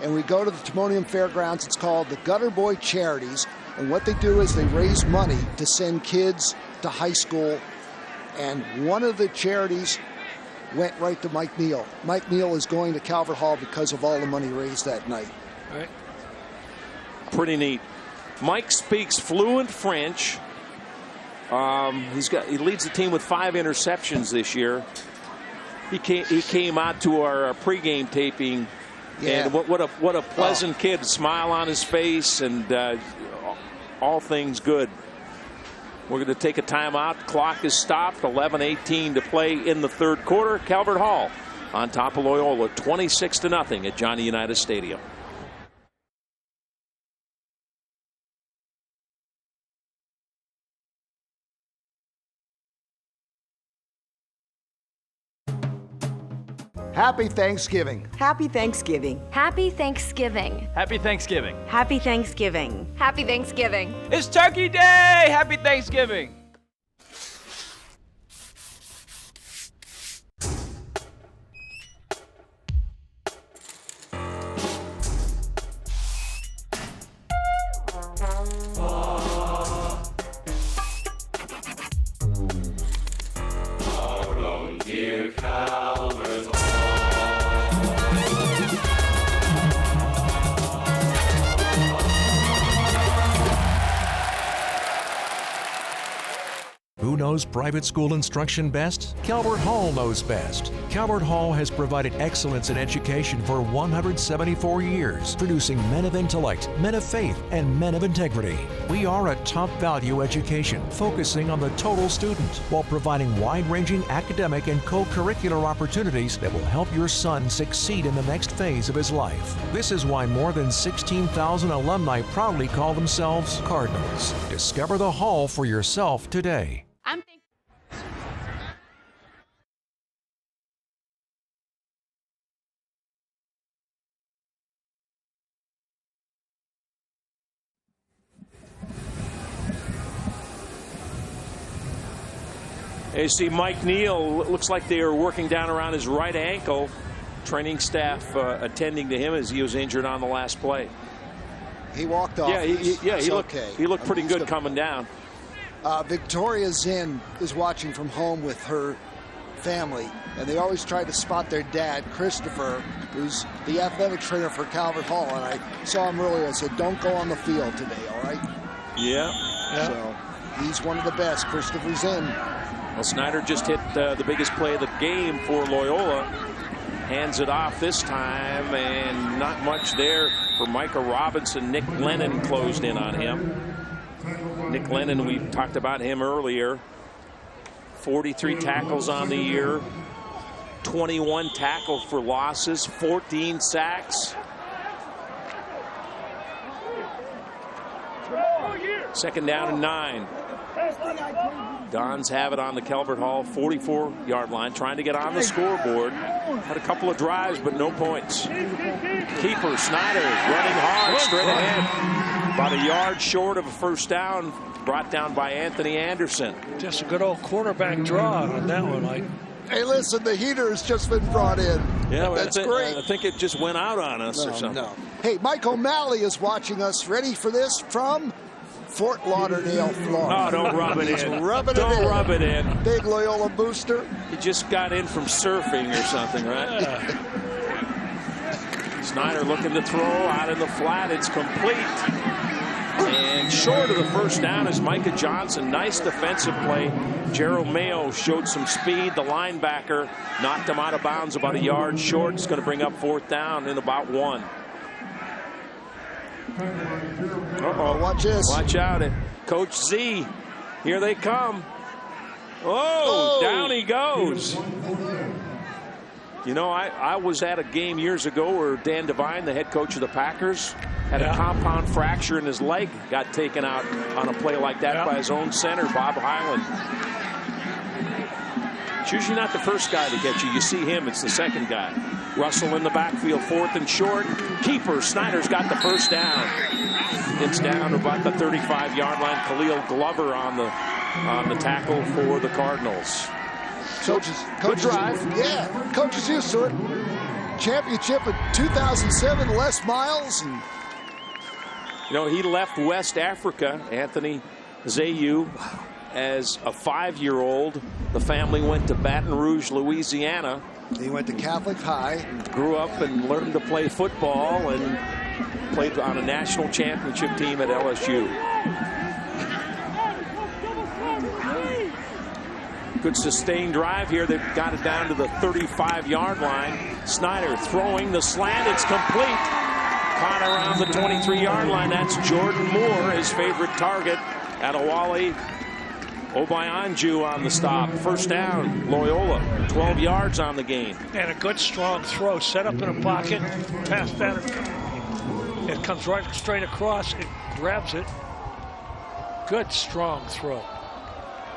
And we go to the Timonium Fairgrounds. It's called the Gutter Boy Charities. And what they do is they raise money to send kids to high school. And one of the charities went right to Mike Neal. Mike Neal is going to Calvert Hall because of all the money raised that night. All right. Pretty neat. Mike speaks fluent French. He leads the team with 5 interceptions this year. He came out to our pregame taping, and what a pleasant kid, smile on his face, and all things good. We're going to take a timeout. Clock is stopped. 11:18 to play in the third quarter. Calvert Hall on top of Loyola, 26-0 at Johnny Unitas Stadium. Happy Thanksgiving. Happy Thanksgiving. Happy Thanksgiving. Happy Thanksgiving. Happy Thanksgiving. Happy Thanksgiving. It's Turkey Day! Happy Thanksgiving. Dear Calvert. Who knows private school instruction best? Calvert Hall knows best. Calvert Hall has provided excellence in education for 174 years, producing men of intellect, men of faith, and men of integrity. We are a top-value education, focusing on the total student, while providing wide-ranging academic and co-curricular opportunities that will help your son succeed in the next phase of his life. This is why more than 16,000 alumni proudly call themselves Cardinals. Discover the Hall for yourself today. You see Mike Neal, looks like they are working down around his right ankle. Training staff attending to him as he was injured on the last play. He walked off. He looked pretty good coming down. Victoria Zinn is watching from home with her family, and they always try to spot their dad, Christopher, who's the athletic trainer for Calvert Hall. And I saw him earlier. I said, "Don't go on the field today, all right?" Yeah. So he's one of the best, Christopher Zinn. Well, Snyder just hit the biggest play of the game for Loyola. Hands it off this time, and not much there for Micah Robinson. Nick Lennon closed in on him. Nick Lennon, we talked about him earlier. 43 tackles on the year, 21 tackles for losses, 14 sacks. Second down and 9. Dons have it on the Calvert Hall 44-yard line, trying to get on the scoreboard. Had a couple of drives, but no points. Keeper Snyder running hard straight ahead. About a yard short of a first down, brought down by Anthony Anderson. Just a good old quarterback draw on that one, Mike. Hey, listen, the heater has just been brought in. Yeah, that's great. I think it just went out on us or something. No. Hey, Mike O'Malley is watching us. Ready for this from Fort Lauderdale, Florida. Oh, don't rub it in. Don't rub it in. Big Loyola booster. He just got in from surfing or something, right? Snyder looking to throw out in the flat. It's complete. And short of the first down is Micah Johnson. Nice defensive play. Gerald Mayo showed some speed. The linebacker knocked him out of bounds about a yard short. It's going to bring up fourth down in about 1. Uh-oh, watch this. Watch out. Coach Z, here they come. Oh, down he goes. You know, I was at a game years ago where Dan Devine, the head coach of the Packers, had a compound fracture in his leg, got taken out on a play like that by his own center, Bob Hyland. It's usually not the first guy to get you. You see him, it's the second guy. Russell in the backfield, 4th and short. Keeper, Snyder's got the first down. It's down to about the 35-yard line. Khalil Glover on the tackle for the Cardinals. Coach good drive. Yeah, coach is used to it. Championship in 2007, Les Miles. And you know, he left West Africa, Anthony Zayu, as a 5-year-old. The family went to Baton Rouge, Louisiana. He went to Catholic High. Grew up and learned to play football and played on a national championship team at LSU. Good sustained drive here. They've got it down to the 35-yard line. Snyder throwing the slant. It's complete. Caught around the 23-yard line. That's Jordan Moore, his favorite target. Adewale Obayanju on the stop. First down, Loyola. 12 yards on the gain. And a good strong throw. Set up in a pocket. Pass down. It comes right straight across. It grabs it. Good strong throw.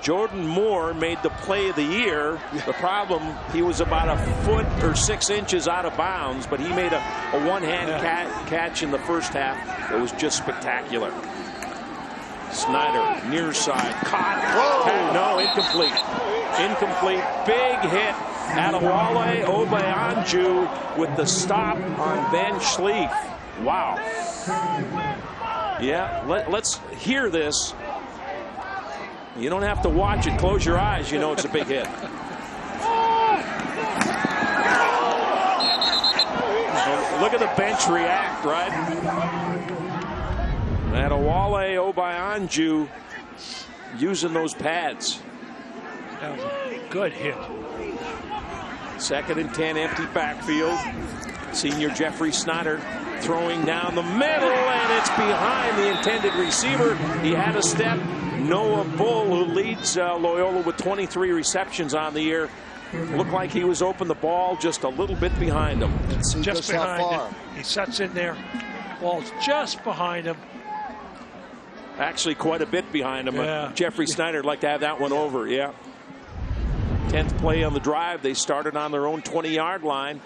Jordan Moore made the play of the year. The problem, he was about a foot or 6 inches out of bounds, but he made a one-hand catch in the first half that was just spectacular. Snyder, near side, caught. No, incomplete. Incomplete. Big hit. Adewale Obayanju with the stop on Ben Schlief. Wow. Yeah, let's hear this. You don't have to watch it. Close your eyes. You know it's a big hit. Look at the bench react, right? Adewale Obayanju using those pads. That was a good hit. 2nd and 10, empty backfield. Senior Jeffrey Snyder throwing down the middle, and it's behind the intended receiver. He had a step. Noah Bull, who leads Loyola with 23 receptions on the year, looked like he was open. The ball just a little bit behind him. Just behind him. He sets in there. Ball's just behind him. Actually, quite a bit behind him. Yeah. Jeffrey Snyder would like to have that one over. Yeah. 10th play on the drive. They started on their own 20-yard line.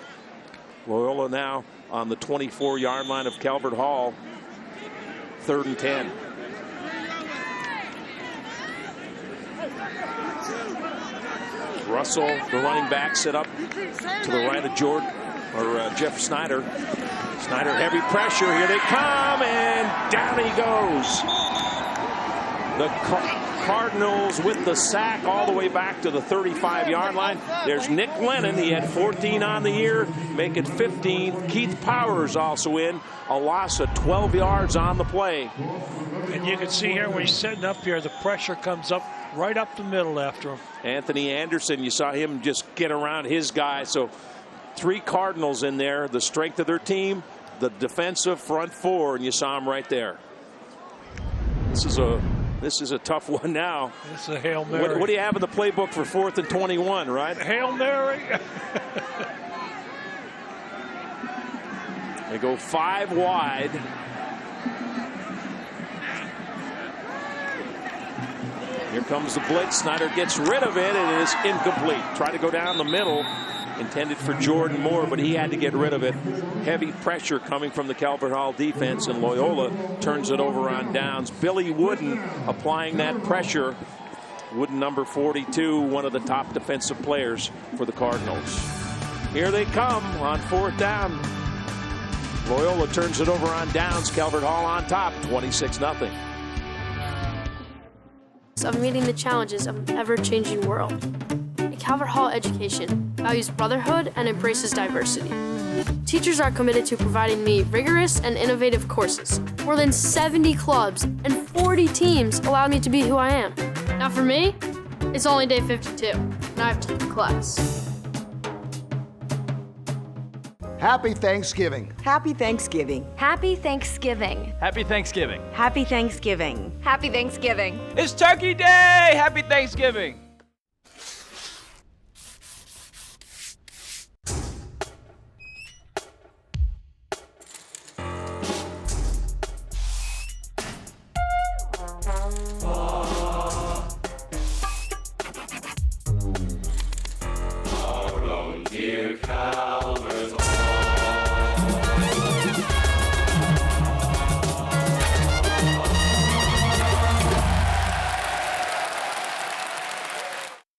Loyola now on the 24-yard line of Calvert Hall. 3rd and 10. Russell, the running back, set up to the right of Jeff Snyder. Snyder, heavy pressure. Here they come, and down he goes. The Cardinals with the sack all the way back to the 35-yard line. There's Nick Lennon. He had 14 on the year, make it 15. Keith Powers also in. A loss of 12 yards on the play. And you can see here when he's setting up here, the pressure comes up right up the middle after him. Anthony Anderson, you saw him just get around his guy. So 3 Cardinals in there. The strength of their team, the defensive front 4, and you saw him right there. This is a tough one now. It's a Hail Mary. What do you have in the playbook for 4th and 21, right? Hail Mary. They go 5 wide. Here comes the blitz. Snyder gets rid of it, and it is incomplete. Try to go down the middle. Intended for Jordan Moore, but he had to get rid of it. Heavy pressure coming from the Calvert Hall defense, and Loyola turns it over on downs. Billy Wooden applying that pressure. Wooden, number 42, one of the top defensive players for the Cardinals. Here they come on 4th down. Loyola turns it over on downs. Calvert Hall on top, 26-0. Of meeting the challenges of an ever-changing world. Calvert Hall education values brotherhood and embraces diversity. Teachers are committed to providing me rigorous and innovative courses. More than 70 clubs and 40 teams allow me to be who I am. Now for me, it's only day 52, and I have to take class. Happy Thanksgiving. Happy Thanksgiving. Happy Thanksgiving. Happy Thanksgiving. Happy Thanksgiving. Happy Thanksgiving. It's Turkey Day. Happy Thanksgiving. Dear Calvert.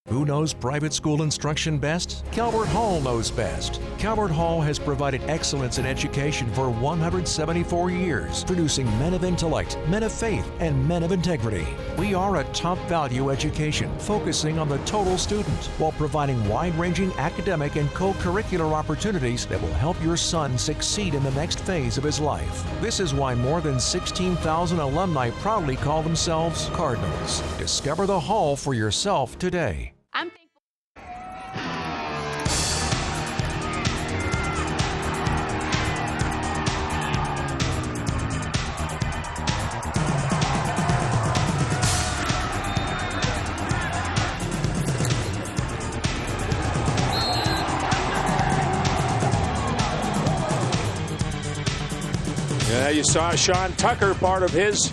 Who knows private school instruction best? Calvert Hall knows best. Calvert Hall has provided excellence in education for 174 years, producing men of intellect, men of faith, and men of integrity. We are a top-value education, focusing on the total student, while providing wide-ranging academic and co-curricular opportunities that will help your son succeed in the next phase of his life. This is why more than 16,000 alumni proudly call themselves Cardinals. Discover the Hall for yourself today. I'm you saw Sean Tucker, part of his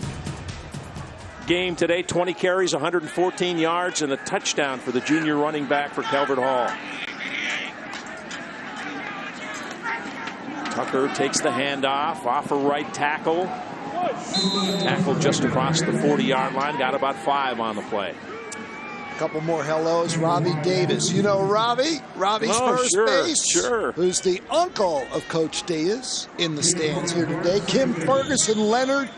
game today. 20 carries, 114 yards, and a touchdown for the junior running back for Calvert Hall. Tucker takes the handoff off a right tackle. Tackle just across the 40-yard line. Got about 5 on the play. Couple more hellos. Robbie Davis. You know Robbie's first base. Sure. Who's the uncle of Coach Diaz in the stands here today. Kim Ferguson Leonard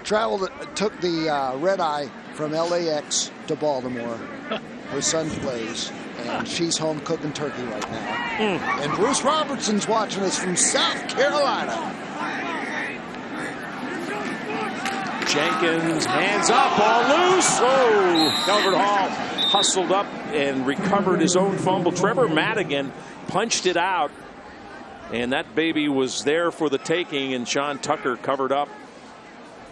took the red eye from LAX to Baltimore. Her son plays, and she's home cooking turkey right now. And Bruce Robertson's watching us from South Carolina. Jenkins, hands up, ball loose. Oh, Calvert Hall hustled up and recovered his own fumble. Trevor Madigan punched it out, and that baby was there for the taking, and Sean Tucker covered up,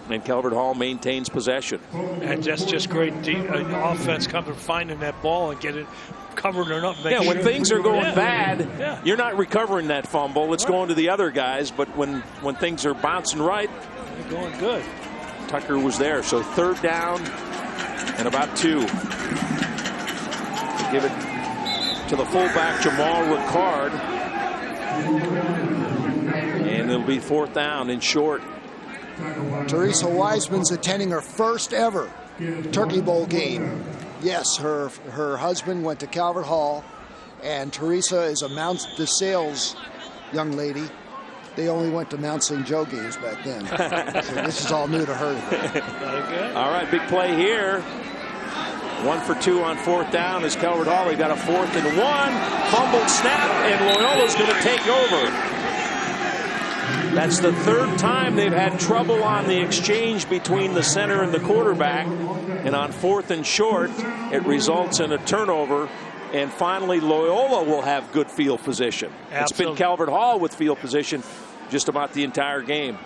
and Calvert Hall maintains possession. And that's just great offense coming, finding that ball and getting covering it up. Yeah, when things are going bad, you're not recovering that fumble. It's going to the other guys, but when things are bouncing right, they're going good. Tucker was there. So 3rd down and about 2. They give it to the fullback, Jamal Ricard. And it'll be 4th down and short. Teresa Wiseman's attending her first ever Turkey Bowl game. Yes, her husband went to Calvert Hall, and Teresa is a Mount DeSales young lady. They only went to Mount St. Joe games back then. So this is all new to her. All right, big play here. 1 for 2 on 4th down as Calvert Hall. They got a 4th and 1. Fumbled snap, and Loyola's going to take over. That's the 3rd time they've had trouble on the exchange between the center and the quarterback. And on 4th and short, it results in a turnover. And finally, Loyola will have good field position. Absolutely. It's been Calvert Hall with field position just about the entire game.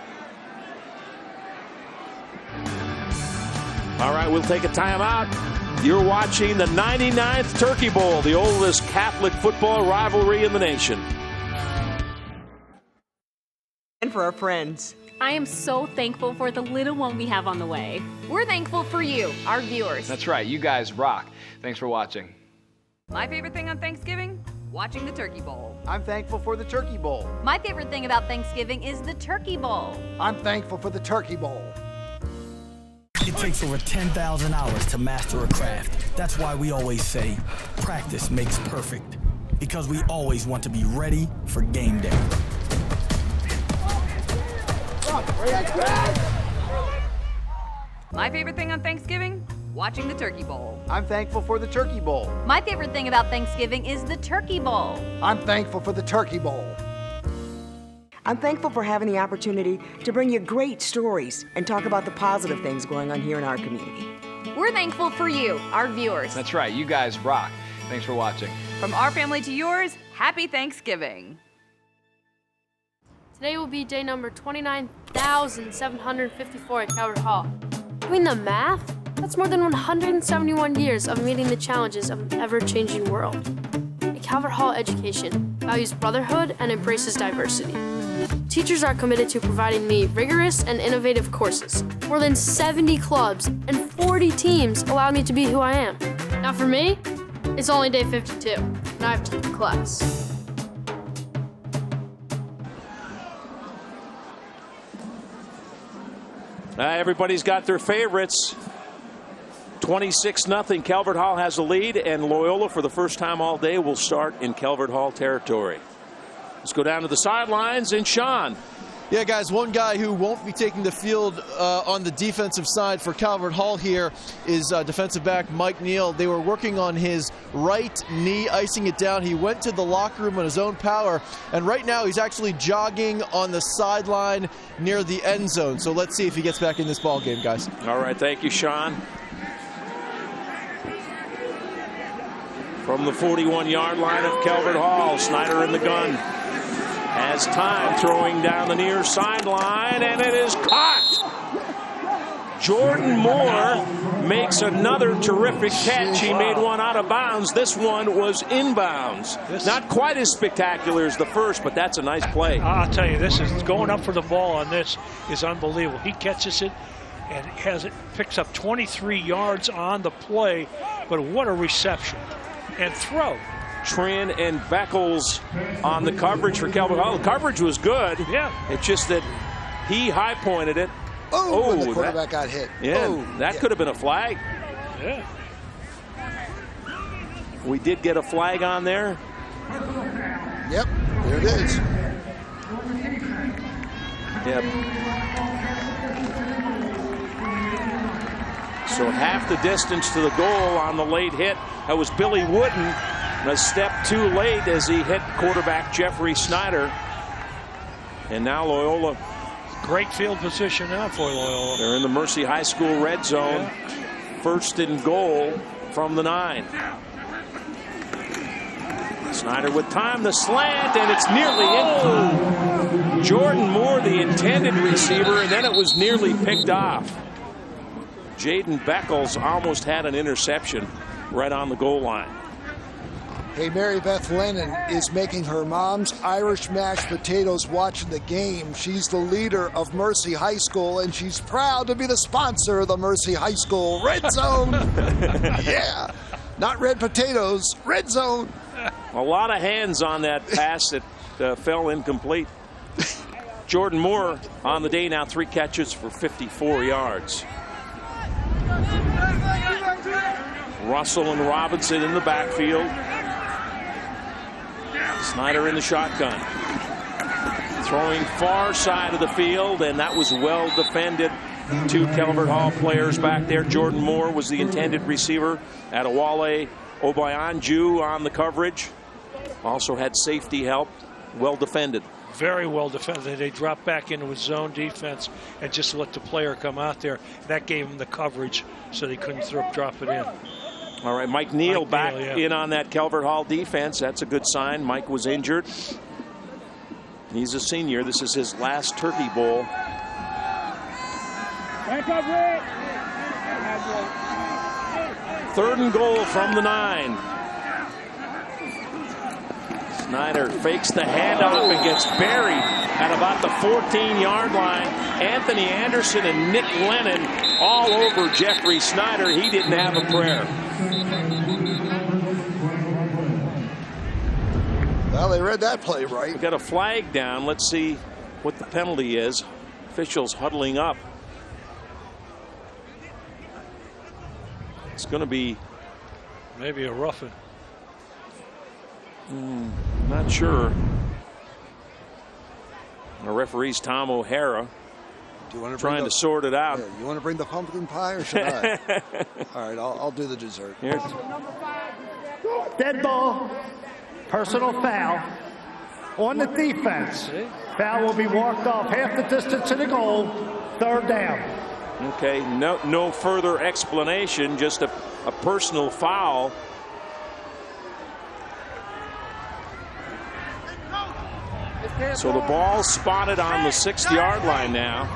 All right, we'll take a timeout. You're watching the 99th Turkey Bowl, the oldest Catholic football rivalry in the nation. And for our friends. I am so thankful for the little one we have on the way. We're thankful for you, our viewers. That's right. You guys rock. Thanks for watching. My favorite thing on Thanksgiving? Watching the Turkey Bowl. I'm thankful for the Turkey Bowl. My favorite thing about Thanksgiving is the Turkey Bowl. I'm thankful for the Turkey Bowl. It takes over 10,000 hours to master a craft. That's why we always say, practice makes perfect. Because we always want to be ready for game day. My favorite thing on Thanksgiving? Watching the Turkey Bowl. I'm thankful for the Turkey Bowl. My favorite thing about Thanksgiving is the Turkey Bowl. I'm thankful for the Turkey Bowl. I'm thankful for having the opportunity to bring you great stories and talk about the positive things going on here in our community. We're thankful for you, our viewers. That's right. You guys rock. Thanks for watching. From our family to yours, happy Thanksgiving. Today will be day number 29,754 at Calvert Hall. Doing the math? That's more than 171 years of meeting the challenges of an ever-changing world. A Calvert Hall education values brotherhood and embraces diversity. Teachers are committed to providing me rigorous and innovative courses. More than 70 clubs and 40 teams allow me to be who I am. Now for me, it's only day 52, and I have to take class. Everybody's got their favorites. 26-0. Calvert Hall has a lead, and Loyola, for the first time all day, will start in Calvert Hall territory. Let's go down to the sidelines, and Sean. Yeah, guys, one guy who won't be taking the field on the defensive side for Calvert Hall here is defensive back Mike Neal. They were working on his right knee, icing it down. He went to the locker room on his own power, and right now he's actually jogging on the sideline near the end zone. So let's see if he gets back in this ball game, guys. All right, thank you, Sean. From the 41-yard line of Calvert Hall, Snyder in the gun. Has time, throwing down the near sideline, and it is caught. Jordan Moore makes another terrific catch. He made one out of bounds. This one was inbounds. Not quite as spectacular as the first, but that's a nice play. I'll tell you, this is going up for the ball on this is unbelievable. He catches it and picks up 23 yards on the play, but what a reception and throw. Trin and Beckles on the coverage for Calvert Hall. The coverage was good. Yeah. It's just that he high pointed it. Oh, the quarterback got hit. Yeah, that could have been a flag. Yeah. We did get a flag on there. Yep, there it is. Yep. So half the distance to the goal on the late hit. That was Billy Wooden. A step too late as he hit quarterback Jeffrey Snyder. And now Loyola. Great field position now for Loyola. They're in the Mercy High School red zone. Yeah. 1st and goal from the 9. Snyder with time, the slant, and it's nearly in. Jordan Moore, the intended receiver, and then it was nearly picked off. Jaden Beckles almost had an interception right on the goal line. Hey, Mary Beth Lennon is making her mom's Irish mashed potatoes watching the game. She's the leader of Mercy High School, and she's proud to be the sponsor of the Mercy High School Red Zone. Yeah, not red potatoes, Red Zone. A lot of hands on that pass that fell incomplete. Jordan Moore on the day now, 3 catches for 54 yards. Russell and Robinson in the backfield. Snyder in the shotgun. Throwing far side of the field, and that was well defended. 2 Calvert Hall players back there. Jordan Moore was the intended receiver. Adewale Obayanju on the coverage. Also had safety help. Well defended. Very well defended. They dropped back into his zone defense and just let the player come out there. That gave him the coverage so they couldn't drop it in. All right, Mike Neal back in on that Calvert Hall defense. That's a good sign. Mike was injured. He's a senior. This is his last Turkey Bowl. 3rd and goal from the 9. Snyder fakes the handoff and gets buried at about the 14-yard line. Anthony Anderson and Nick Lennon all over Jeffrey Snyder. He didn't have a prayer. Well, they read that play right. We got a flag down. Let's see what the penalty is. Officials huddling up. It's going to be maybe a roughing. Not sure. The referee's Tom O'Hara. Do you want to trying to sort it out? Yeah, you want to bring the pumpkin pie or should I? All right, I'll do the dessert. Here. Dead ball. Personal foul on the defense. Foul will be walked off half the distance to the goal. 3rd down. Okay, no further explanation, just a personal foul. So the ball spotted on the 6-yard line now.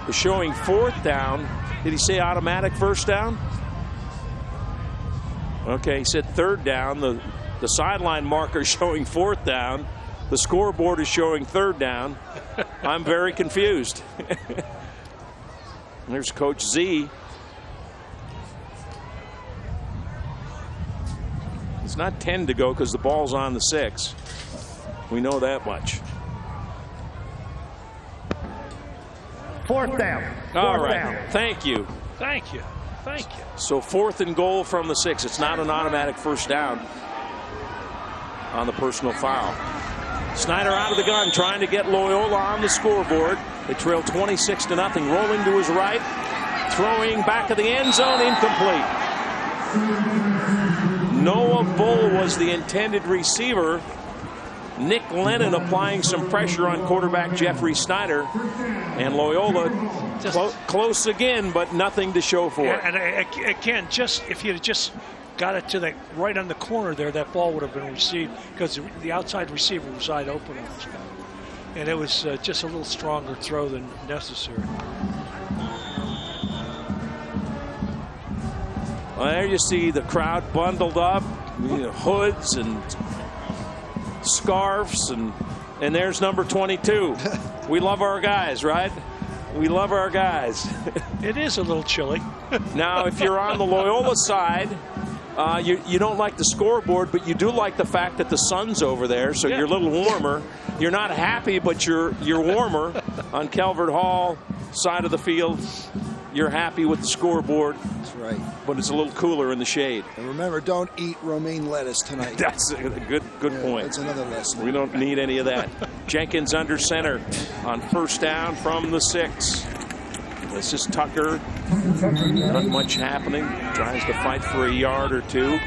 They're showing 4th down. Did he say automatic 1st down? Okay, he said 3rd down. The sideline marker is showing 4th down. The scoreboard is showing 3rd down. I'm very confused. There's Coach Z. It's not 10 to go because the ball's on the 6. We know that much. 4th down. All right. Thank you. Thank you. Thank you. So 4th and goal from the 6. It's not an automatic 1st down on the personal foul. Snyder out of the gun trying to get Loyola on the scoreboard. They trail 26-0. Rolling to his right. Throwing back of the end zone. Incomplete. Noah Bull was the intended receiver. Nick Lennon applying some pressure on quarterback Jeffrey Snyder. And Loyola close again, but nothing to show for it. And again, if he had just got it to right on the corner there, that ball would have been received because the outside receiver was wide open on this guy. And it was just a little stronger throw than necessary. Well, there you see the crowd bundled up, hoods and scarves, and there's number 22. We love our guys, right? We love our guys. It is a little chilly. Now, if you're on the Loyola side, you don't like the scoreboard, but you do like the fact that the sun's over there, so you're a little warmer. You're not happy, but you're warmer. On Calvert Hall side of the field, you're happy with the scoreboard. That's right. But it's a little cooler in the shade. And remember, don't eat romaine lettuce tonight. That's a good point. That's another lesson. We don't need any of that. Jenkins under center on first down from the 6. This is Tucker. Not much happening. Tries to fight for a yard or two.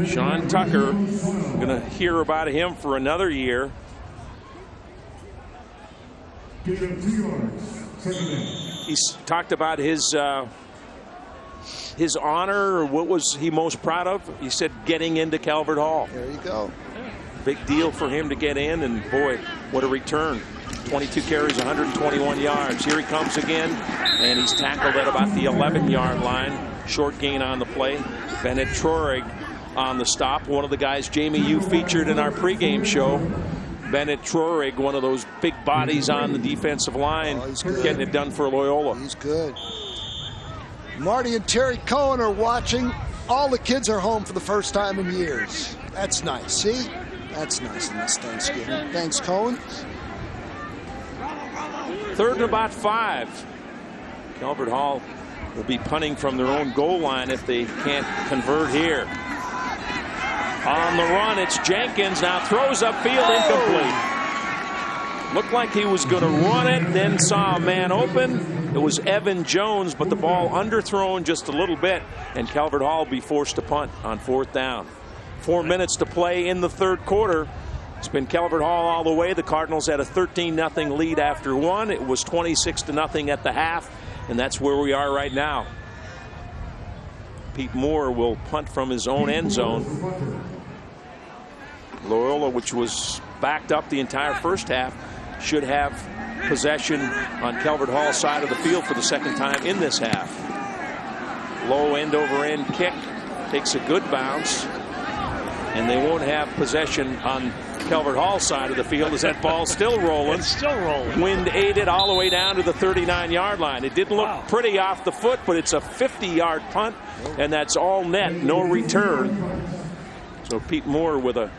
Sean Tucker, going to hear about him for another year. He's talked about his honor, or what was he most proud of? He said getting into Calvert Hall. There you go. Big deal for him to get in, and boy, what a return. 22 carries, 121 yards. Here he comes again, and he's tackled at about the 11-yard line. Short gain on the play. Bennett Trorig on the stop. One of the guys, Jamie, you featured in our pregame show. Bennett Trorig, one of those big bodies on the defensive line, getting it done for Loyola. He's good. Marty and Terry Cohen are watching. All the kids are home for the first time in years. That's nice. See? That's nice on this Thanksgiving. Thanks, Cohen. 3rd and about 5. Calvert Hall will be punting from their own goal line if they can't convert here. On the run, it's Jenkins. Now throws upfield, incomplete. Looked like he was going to run it, then saw a man open. It was Evan Jones, but the ball underthrown just a little bit, and Calvert Hall will be forced to punt on 4th down. 4 minutes to play in the 3rd quarter. It's been Calvert Hall all the way. The Cardinals had a 13-0 lead after 1. It was 26-0 at the half, and that's where we are right now. Pete Moore will punt from his own end zone. Loyola, which was backed up the entire first half, should have possession on Calvert Hall's side of the field for the second time in this half. Low end-over-end kick takes a good bounce, and they won't have possession on Calvert Hall's side of the field as that ball's still rolling. It's still rolling. Wind aided all the way down to the 39-yard line. It didn't look pretty off the foot, but it's a 50-yard punt, and that's all net, no return. So Pete Moore with a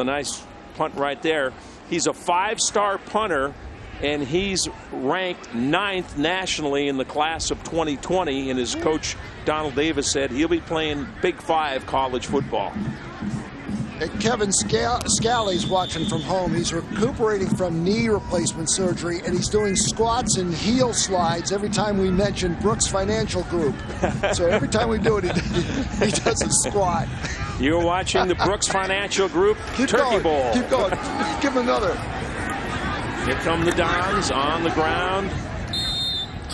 nice punt right there. He's a 5-star punter, and he's ranked 9th nationally in the class of 2020. And his coach, Donald Davis, said he'll be playing Big 5 college football. And Kevin Scally's watching from home. He's recuperating from knee replacement surgery, and he's doing squats and heel slides every time we mention Brooks Financial Group. So every time we do it, he does a squat. You're watching the Brooks Financial Group Turkey Bowl. Keep going. Give him another. Here come the Dons on the ground.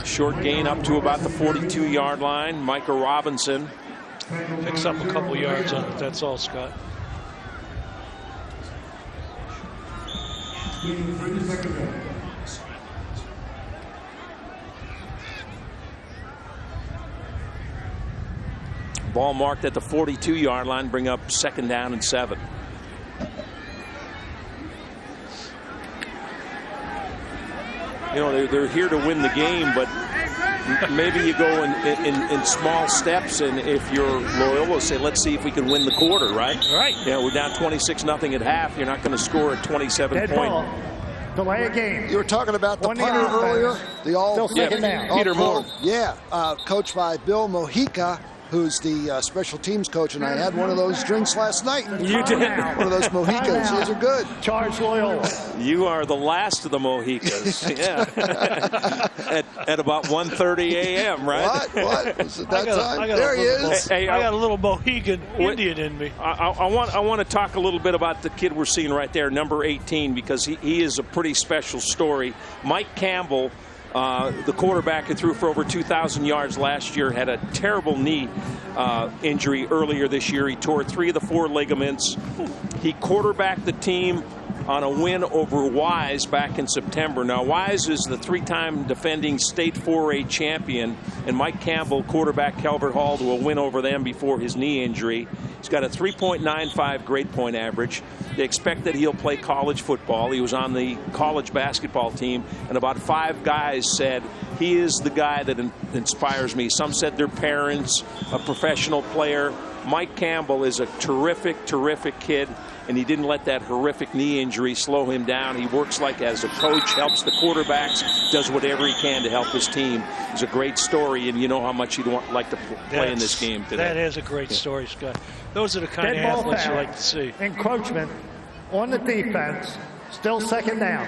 Short gain up to about the 42-yard line. Micah Robinson picks up a couple yards on it. That's all, Scott. Ball marked at the 42-yard line, bring up 2nd down and 7. You know, they're here to win the game, but maybe you go in small steps, and if you're Loyola, say, let's see if we can win the quarter, right? Right. Yeah, we're down 26-0 at half. You're not going to score at 27 point. Delay a game. You were talking about the punter earlier. Peter Moore. Yeah, coached by Bill Mojica, who's the special teams coach, and I had one of those drinks last night. You did? One of those Mojicas. Those are good. Charge Loyola. You are the last of the Mojicas. Yeah. at about 1:30 a.m., right? What? Was it that time? There he is. I got a little Mohegan Indian in me. I want to talk a little bit about the kid we're seeing right there, number 18, because he is a pretty special story. Mike Campbell, the quarterback who threw for over 2,000 yards last year, had a terrible knee injury earlier this year. He tore 3 of the 4 ligaments. He quarterbacked the team on a win over Wise back in September. Now, Wise is the 3-time defending state 4A champion, and Mike Campbell quarterbacked Calvert Hall to a win over them before his knee injury. He's got a 3.95 grade point average. They expect that he'll play college football. He was on the college basketball team, and about 5 guys said, he is the guy that inspires me. Some said their parents, a professional player. Mike Campbell is a terrific, terrific kid, and he didn't let that horrific knee injury slow him down. He works like as a coach, helps the quarterbacks, does whatever he can to help his team. It's a great story, and you know how much he'd like to play in this game today. That is a great story, Scott. Those are the kind of athletes you like to see. Encroachment on the defense, still second down.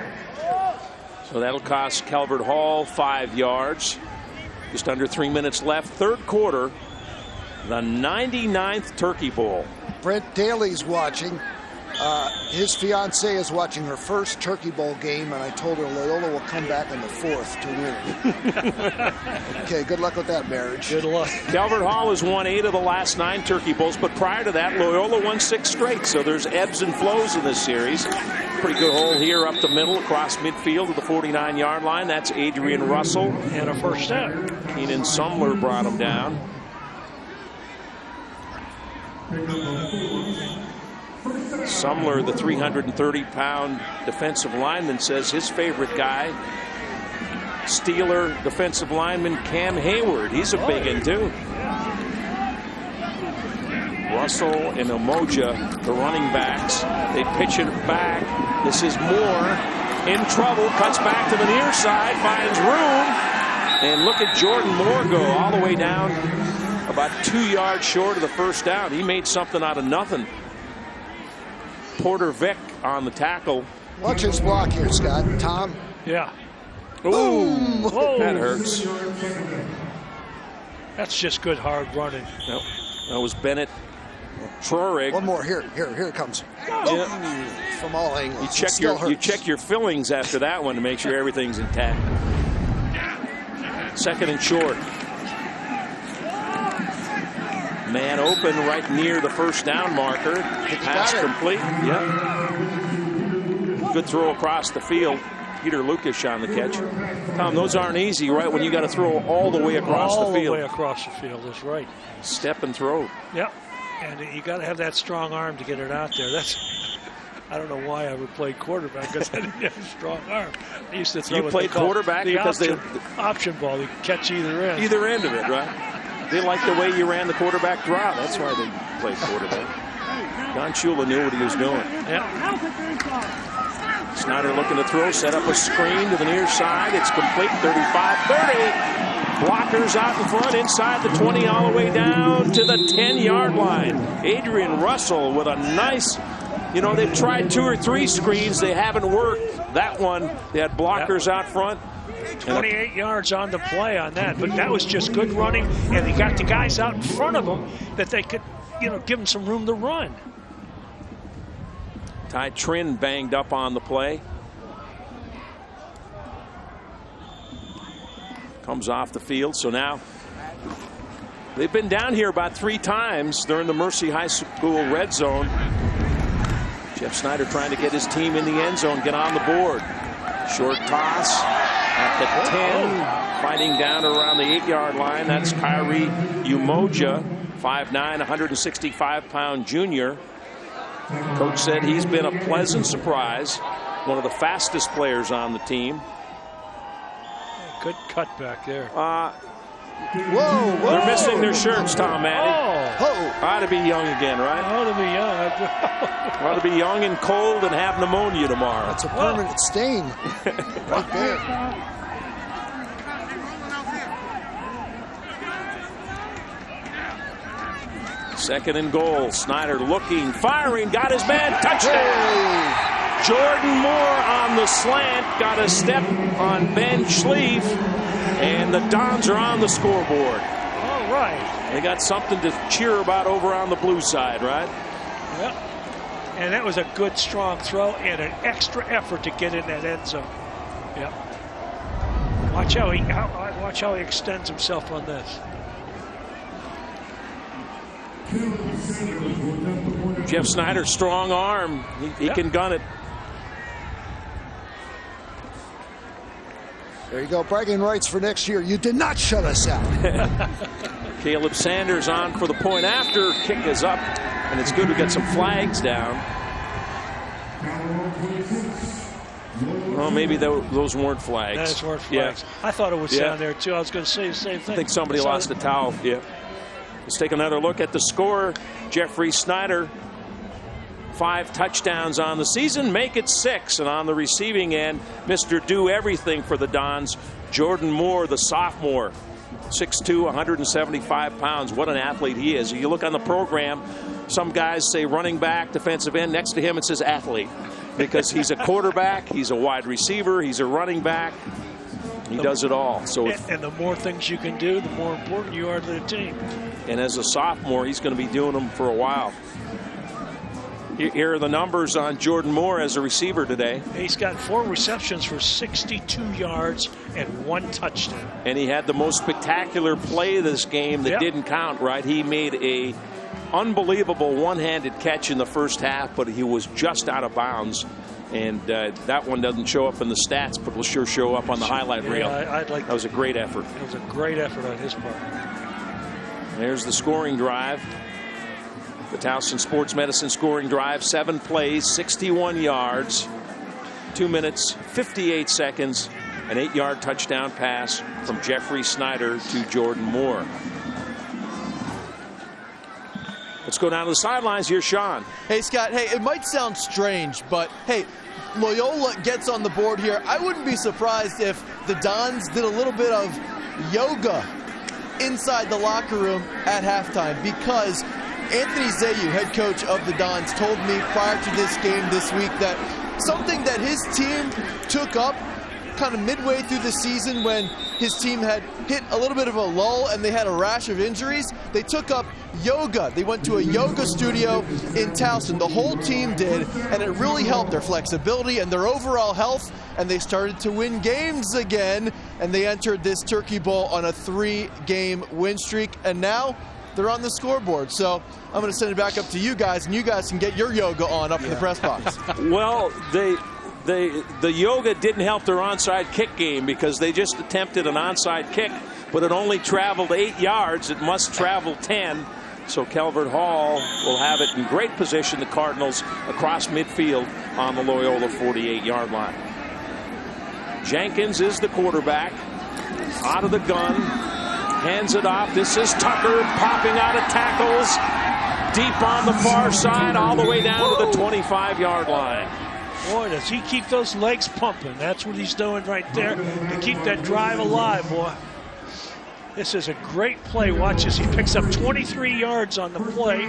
So that'll cost Calvert Hall 5 yards. Just under 3 minutes left. Third quarter. The 99th Turkey Bowl. Brent Daly's watching. His fiancée is watching her first Turkey Bowl game, and I told her Loyola will come back in the 4th to win. Okay, good luck with that marriage. Good luck. Calvert Hall has won 8 of the last 9 Turkey Bowls, but prior to that, Loyola won 6 straight, so there's ebbs and flows in this series. Pretty good hole here up the middle across midfield to the 49-yard line. That's Adrian Russell. And a first down. Keenan Sumler brought him down. Sumler, the 330-pound defensive lineman, says his favorite guy, Steeler defensive lineman Cam Hayward. He's a big one, too. Russell and Umoja, the running backs. They pitch it back. This is Moore in trouble. Cuts back to the near side, finds room. And look at Jordan Moore go all the way down about 2 yards short of the first down. He made something out of nothing. Porter Vick on the tackle. Watch his block here, Scott. Tom. Yeah. Ooh, that hurts. That's just good hard running. Nope. That was Bennett. Trorig. One more. Here it comes. Yeah. From all angles. You check your fillings after that one to make sure everything's intact. Second and short. Man open right near the first down marker. Pass complete. Yep. Good throw across the field. Peter Lucas on the catch. Tom, those aren't easy, right? When you got to throw all the way across the field. All the way across the field is right. Step and throw. Yep. And you got to have that strong arm to get it out there. I don't know why I ever played quarterback, because I didn't have a strong arm. I used to throw. You played quarterback because the option ball. You could catch either end. Either end of it, right? They liked the way you ran the quarterback draw. That's why they played quarterback. Don Shula knew what he was doing. Yep. Snyder looking to throw, set up a screen to the near side. It's complete, 35-30. Blockers out in front, inside the 20, all the way down to the 10-yard line. Adrian Russell with a nice, they've tried 2 or 3 screens. They haven't worked. That one, they had blockers out front. 28 yards on the play on that, but that was just good running, and they got the guys out in front of them that they could, give them some room to run. Ty Trin banged up on the play. Comes off the field, so now they've been down here about 3 times during the Mercy High School red zone. Jeff Snyder trying to get his team in the end zone, get on the board. Short toss at the 10, fighting down around the 8-yard line. That's Kyrie Umoja, 5'9", 165-pound junior. Coach said he's been a pleasant surprise, one of the fastest players on the team. Good cut back there. Whoa. They're missing their shirts, Tom Manning. Oh. Ought to be young again, right? Ought to be young. Ought to be young and cold and have pneumonia tomorrow. That's a permanent stain right there. Second and goal. Snyder looking, firing, got his man, touchdown. Hey. Jordan Moore on the slant, got a step on Ben Schlief, and the Dons are on the scoreboard. All right. They got something to cheer about over on the blue side, right? Yep. And that was a good, strong throw and an extra effort to get in that end zone. Yep. Watch how he extends himself on this. Jeff Snyder, strong arm. He can gun it. There you go, bragging rights for next year. You did not shut us out. Caleb Sanders on for the point after. Kick is up, and it's good to get some flags down. Well, maybe those weren't flags. Those weren't flags. Yeah. I thought it was down there, too. I was going to say the same thing. I think somebody lost a towel. Yeah. Let's take another look at the score. Jeffrey Snyder, 5 touchdowns on the season, make it 6. And on the receiving end, Mr. Do Everything for the Dons, Jordan Moore, the sophomore, 6'2", 175 pounds. What an athlete he is. You look on the program, some guys say running back, defensive end. Next to him, it says athlete, because he's a quarterback, he's a wide receiver, he's a running back. He does it all. So, and the more things you can do, the more important you are to the team. And as a sophomore, he's going to be doing them for a while. Here are the numbers on Jordan Moore as a receiver today. He's got 4 receptions for 62 yards and 1 touchdown. And he had the most spectacular play of this game that didn't count, right? He made a unbelievable one-handed catch in the first half, but he was just out of bounds. And that one doesn't show up in the stats, but will sure show up on the highlight reel. That was a great effort. It was a great effort on his part. There's the scoring drive. The Towson Sports Medicine scoring drive, 7 plays, 61 yards, 2 minutes, 58 seconds, an 8-yard touchdown pass from Jeffrey Snyder to Jordan Moore. Let's go down to the sidelines. Here's Sean. Hey, Scott. Hey, it might sound strange, but hey, Loyola gets on the board here. I wouldn't be surprised if the Dons did a little bit of yoga inside the locker room at halftime, because Anthony Zayu, head coach of the Dons, told me prior to this game this week that something that his team took up kind of midway through the season, when his team had hit a little bit of a lull and they had a rash of injuries, they took up yoga. They went to a yoga studio in Towson. The whole team did, and it really helped their flexibility and their overall health, and they started to win games again, and they entered this Turkey Bowl on a 3-game win streak, and now they're on the scoreboard. So I'm going to send it back up to you guys, and you guys can get your yoga on up in the press box. Well, the yoga didn't help their onside kick game, because they just attempted an onside kick, but it only traveled 8 yards. It must travel 10. So Calvert Hall will have it in great position, the Cardinals, across midfield on the Loyola 48-yard line. Jenkins is the quarterback, out of the gun, hands it off. This is Tucker popping out of tackles, deep on the far side, all the way down to the 25-yard line. Boy, does he keep those legs pumping. That's what he's doing right there to keep that drive alive, boy. This is a great play. Watch as he picks up 23 yards on the play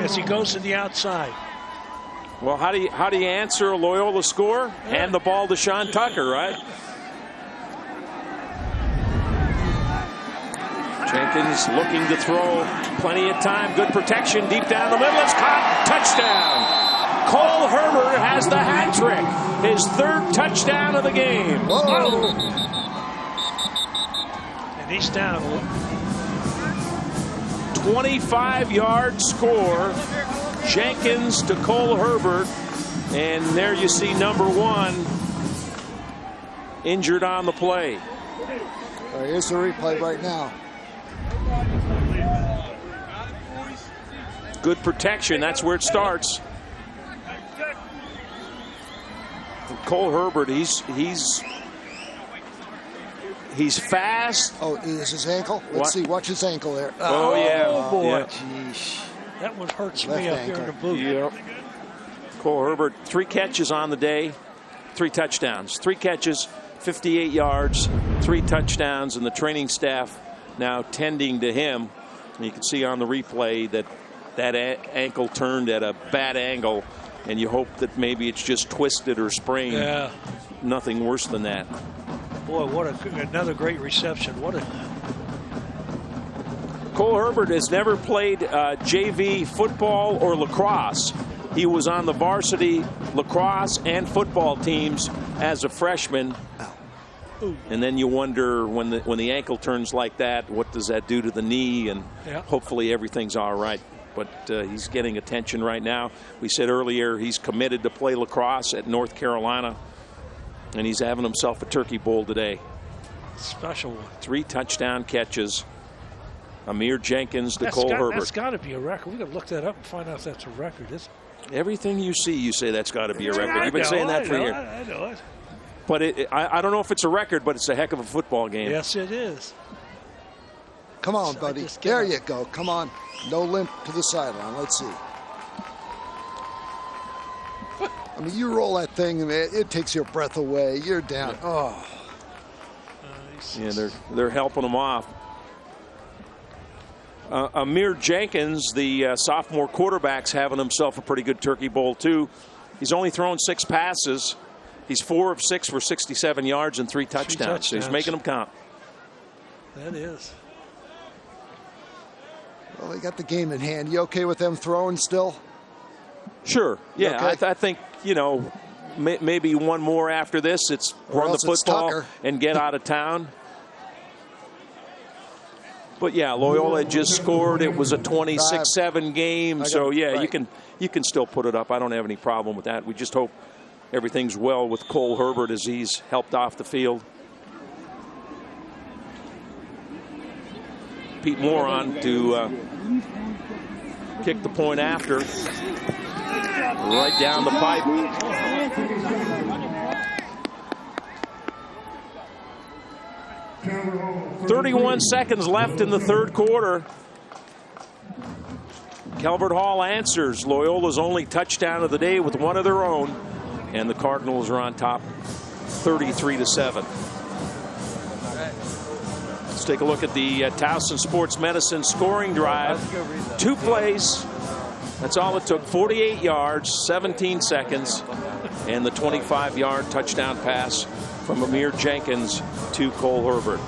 as he goes to the outside. Well, how do you answer a Loyola score? Hand the ball to Sean Tucker, right? Jenkins looking to throw. Plenty of time. Good protection deep down the middle. It's caught. Touchdown. Cole Herbert has the hat trick. His 3rd touchdown of the game. Whoa. And he's down. 25-yard score. Jenkins to Cole Herbert. And there you see number 1 injured on the play. Here's the replay right now. Good protection. That's where it starts. Cole Herbert, he's fast. Oh, is his ankle? Let's see. Watch his ankle there. Oh, yeah. Oh, boy. Yeah. That one hurts me up here in the boot. Yep. Cole Herbert, 3 catches on the day, 3 touchdowns. 3 catches, 58 yards, 3 touchdowns, and the training staff now tending to him. And you can see on the replay that ankle turned at a bad angle, and you hope that maybe it's just twisted or sprained. Yeah. Nothing worse than that. Boy, what another great reception. Cole Herbert has never played JV football or lacrosse. He was on the varsity lacrosse and football teams as a freshman. And then you wonder, when the ankle turns like that, what does that do to the knee? And hopefully everything's all right. but he's getting attention right now. We said earlier he's committed to play lacrosse at North Carolina, and he's having himself a turkey bowl today. Special one. 3 touchdown catches. Amir Jenkins to Cole Herbert. That's got to be a record. We got to look that up and find out if that's a record, isn't it? Everything you see, you say that's got to be a record. You've been saying that for years. I know it. But I don't know if it's a record, but it's a heck of a football game. Yes, it is. Come on, buddy. There you go. Come on. No limp to the sideline. Let's see. I mean, you roll that thing, and it takes your breath away. You're down. Oh. Yeah, they're helping him off. Amir Jenkins, the sophomore quarterback's having himself a pretty good turkey bowl, too. He's only thrown 6 passes. He's 4 of 6 for 67 yards and 3 touchdowns. So he's making them count. That is. Well, they got the game in hand. You okay with them throwing still? Sure. Yeah, okay? I think, you know, maybe one more after this. It's run the football and get out of town. But yeah, Loyola just scored. It was a 26-7 game. So yeah, you can still put it up. I don't have any problem with that. We just hope everything's well with Cole Herbert as he's helped off the field. Pete Moron to kick the point after. Right down the pipe. 31 seconds left in the third quarter. Calvert Hall answers. Loyola's only touchdown of the day with one of their own. And the Cardinals are on top 33-7. Let's take a look at the Towson Sports Medicine scoring drive. 2 plays. That's all it took. 48 yards, 17 seconds, and the 25-yard touchdown pass from Amir Jenkins to Cole Herbert.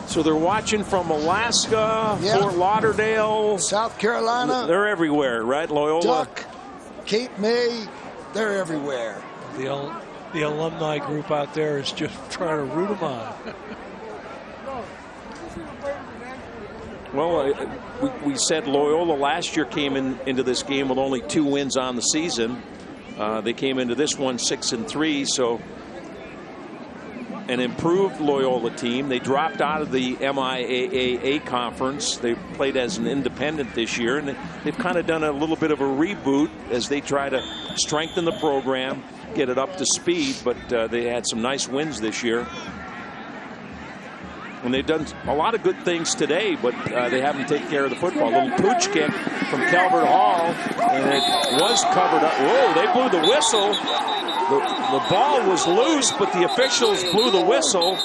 So they're watching from Alaska, Fort Lauderdale, South Carolina. They're everywhere, right? Loyola. Duck, Cape May, they're everywhere. The alumni group out there is just trying to root them on. Well, we said Loyola last year came into this game with only 2 wins on the season. They came into this one 6-3, so an improved Loyola team. They dropped out of the MIAA conference. They played as an independent this year, and they've kind of done a little bit of a reboot as they try to strengthen the program, get it up to speed, but they had some nice wins this year. And they've done a lot of good things today, but they haven't taken care of the football. A little pooch kick from Calvert Hall, and it was covered up. Whoa, they blew the whistle. The ball was loose, but the officials blew the whistle.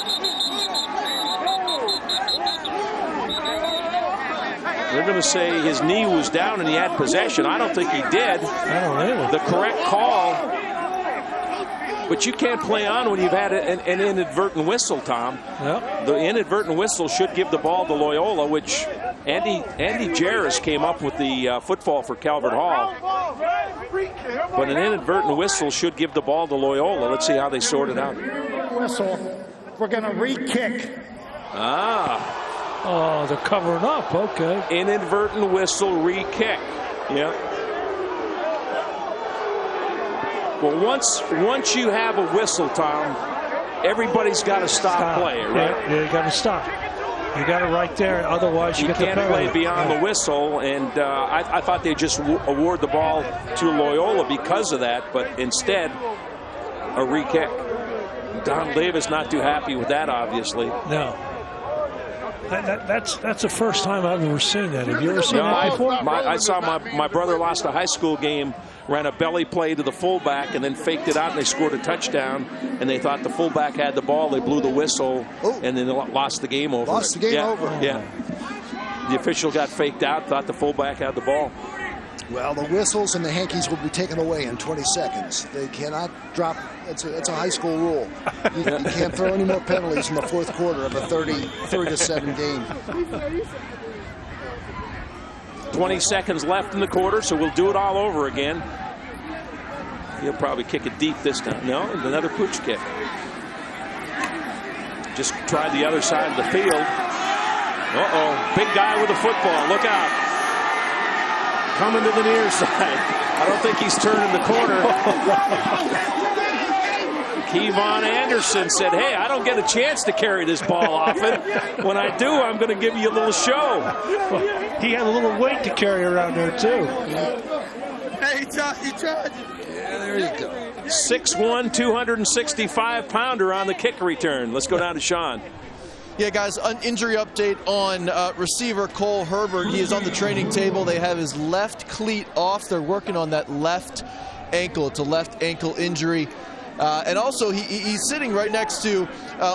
They're going to say his knee was down and he had possession. I don't think he did. The correct call. But you can't play on when you've had an inadvertent whistle, Tom. Yep. The inadvertent whistle should give the ball to Loyola, which Andy Jarris came up with the football for Calvert Hall. But an inadvertent whistle should give the ball to Loyola. Let's see how they sort it out. Whistle. We're going to re-kick. Oh, they're covering up. Okay. Inadvertent whistle, re-kick. Yeah. Well, once you have a whistle, Tom, everybody's got to stop play, right? Yeah, you got to stop. You got it right there. Otherwise, you get the penalty. Can't play beyond the whistle. And I thought they'd just award the ball to Loyola because of that, but instead, a re-kick. Don Davis not too happy with that, obviously. No. That's the first time I've ever seen that. Have you ever seen that before? I saw my brother lost a high school game, ran a belly play to the fullback, and then faked it out, and they scored a touchdown. And they thought the fullback had the ball. They blew the whistle, and then lost the game over. Lost the game over. Yeah. The official got faked out, thought the fullback had the ball. Well, the whistles and the hankies will be taken away in 20 seconds. They cannot drop. It's a high school rule. You can't throw any more penalties in the fourth quarter of a 30-7 game. 20 seconds left in the quarter, so we'll do it all over again. He'll probably kick it deep this time. No, another pooch kick. Just tried the other side of the field. Uh-oh, big guy with a football. Look out. Coming to the near side. I don't think he's turning the corner. Kevon Anderson said, hey, I don't get a chance to carry this ball often. When I do, I'm going to give you a little show. He had a little weight to carry around there, too. Hey, he tried. Yeah, there you go. 6'1", 265-pounder on the kick return. Let's go down to Sean. Yeah, guys, an injury update on receiver Cole Herbert. He is on the training table. They have his left cleat off. They're working on that left ankle. It's a left ankle injury. And also, he's sitting right next to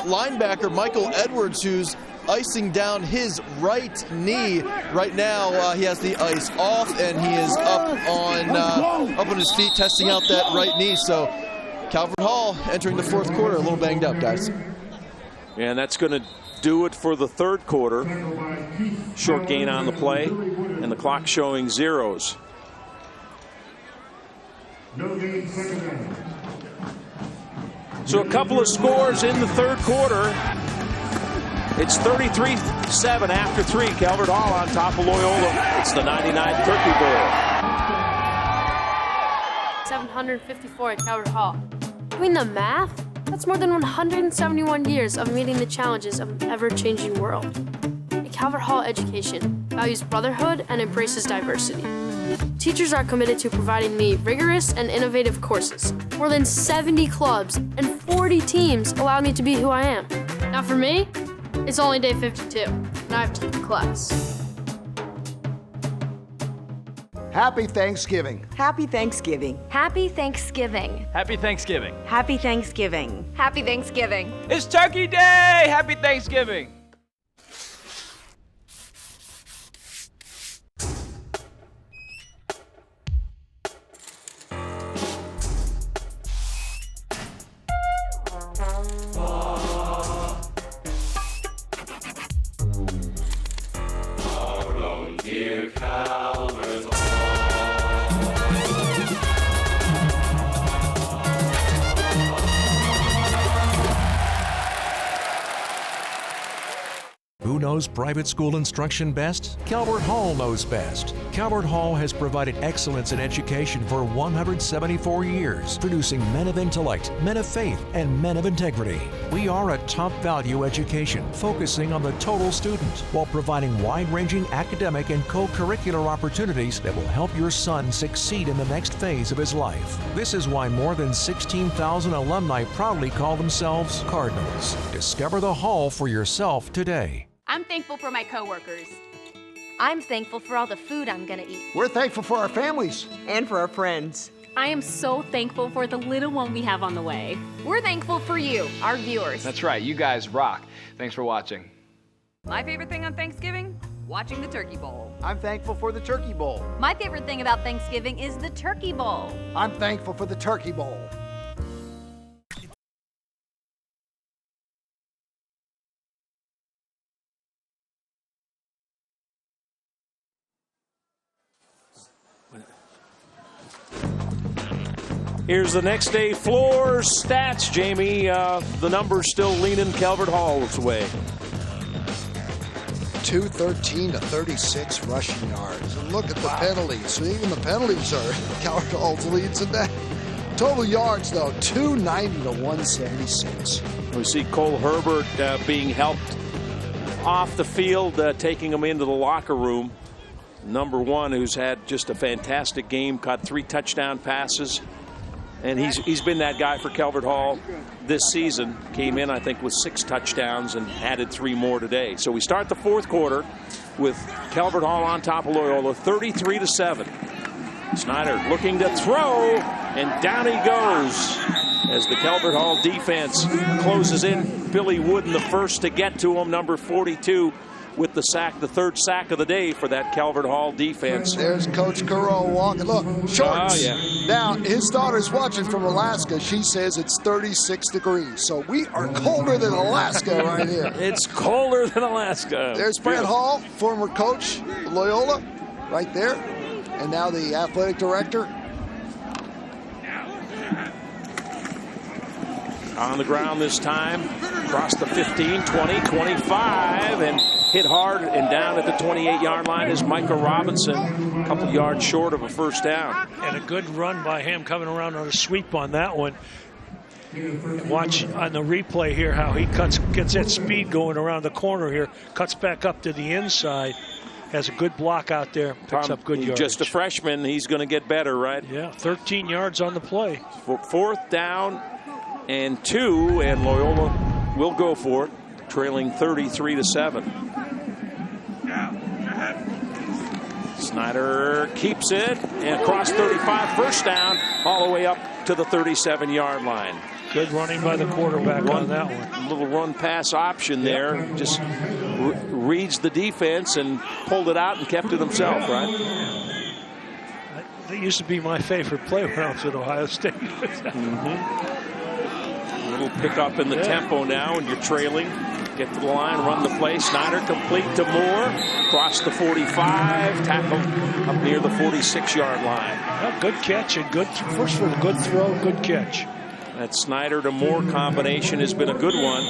linebacker Michael Edwards, who's icing down his right knee. Right now, he has the ice off, and he is up on his feet, testing out that right knee. So, Calvert Hall entering the fourth quarter, a little banged up, guys. And that's going to do it for the third quarter. Short gain on the play, and the clock showing zeros. So a couple of scores in the third quarter. It's 33-7 after 3. Calvert Hall on top of Loyola. It's the 99 Turkey Bowl. 754 at Calvert Hall. Doing the math? That's more than 171 years of meeting the challenges of an ever-changing world. A Calvert Hall education values brotherhood and embraces diversity. Teachers are committed to providing me rigorous and innovative courses. More than 70 clubs and 40 teams allow me to be who I am. Now for me, it's only day 52, and I have to take class. Happy Thanksgiving. Happy Thanksgiving. Happy Thanksgiving. Happy Thanksgiving. Happy Thanksgiving. Happy Thanksgiving. It's Turkey Day! Happy Thanksgiving. Dear Calvert Who knows private school instruction best? Calvert Hall knows best. Calvert Hall has provided excellence in education for 174 years, producing men of intellect, men of faith, and men of integrity. We are a top-value education, focusing on the total student, while providing wide-ranging academic and co-curricular opportunities that will help your son succeed in the next phase of his life. This is why more than 16,000 alumni proudly call themselves Cardinals. Discover the Hall for yourself today. I'm thankful for my coworkers. I'm thankful for all the food I'm gonna eat. We're thankful for our families. And for our friends. I am so thankful for the little one we have on the way. We're thankful for you, our viewers. That's right. You guys rock. Thanks for watching. My favorite thing on Thanksgiving? Watching the Turkey Bowl. I'm thankful for the Turkey Bowl. My favorite thing about Thanksgiving is the Turkey Bowl. I'm thankful for the Turkey Bowl. Here's the next day floors stats, Jamie. The numbers still leaning Calvert Hall's way. 213 to 36 rushing yards. And look at the penalties. So even the penalties are Calvert Hall's leads in that. Total yards, though, 290 to 176. We see Cole Herbert being helped off the field, taking him into the locker room. Number one, who's had just a fantastic game, caught 3 touchdown passes. And he's been that guy for Calvert Hall this season. Came in, I think, with 6 touchdowns and added 3 more today. So we start the fourth quarter with Calvert Hall on top of Loyola, 33-7. Snyder looking to throw, and down he goes as the Calvert Hall defense closes in. Billy Wooden, the first to get to him, number 42. With the sack, the 3rd sack of the day for that Calvert Hall defense. There's Coach Carroll walking. Look, shorts. Oh, yeah. Now, his daughter's watching from Alaska. She says it's 36 degrees. So we are colder than Alaska right here. It's colder than Alaska. There's Brent Hall, former coach, Loyola, right there. And now the athletic director. On the ground this time, across the 15, 20, 25, and hit hard, and down at the 28-yard line is Micah Robinson, a couple yards short of a first down. And a good run by him coming around on a sweep on that one. Watch on the replay here how he gets that speed going around the corner here, cuts back up to the inside, has a good block out there, picks up good yards. Just a freshman, he's going to get better, right? Yeah, 13 yards on the play. Fourth down and 2, and Loyola will go for it, trailing 33-7. Snyder keeps it, and across 35, first down, all the way up to the 37-yard line. Good running by the quarterback on that one. Little run-pass option there. Just reads the defense and pulled it out and kept it himself, right? That used to be my favorite play when I was at Ohio State. A little pickup in the tempo now, and you're trailing. Get to the line, run the play. Snyder complete to Moore. Cross the 45, tackle up near the 46-yard line. Well, good catch and good, first of all, good throw, good catch. That Snyder to Moore combination has been a good one.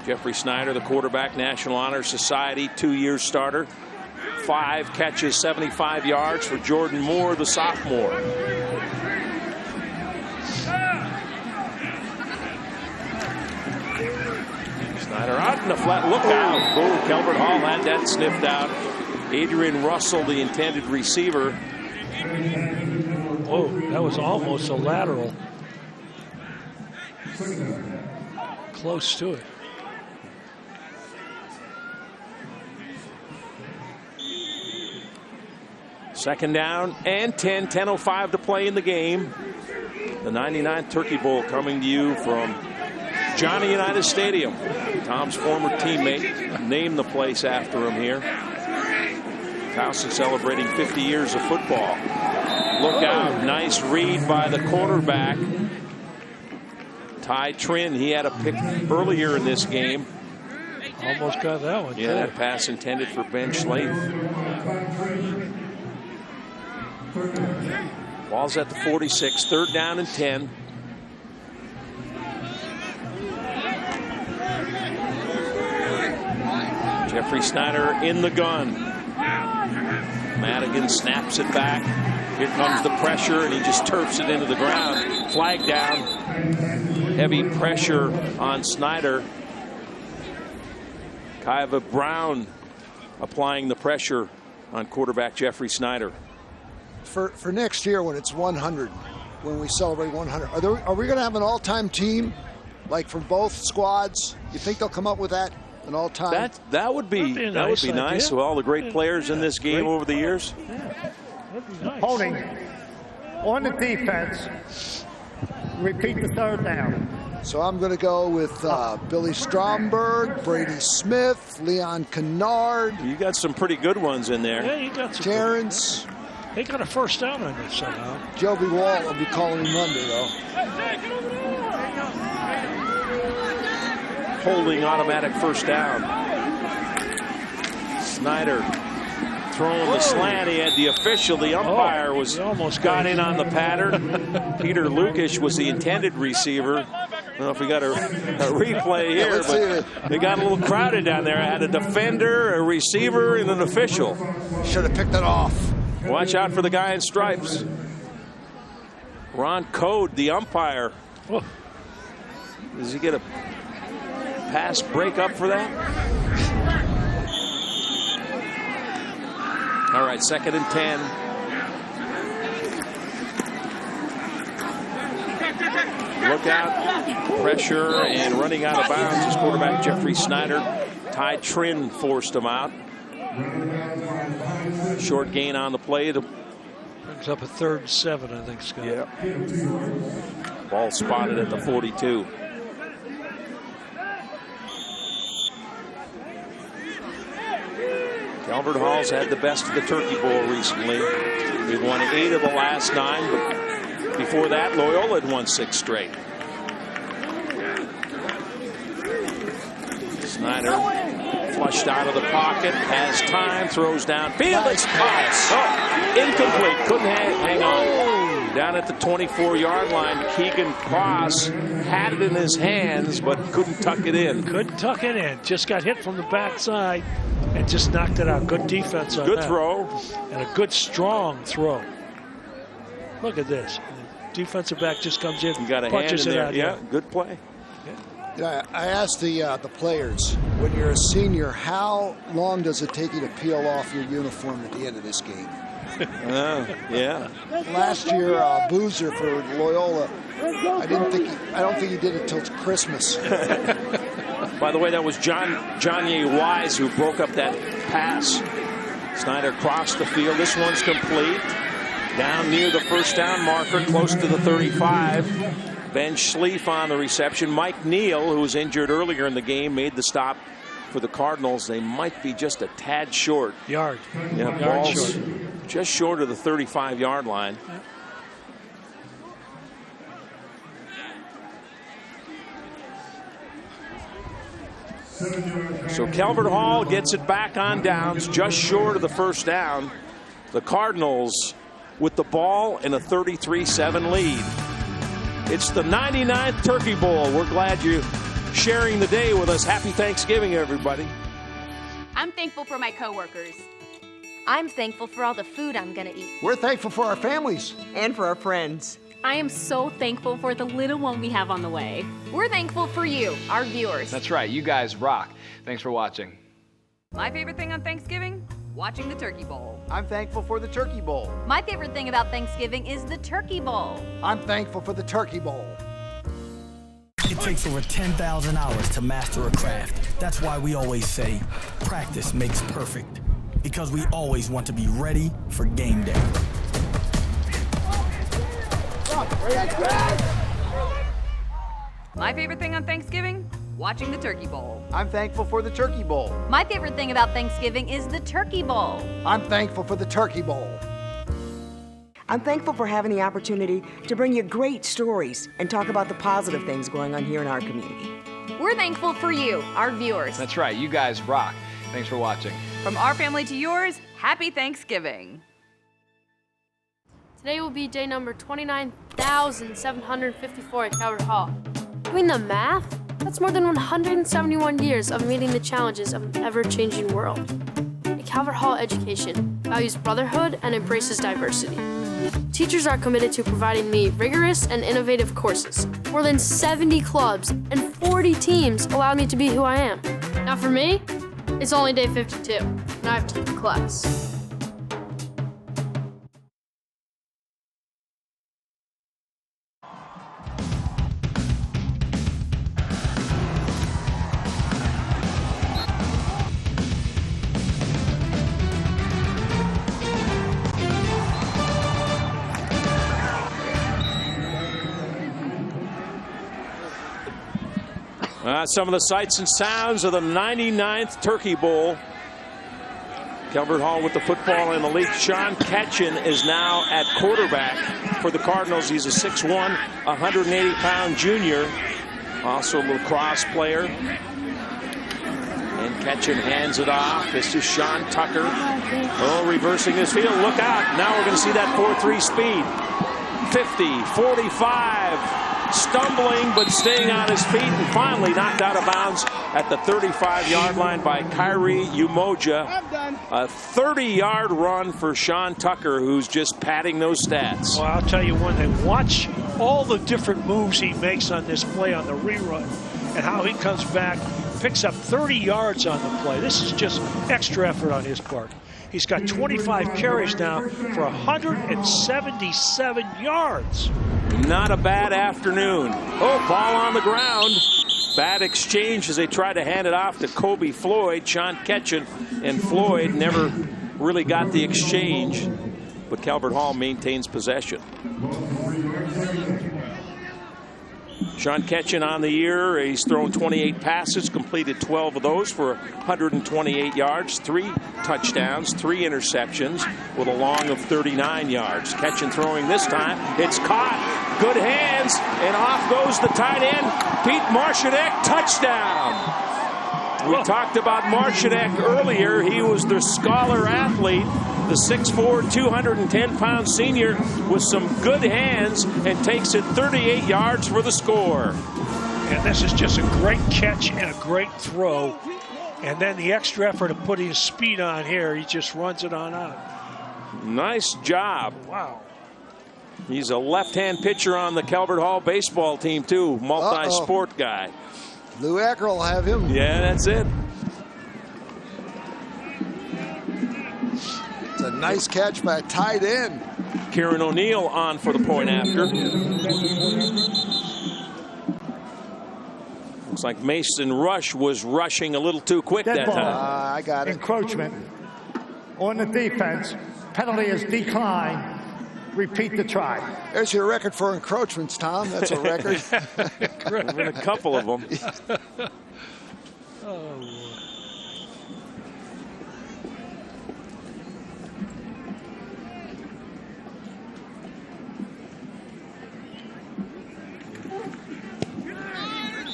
Jeffrey Snyder, the quarterback, National Honor Society, 2-year starter. 5 catches, 75 yards for Jordan Moore, the sophomore. Snyder out in the flat. Look out. Oh, Calvert Hall had that sniffed out. Adrian Russell, the intended receiver. Whoa, that was almost a lateral. Close to it. Second down and 10, 10:05 to play in the game. The 99 Turkey Bowl coming to you from Johnny Unitas Stadium. Tom's former teammate named the place after him here. Towson celebrating 50 years of football. Look out, nice read by the quarterback. Ty Trin, he had a pick earlier in this game. Almost got that one. Yeah, that pass intended for Ben Schlafe. Ball's at the 46, third down and 10. Jeffrey Snyder in the gun. Madigan snaps it back. Here comes the pressure, and he just turfs it into the ground. Flag down. Heavy pressure on Snyder. Kaiva Brown applying the pressure on quarterback Jeffrey Snyder. For next year, when it's 100, when we celebrate 100, are we going to have an all-time team, like from both squads? You think they'll come up with that, an all-time? That would be nice with all the great players in this game over the years. Yeah, that'd be nice. Holding on the defense. Repeat the third down. So I'm going to go with Billy Stromberg, Brady Smith, Leon Kennard. You got some pretty good ones in there. Yeah, you got some. Terrence. They got a first down on it somehow. Joby Wall will be calling him under, though. Holding automatic first down. Snyder throwing the slant. He had the official. The umpire almost got in on the pattern. Peter Lukish was the intended receiver. I don't know if we got a replay here, but they got a little crowded down there. I had a defender, a receiver, and an official. Should have picked it off. Watch out for the guy in stripes. Ron Code, the umpire. Does he get a pass break up for that? All right, 2nd and 10. Look out. Pressure and running out of bounds is quarterback Jeffrey Snyder. Ty Trin forced him out. Short gain on the play. Brings up a 3rd and 7, I think, Scott. Yeah. Ball spotted at the 42. Calvert Hall's had the best of the Turkey Bowl recently. They've won 8 of the last 9, but before that, Loyola had won 6 straight. Snyder flushed out of the pocket, has time, throws downfield. It's caught. Oh, incomplete. Couldn't hang on. Down at the 24-yard line, Keegan Cross had it in his hands, but couldn't tuck it in. Couldn't tuck it in. Just got hit from the backside and just knocked it out. Good defense on that. Good throw. And a good, strong throw. Look at this. The defensive back just comes in, you got a punches hand in it there. out. Yeah, good play. I asked the players, when you're a senior, how long does it take you to peel off your uniform at the end of this game? Yeah. Last year, Boozer for Loyola, I don't think he did it till Christmas. By the way, that was Johnny Wise who broke up that pass. Snyder crossed the field. This one's complete. Down near the first down marker, close to the 35. Ben Schlief on the reception. Mike Neal, who was injured earlier in the game, made the stop for the Cardinals. They might be just a tad short. Yard. Yeah, Yard ball's short. just short of the 35-yard line. So Calvert Hall gets it back on downs, just short of the first down. The Cardinals with the ball in a 33-7 lead. It's the 99th Turkey Bowl. We're glad you're sharing the day with us. Happy Thanksgiving, everybody. I'm thankful for my coworkers. I'm thankful for all the food I'm gonna eat. We're thankful for our families. And for our friends. I am so thankful for the little one we have on the way. We're thankful for you, our viewers. That's right. You guys rock. Thanks for watching. My favorite thing on Thanksgiving? Watching the Turkey Bowl. I'm thankful for the Turkey Bowl. My favorite thing about Thanksgiving is the Turkey Bowl. I'm thankful for the Turkey Bowl. It takes over 10,000 hours to master a craft. That's why we always say, practice makes perfect. Because we always want to be ready for game day. My favorite thing on Thanksgiving? Watching the Turkey Bowl. I'm thankful for the Turkey Bowl. My favorite thing about Thanksgiving is the Turkey Bowl. I'm thankful for the Turkey Bowl. I'm thankful for having the opportunity to bring you great stories and talk about the positive things going on here in our community. We're thankful for you, our viewers. That's right. You guys rock. Thanks for watching. From our family to yours, happy Thanksgiving. Today will be day number 29,754 at Calvert Hall. Doing the math? That's more than 171 years of meeting the challenges of an ever-changing world. A Calvert Hall education values brotherhood and embraces diversity. Teachers are committed to providing me rigorous and innovative courses. More than 70 clubs and 40 teams allow me to be who I am. Now for me, it's only day 52, and I have to take class. Some of the sights and sounds of the 99th Turkey Bowl. Calvert Hall with the football in the lead. Sean Ketchen is now at quarterback for the Cardinals. He's a 6'1", 180-pound junior. Also a lacrosse player. And Ketchen hands it off. This is Sean Tucker. Oh, reversing his field. Look out. Now we're going to see that 4.3 speed. 50, 45. Stumbling but staying on his feet and finally knocked out of bounds at the 35-yard line by Kyrie Umoja. A 30-yard run for Sean Tucker, who's just padding those stats. Well, I'll tell you one thing. Watch all the different moves he makes on this play on the rerun and how he comes back, picks up 30 yards on the play. This is just extra effort on his part. He's got 25 carries now for 177 yards. Not a bad afternoon. Oh, ball on the ground. Bad exchange as they try to hand it off to Kobe Floyd. Sean Ketchen and Floyd never really got the exchange, but Calvert Hall maintains possession. Sean Ketchen on the year. He's thrown 28 passes, completed 12 of those for 128 yards, 3 touchdowns, 3 interceptions with a long of 39 yards. Ketchen throwing this time. It's caught. Good hands. And off goes the tight end, Pete Marshadek. Touchdown. We talked about Marcinek earlier. He was the scholar athlete, the 6'4", 210-pound senior with some good hands, and takes it 38 yards for the score. And this is just a great catch and a great throw. And then the extra effort of putting his speed on here, he just runs it on out. Nice job. Wow. He's a left-hand pitcher on the Calvert Hall baseball team, too. Multi-sport guy. Lou Acker will have him. Yeah, that's it. It's a nice catch by a tight end. Kieran O'Neill on for the point after. Looks like Mason Rush was rushing a little too quick that time. I got it. Encroachment on the defense. Penalty is declined. Repeat the try. There's your record for encroachments, Tom. That's a record. There's been a couple of them. Oh.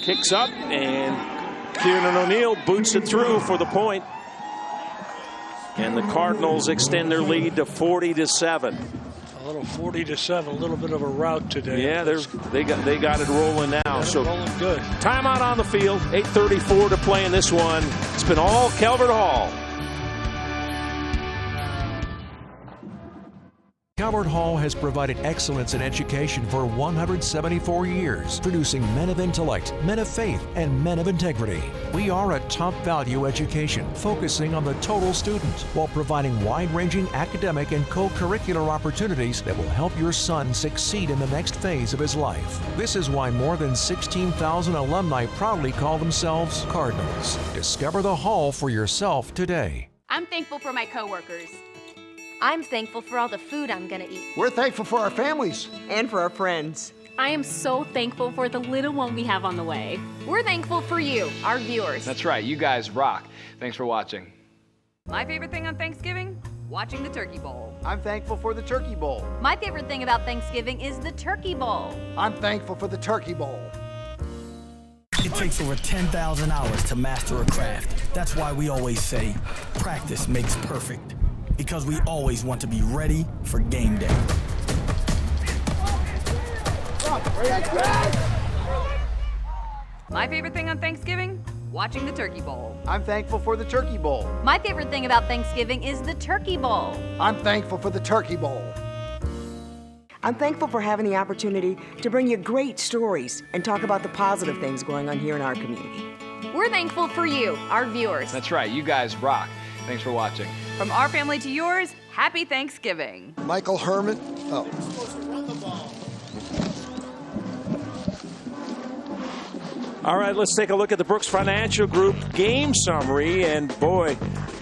Kicks up, and Kieran O'Neill boots it through for the point. And the Cardinals extend their lead to 40-7. A little 40-7, a little bit of a rout today. Yeah, they got it rolling now. So rolling good. Timeout on the field. 8:34 to play in this one. It's been all Calvert Hall. Calvert Hall has provided excellence in education for 174 years, producing men of intellect, men of faith, and men of integrity. We are a top-value education, focusing on the total student, while providing wide-ranging academic and co-curricular opportunities that will help your son succeed in the next phase of his life. This is why more than 16,000 alumni proudly call themselves Cardinals. Discover the Hall for yourself today. I'm thankful for my coworkers. I'm thankful for all the food I'm gonna eat. We're thankful for our families. And for our friends. I am so thankful for the little one we have on the way. We're thankful for you, our viewers. That's right. You guys rock. Thanks for watching. My favorite thing on Thanksgiving? Watching the Turkey Bowl. I'm thankful for the Turkey Bowl. My favorite thing about Thanksgiving is the Turkey Bowl. I'm thankful for the Turkey Bowl. It takes over 10,000 hours to master a craft. That's why we always say, practice makes perfect. Because we always want to be ready for game day. My favorite thing on Thanksgiving? Watching the Turkey Bowl. I'm thankful for the Turkey Bowl. My favorite thing about Thanksgiving is the Turkey Bowl. I'm thankful for the Turkey Bowl. I'm thankful for having the opportunity to bring you great stories and talk about the positive things going on here in our community. We're thankful for you, our viewers. That's right. You guys rock. Thanks for watching. From our family to yours, happy Thanksgiving. Michael Herman. Oh. All right, let's take a look at the Brooks Financial Group game summary. And boy,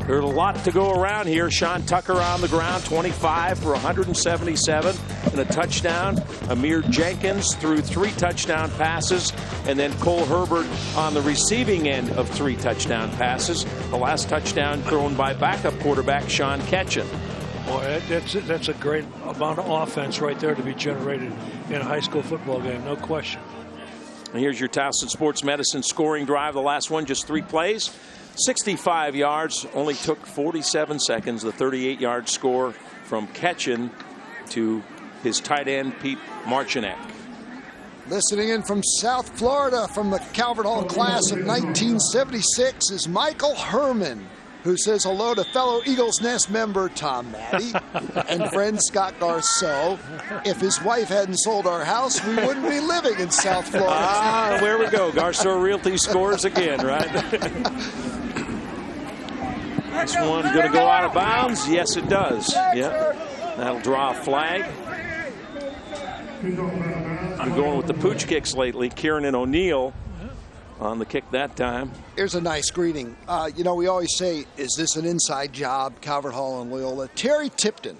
there's a lot to go around here. Sean Tucker on the ground, 25 for 177 and a touchdown. Amir Jenkins threw 3 touchdown passes. And then Cole Herbert on the receiving end of 3 touchdown passes. The last touchdown thrown by backup quarterback Sean Ketchen. Boy, that's a great amount of offense right there to be generated in a high school football game, no question. And here's your Towson Sports Medicine scoring drive. The last one, just 3 plays. 65 yards, only took 47 seconds. The 38-yard score from Ketchen to his tight end, Pete Marcinek. Listening in from South Florida from the Calvert Hall class of 1976 is Michael Herman, who says hello to fellow Eagles Nest member Tom Maddie and friend Scott Garceau. If his wife hadn't sold our house, we wouldn't be living in South Florida. Ah, there we go. Garceau Realty scores again, right? This one going to go out of bounds? Yes, it does. Yep. That'll draw a flag. I'm going with the pooch kicks lately. Kieran and O'Neill on the kick that time. Here's a nice greeting. You know, we always say, is this an inside job? Calvert Hall and Loyola. Terry Tipton.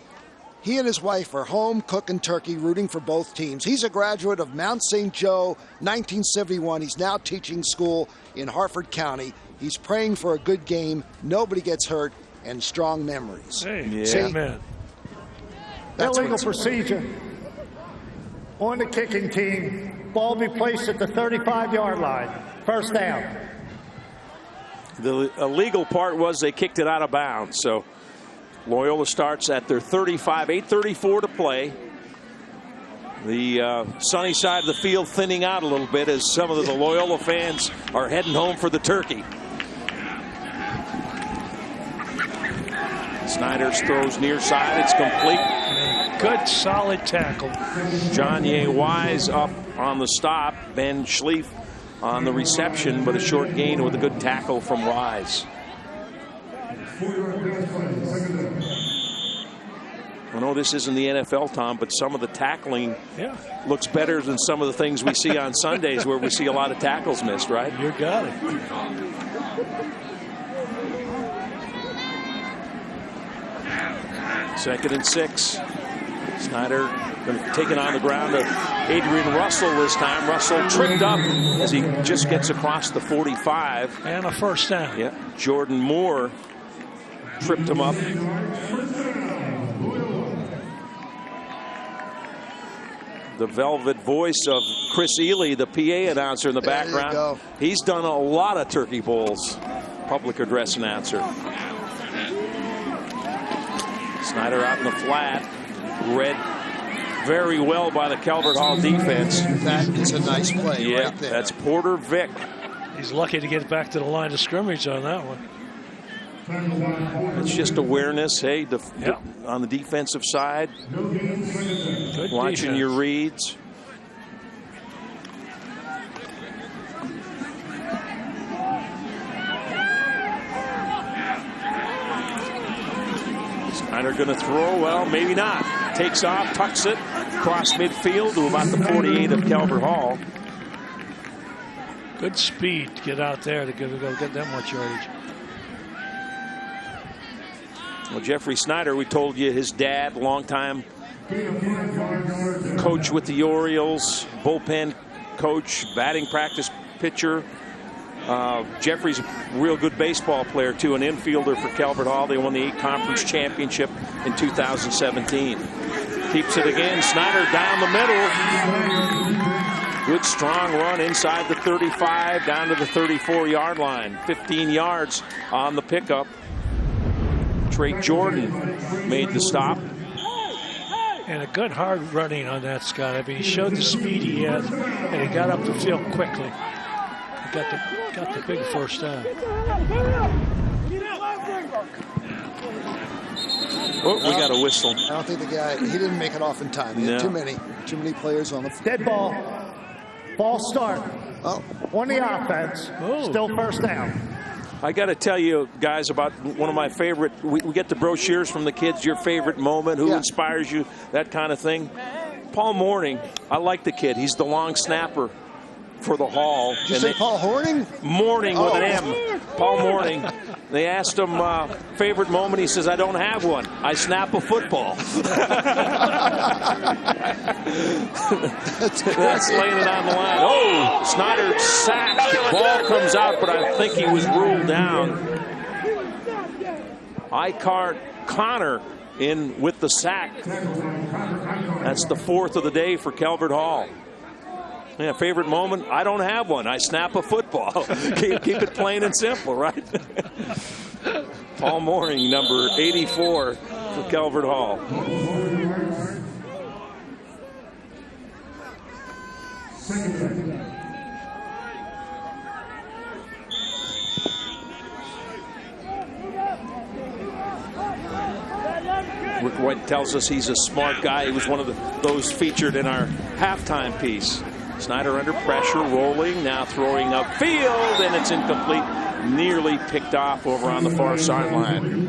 He and his wife are home cooking turkey, rooting for both teams. He's a graduate of Mount St. Joe, 1971. He's now teaching school in Harford County. He's praying for a good game, nobody gets hurt, and strong memories. Hey, yeah, see, man. Illegal procedure. On the kicking team, ball be placed at the 35-yard line. First down. The illegal part was they kicked it out of bounds. So Loyola starts at their 35, 8:34 to play. The sunny side of the field thinning out a little bit as some of the Loyola fans are heading home for the turkey. Snyder's throws near side. It's complete. Good, solid tackle. Johnny Wise up on the stop. Ben Schlief on the reception, but a short gain with a good tackle from Wise. I know this isn't the NFL, Tom, but some of the tackling looks better than some of the things we see on Sundays where we see a lot of tackles missed, right? You got it. Second and 6. Snyder going to take it on the ground to Adrian Russell this time. Russell tripped up as he just gets across the 45. And a first down. Yeah. Jordan Moore tripped him up. The velvet voice of Chris Ely, the PA announcer in the background. He's done a lot of Turkey Bowls. Public address announcer. Snyder out in the flat. Read very well by the Calvert Hall defense. That is a nice play right there. That's Porter Vick. He's lucky to get back to the line of scrimmage on that one. It's just awareness, hey, on the defensive side. Good watching defense. Your reads. Snyder going to throw, well, maybe not. Takes off, tucks it across midfield to about the 48 of Calvert Hall. Good speed to get out there to go get that much yardage. Well, Jeffrey Snyder, we told you his dad, longtime coach with the Orioles, bullpen coach, batting practice pitcher. Jeffrey's a real good baseball player, too, an infielder for Calvert Hall. They won the 8 conference championship in 2017. Keeps it again. Snyder down the middle. Good strong run inside the 35 down to the 34-yard line. 15 yards on the pickup. Trey Jordan made the stop. And a good hard running on that, Scott. I mean, he showed the speed he had, and he got up the field quickly. He got the big first down. Oh, we got a whistle. I don't think the guy, he didn't make it off in time. He had too many players on the field. Dead ball. Ball start. On the offense. Still first down. I got to tell you, guys, about one of my favorite. We get the brochures from the kids, your favorite moment, who inspires you, that kind of thing. Paul Morning, I like the kid. He's the long snapper for the Hall. Did you say Paul Horning? Morning with an M. Paul Morning. They asked him favorite moment. He says, I don't have one. I snap a football. That's laying it on the line. Oh, Snyder sacked. Ball comes out, but I think he was ruled down. Connor in with the sack. That's the 4th of the day for Calvert Hall. Yeah, favorite moment? I don't have one. I snap a football. Keep it plain and simple, right? Paul Morning, number 84 for Calvert Hall. Rick White tells us he's a smart guy. He was one of those featured in our halftime piece. Snyder under pressure, rolling, now throwing upfield, and it's incomplete. Nearly picked off over on the far sideline.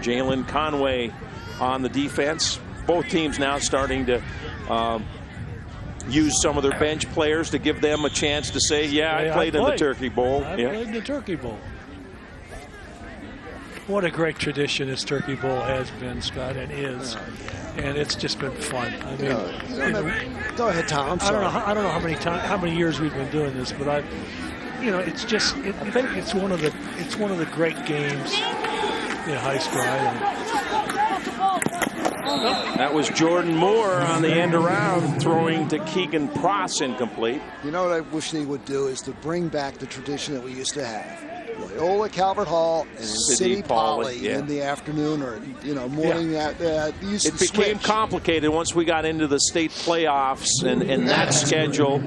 Jalen Conway on the defense. Both teams now starting to use some of their bench players to give them a chance to say, I played in the Turkey Bowl. I played in the Turkey Bowl. What a great tradition this Turkey Bowl has been, Scott, and is. And it's just been fun. I mean, go ahead, Tom. I'm sorry. I don't know how many years we've been doing this, but it's just I think it's one of the great games in high school. That was Jordan Moore on the end around, throwing to Keegan Pross, incomplete. You know what I wish they would do is to bring back the tradition that we used to have. Loyola, Calvert Hall, and City Poly in the afternoon or morning. It became complicated once we got into the state playoffs and that schedule.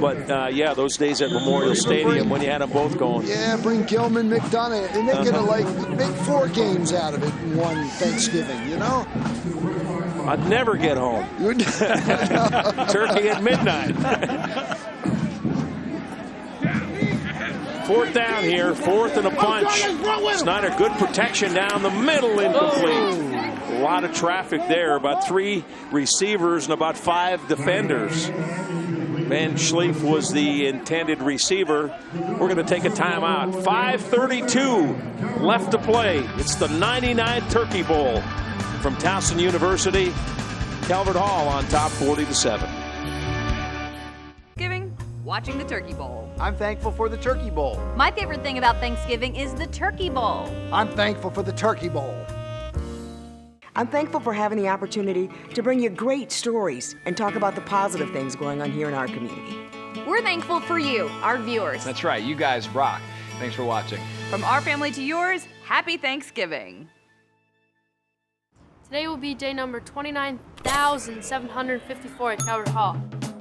But those days at Memorial Stadium when you had them both going. Yeah, bring Gilman, McDonough, and they're gonna make 4 games out of it in one Thanksgiving. I'd never get home. Turkey at midnight. 4th down here, 4th and a bunch. Snyder, good protection down the middle, incomplete. A lot of traffic there, about 3 receivers and about 5 defenders. Van Schleef was the intended receiver. We're going to take a timeout. 5:32 left to play. It's the 99th Turkey Bowl from Towson University. Calvert Hall on top 40-7. Watching the Turkey Bowl. I'm thankful for the Turkey Bowl. My favorite thing about Thanksgiving is the Turkey Bowl. I'm thankful for the Turkey Bowl. I'm thankful for having the opportunity to bring you great stories and talk about the positive things going on here in our community. We're thankful for you, our viewers. That's right. You guys rock. Thanks for watching. From our family to yours, happy Thanksgiving. Today will be day number 29,754 at Calvert Hall.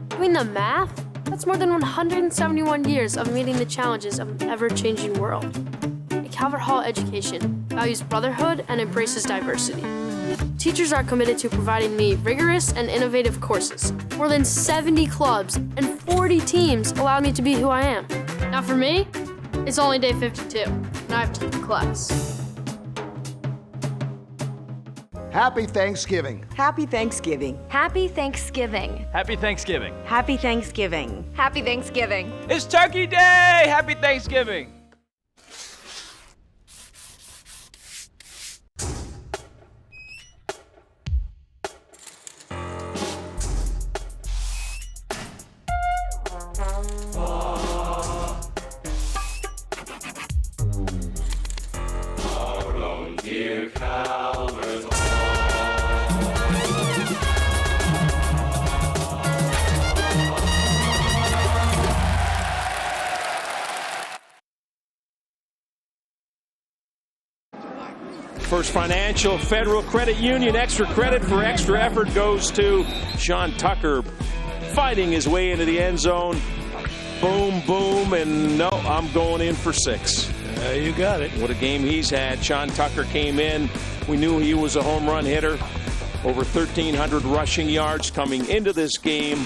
Doing the math? That's more than 171 years of meeting the challenges of an ever-changing world. A Calvert Hall education values brotherhood and embraces diversity. Teachers are committed to providing me rigorous and innovative courses. More than 70 clubs and 40 teams allow me to be who I am. Now for me, it's only day 52, and I have to take the class. Happy Thanksgiving. Happy Thanksgiving. Happy Thanksgiving. Happy Thanksgiving. Happy Thanksgiving. Happy Thanksgiving. It's Turkey Day! Happy Thanksgiving. Dear Calvert. First Financial Federal Credit Union, extra credit for extra effort goes to Sean Tucker, fighting his way into the end zone. Boom, boom, and no, I'm going in for 6. You got it. What a game he's had. Sean Tucker came in. We knew he was a home run hitter. Over 1,300 rushing yards coming into this game.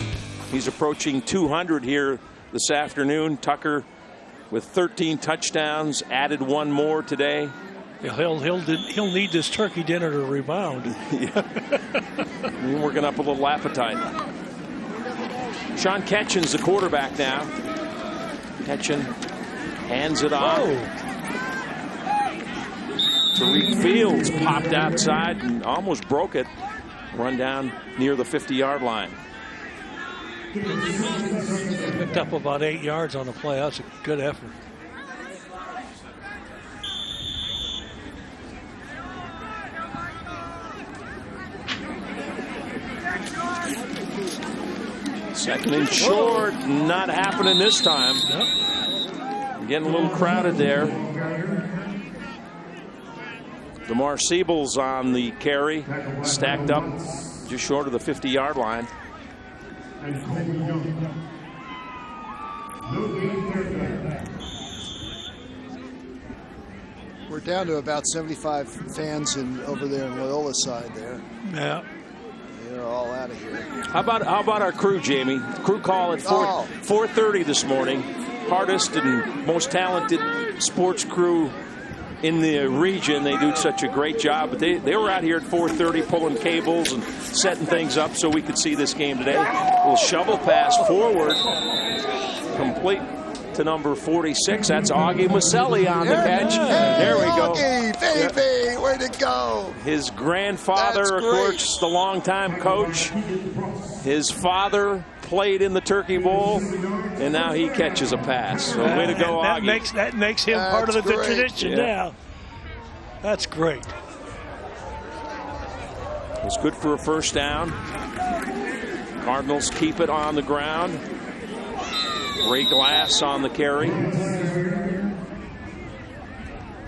He's approaching 200 here this afternoon. Tucker with 13 touchdowns, added 1 more today. He'll need this turkey dinner to rebound. We're working up a little appetite. Sean Ketchen's the quarterback now. Ketchen hands it off. Tariq Fields popped outside and almost broke it. Run down near the 50-yard line. Picked up about 8 yards on the play. That's a good effort. Second and short, not happening this time. Nope. Getting a little crowded there. DeMar Siebel's on the carry, stacked up just short of the 50-yard line. We're down to about 75 fans over there in Loyola side there. Yeah. They're all out of here. How about our crew, Jamie? Crew call at 4:30 this morning. Hardest and most talented sports crew in the region. They do such a great job. But they were out here at 4:30 pulling cables and setting things up so we could see this game today. A little shovel pass forward, complete to number 46. That's Augie Maselli on the catch. There we go. Augie, baby, where'd it go? His grandfather, of course, the longtime coach. His father played in the Turkey Bowl, and now he catches a pass. So way to go, Augie. That makes him part of the tradition now. That's great. It's good for a first down. Cardinals keep it on the ground. Ray Glass on the carry.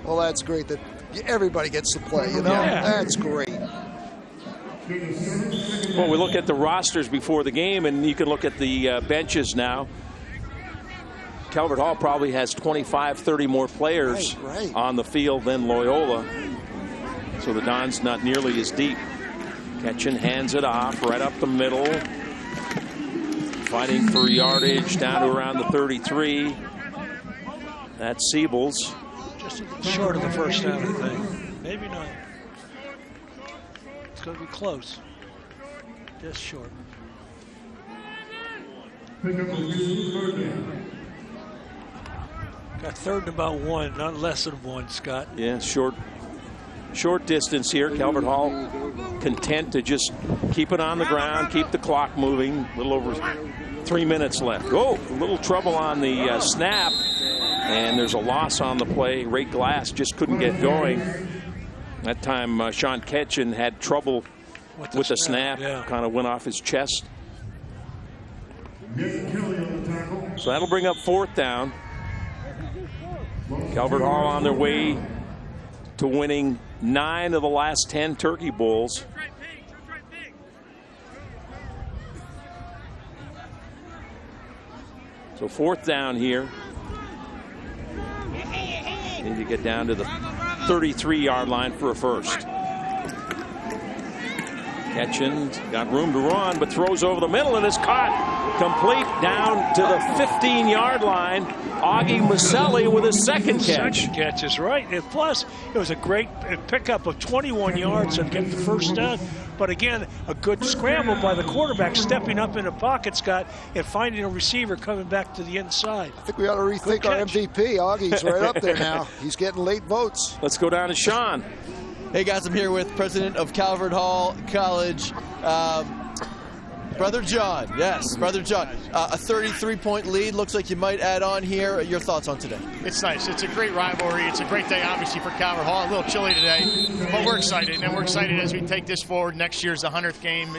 Well, that's great that everybody gets to play, you know? Yeah. That's great. Well, we look at the rosters before the game, and you can look at the benches now. Calvert Hall probably has 25, 30 more players on the field than Loyola. So the Don's not nearly as deep. Ketchen hands it off right up the middle. Fighting for yardage down to around the 33. That's Siebels. Just short of the first down, I think. Maybe not. It's going to be close. Just short. Got third and about 1, not less than 1, Scott. Yeah, short distance here. Calvert Hall content to just keep it on the ground, keep the clock moving. A little over 3 minutes left. Oh, a little trouble on the snap, and there's a loss on the play. Ray Glass just couldn't get going. That time, Sean Ketchen had trouble with the snap. Yeah. Kind of went off his chest. So that'll bring up 4th down. Calvert Hall on their way to winning 9 of the last 10 Turkey Bowls. So 4th down here. Need to get down to the 33-yard line for a first. Ketchen's got room to run, but throws over the middle and is caught complete down to the 15-yard line. Augie Maselli with his second catch. Second catch is right. And plus, it was a great pickup of 21 yards and get the first down. But again, a good scramble by the quarterback, stepping up in the pocket, Scott, and finding a receiver coming back to the inside. I think we ought to rethink our MVP. Augie's right up there now. He's getting late votes. Let's go down to Sean. Hey guys, I'm here with president of Calvert Hall College, Brother John. Yes, Brother John. A 33-point lead. Looks like you might add on here. Your thoughts on today? It's nice. It's a great rivalry. It's a great day, obviously, for Calvert Hall. A little chilly today, but we're excited, and we're excited as we take this forward. Next year's the 100th game.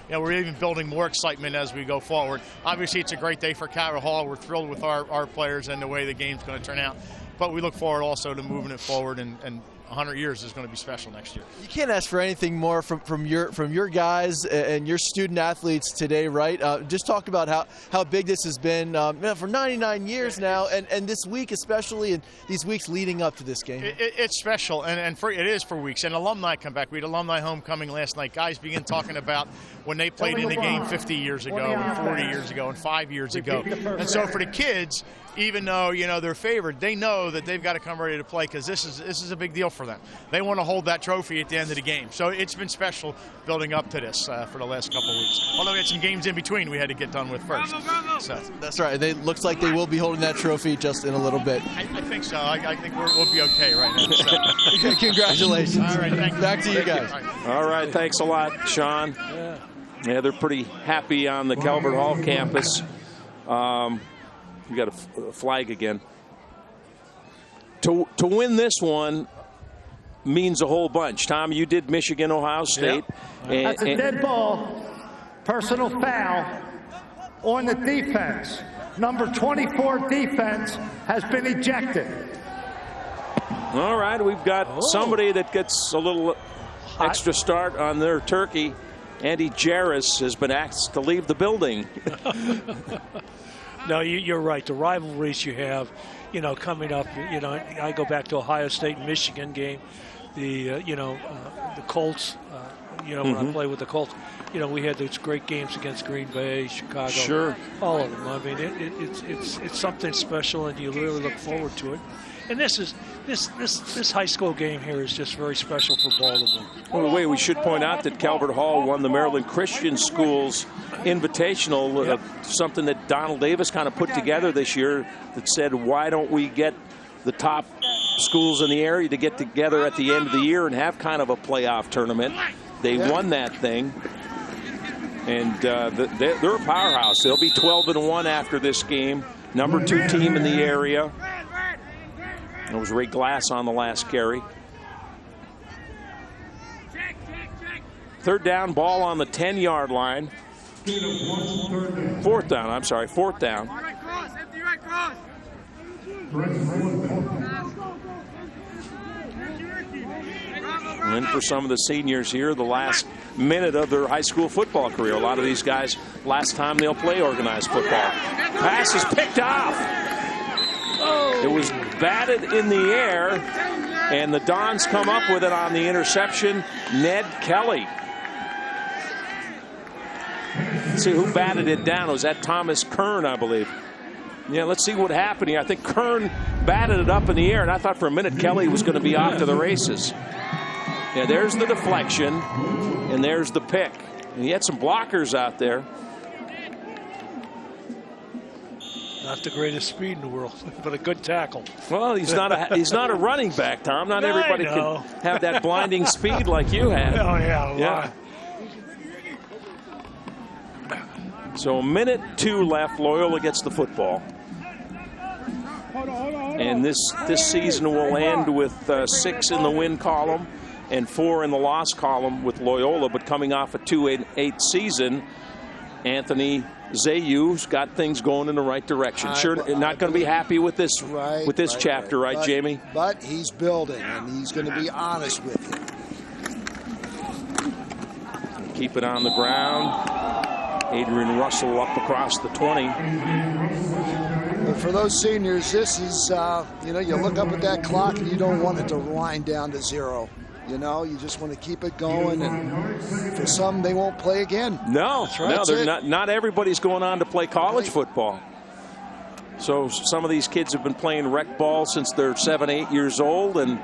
We're even building more excitement as we go forward. Obviously, it's a great day for Calvert Hall. We're thrilled with our players and the way the game's going to turn out. But we look forward also to moving it forward, and 100 years is going to be special next year. You can't ask for anything more from your guys and your student athletes today, right? Just talk about how big this has been for 99 years now, and this week especially, and these weeks leading up to this game. It's special, and it is for weeks. And alumni come back. We had alumni homecoming last night. Guys begin talking about when they played in the game 50 years ago, and 40 years ago, and 5 years ago. And so for the kids, even though they're favored, they know that they've got to come ready to play because this is a big deal for them. They want to hold that trophy at the end of the game. So it's been special building up to this for the last couple of weeks. Although we had some games in between we had to get done with first. So that's right. It looks like they will be holding that trophy just in a little bit. I think so. I think we'll be okay right now. So. Congratulations. All right, thank you. Back to you guys. All right, thanks a lot, Sean. Yeah, they're pretty happy on the Calvert Hall campus. We got a flag again. To win this one means a whole bunch. Tom, you did Michigan, Ohio State. Yep. That's a dead ball. Personal foul on the defense. Number 24 defense has been ejected. All right, we've got somebody that gets a little extra start on their turkey. Andy Jarris has been asked to leave the building. No, you're right. The rivalries you have, coming up, I go back to Ohio State and Michigan game, the Colts, when I play with the Colts, we had those great games against Green Bay, Chicago, sure, all of them. I mean, it's something special, and you really look forward to it. And this high school game here is just very special for Baltimore. Well, the way we should point out that Calvert Hall won the Maryland Christian Schools Invitational, something that Donald Davis kind of put together this year that said, why don't we get the top schools in the area to get together at the end of the year and have kind of a playoff tournament. They won that thing. And they're a powerhouse. They'll be 12-1 after this game. Number 2 team in the area. It was Ray Glass on the last carry. Third down, ball on the 10-yard line. Fourth down. And then for some of the seniors here, the last minute of their high school football career. A lot of these guys, last time they'll play organized football. Pass is picked off. It was batted in the air, and the Dons come up with it on the interception. Ned Kelly. Let's see who batted it down. Was that Thomas Kern, I believe? Yeah, let's see what happened here. I think Kern batted it up in the air, and I thought for a minute Kelly was going to be off to the races. Yeah, there's the deflection, and there's the pick. And he had some blockers out there. Not the greatest speed in the world, but a good tackle. Well, he's not a running back, Tom. Not everybody can have that blinding speed like you had. Oh, yeah. So a minute 2 left. Loyola gets the football. And this season will end with 6 in the win column and 4 in the loss column with Loyola. But coming off a 2-8 season, Anthony Zayu's got things going in the right direction. Sure, not going to be happy with this chapter, right, Jamie? But he's building, and he's going to be honest with you. Keep it on the ground. Adrian Russell up across the 20. But for those seniors, this is, you look up at that clock and you don't want it to wind down to 0. You just want to keep it going, and for some, they won't play again. No, not everybody's going on to play college football. So some of these kids have been playing rec ball since they're 7, 8 years old, and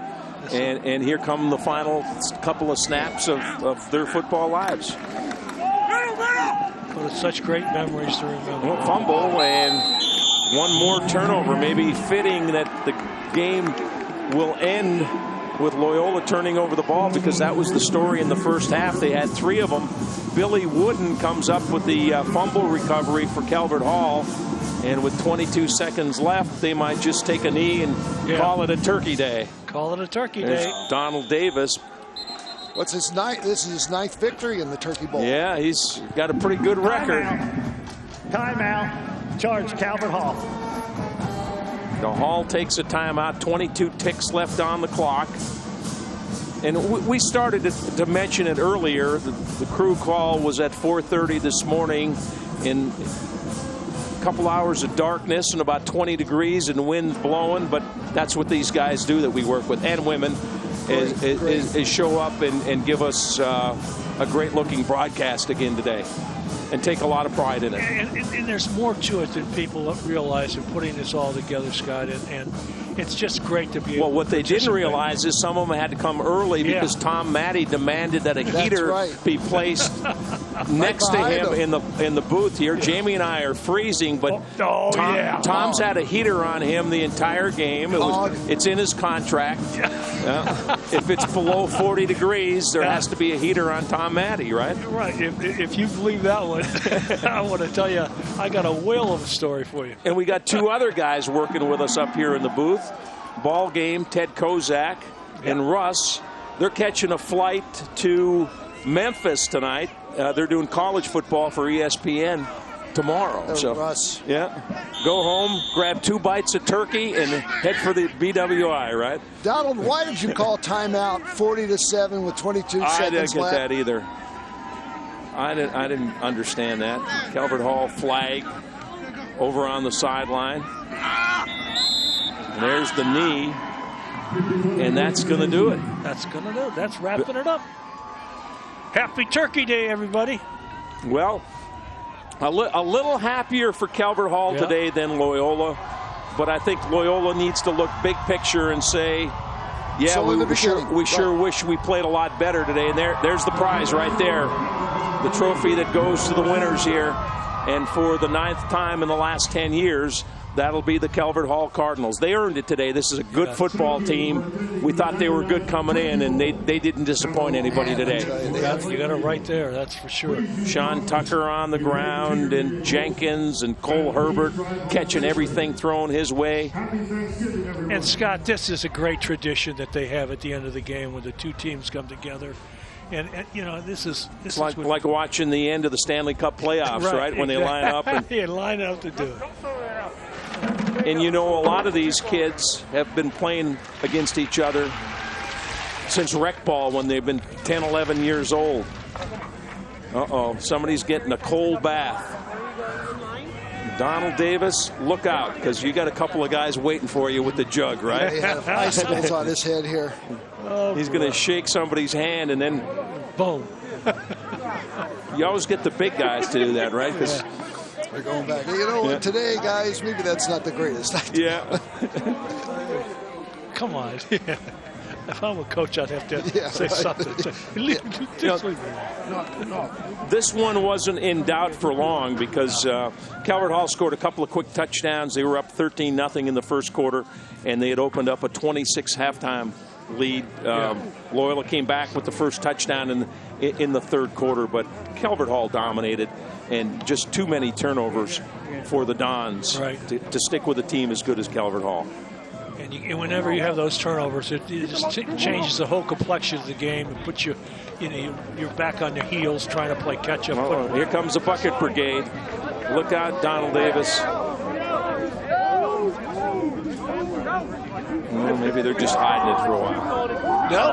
here come the final couple of snaps of their football lives. But it's such great memories to remember. Well, fumble and one more turnover. Maybe fitting that the game will end with Loyola turning over the ball, because that was the story in the first half. They had 3 of them. Billy Wooden comes up with the fumble recovery for Calvert Hall. And with 22 seconds left, they might just take a knee and call it a turkey day. Call it a turkey There's day. Donald Davis. This is his 9th victory in the Turkey Bowl. Yeah, he's got a pretty good record. Timeout. Charge Calvert Hall. The Hall takes a timeout. 22 ticks left on the clock. And we started to mention it earlier. The crew call was at 4:30 this morning in a couple hours of darkness and about 20 degrees and wind blowing. But that's what these guys do that we work with, and women, is show up and give us a great-looking broadcast again today, and take a lot of pride in it. And there's more to it than people realize in putting this all together, Scott. And it's just great to be able what they didn't realize is some of them had to come early because Tom Matty demanded that a heater be placed next to him in the booth here. Jamie and I are freezing, but Tom's had a heater on him the entire game. It's in his contract. If it's below 40 degrees, there has to be a heater on Tom Matty, right? Right. If you believe that one, I want to tell you, I got a whale of a story for you. And we got 2 other guys working with us up here in the booth. Ball game, Ted Kozak and Russ. They're catching a flight to Memphis tonight. They're doing college football for ESPN tomorrow. So Russ. Go home, grab 2 bites of turkey, and head for the BWI, right? Donald, why did you call timeout 40-7 with 22 seconds left? I didn't get that either. I didn't understand that. Calvert Hall flag over on the sideline. And there's the knee, and that's going to do it. That's going to do it. That's wrapping it up. Happy Turkey Day, everybody. Well, a little happier for Calvert Hall today than Loyola, but I think Loyola needs to look big picture and say, we sure wish we played a lot better today. And there's the prize right there, the trophy that goes to the winners here. And for the 9th time in the last 10 years, that'll be the Calvert Hall Cardinals. They earned it today. This is a good football team. We thought they were good coming in, and they didn't disappoint anybody today. You got it right there, that's for sure. Sean Tucker on the ground, and Jenkins and Cole Herbert catching everything thrown his way. And, Scott, this is a great tradition that they have at the end of the game when the 2 teams come together. And you know, this is like watching the end of the Stanley Cup playoffs, right? When they line up. And they line up to do it. And you know, a lot of these kids have been playing against each other since rec ball when they've been 10, 11 years old. Uh-oh, somebody's getting a cold bath. Donald Davis, look out, because you got a couple of guys waiting for you with the jug, right? They have icicles on his head here. He's going to shake somebody's hand and then boom. You always get the big guys to do that, right? Because they're going back. You know, today, guys, maybe that's not the greatest idea. Yeah. Come on. If I'm a coach, I'd have to say something. This one wasn't in doubt for long because Calvert Hall scored a couple of quick touchdowns. They were up 13-0 in the first quarter, and they had opened up a 26 halftime lead. Loyola came back with the first touchdown in the third quarter, but Calvert Hall dominated, and just too many turnovers for the Dons to stick with a team as good as Calvert Hall. And whenever you have those turnovers, it just changes the whole complexion of the game and puts you, you're back on your heels trying to play catch up. Oh, here comes the bucket brigade. Look out, Donald Davis. Well, maybe they're just hiding it for a while. No.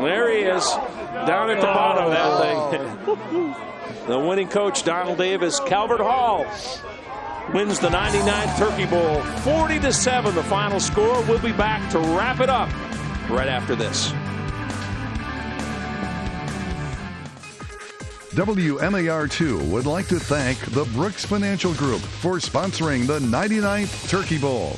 There he is, down at the bottom of that thing. The winning coach, Donald Davis. Calvert Hall wins the 99th Turkey Bowl, 40-7. The final score. We'll be back to wrap it up right after this. WMAR2 would like to thank the Brooks Financial Group for sponsoring the 99th Turkey Bowl.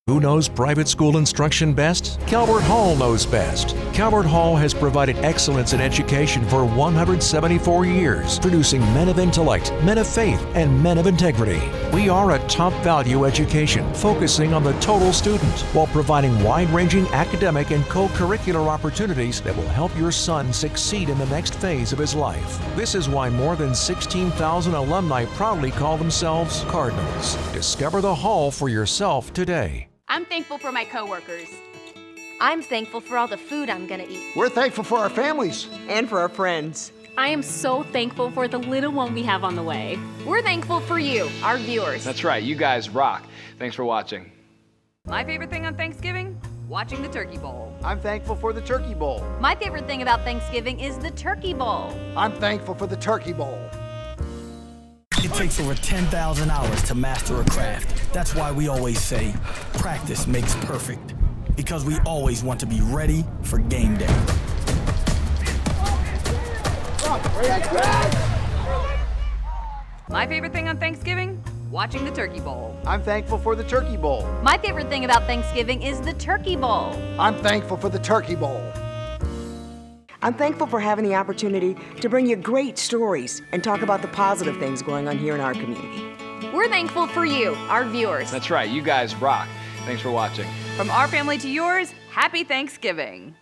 Who knows private school instruction best? Calvert Hall knows best. Calvert Hall has provided excellence in education for 174 years, producing men of intellect, men of faith, and men of integrity. We are a top-value education, focusing on the total student, while providing wide-ranging academic and co-curricular opportunities that will help your son succeed in the next phase of his life. This is why more than 16,000 alumni proudly call themselves Cardinals. Discover the Hall for yourself today. I'm thankful for my coworkers. I'm thankful for all the food I'm gonna eat. We're thankful for our families. And for our friends. I am so thankful for the little one we have on the way. We're thankful for you, our viewers. That's right, you guys rock. Thanks for watching. My favorite thing on Thanksgiving? Watching the Turkey Bowl. I'm thankful for the Turkey Bowl. My favorite thing about Thanksgiving is the Turkey Bowl. I'm thankful for the Turkey Bowl. It takes over 10,000 hours to master a craft. That's why we always say, practice makes perfect. Because we always want to be ready for game day. My favorite thing on Thanksgiving? Watching the Turkey Bowl. I'm thankful for the Turkey Bowl. My favorite thing about Thanksgiving is the Turkey Bowl. I'm thankful for the Turkey Bowl. I'm thankful for having the opportunity to bring you great stories and talk about the positive things going on here in our community. We're thankful for you, our viewers. That's right, you guys rock. Thanks for watching. From our family to yours, happy Thanksgiving.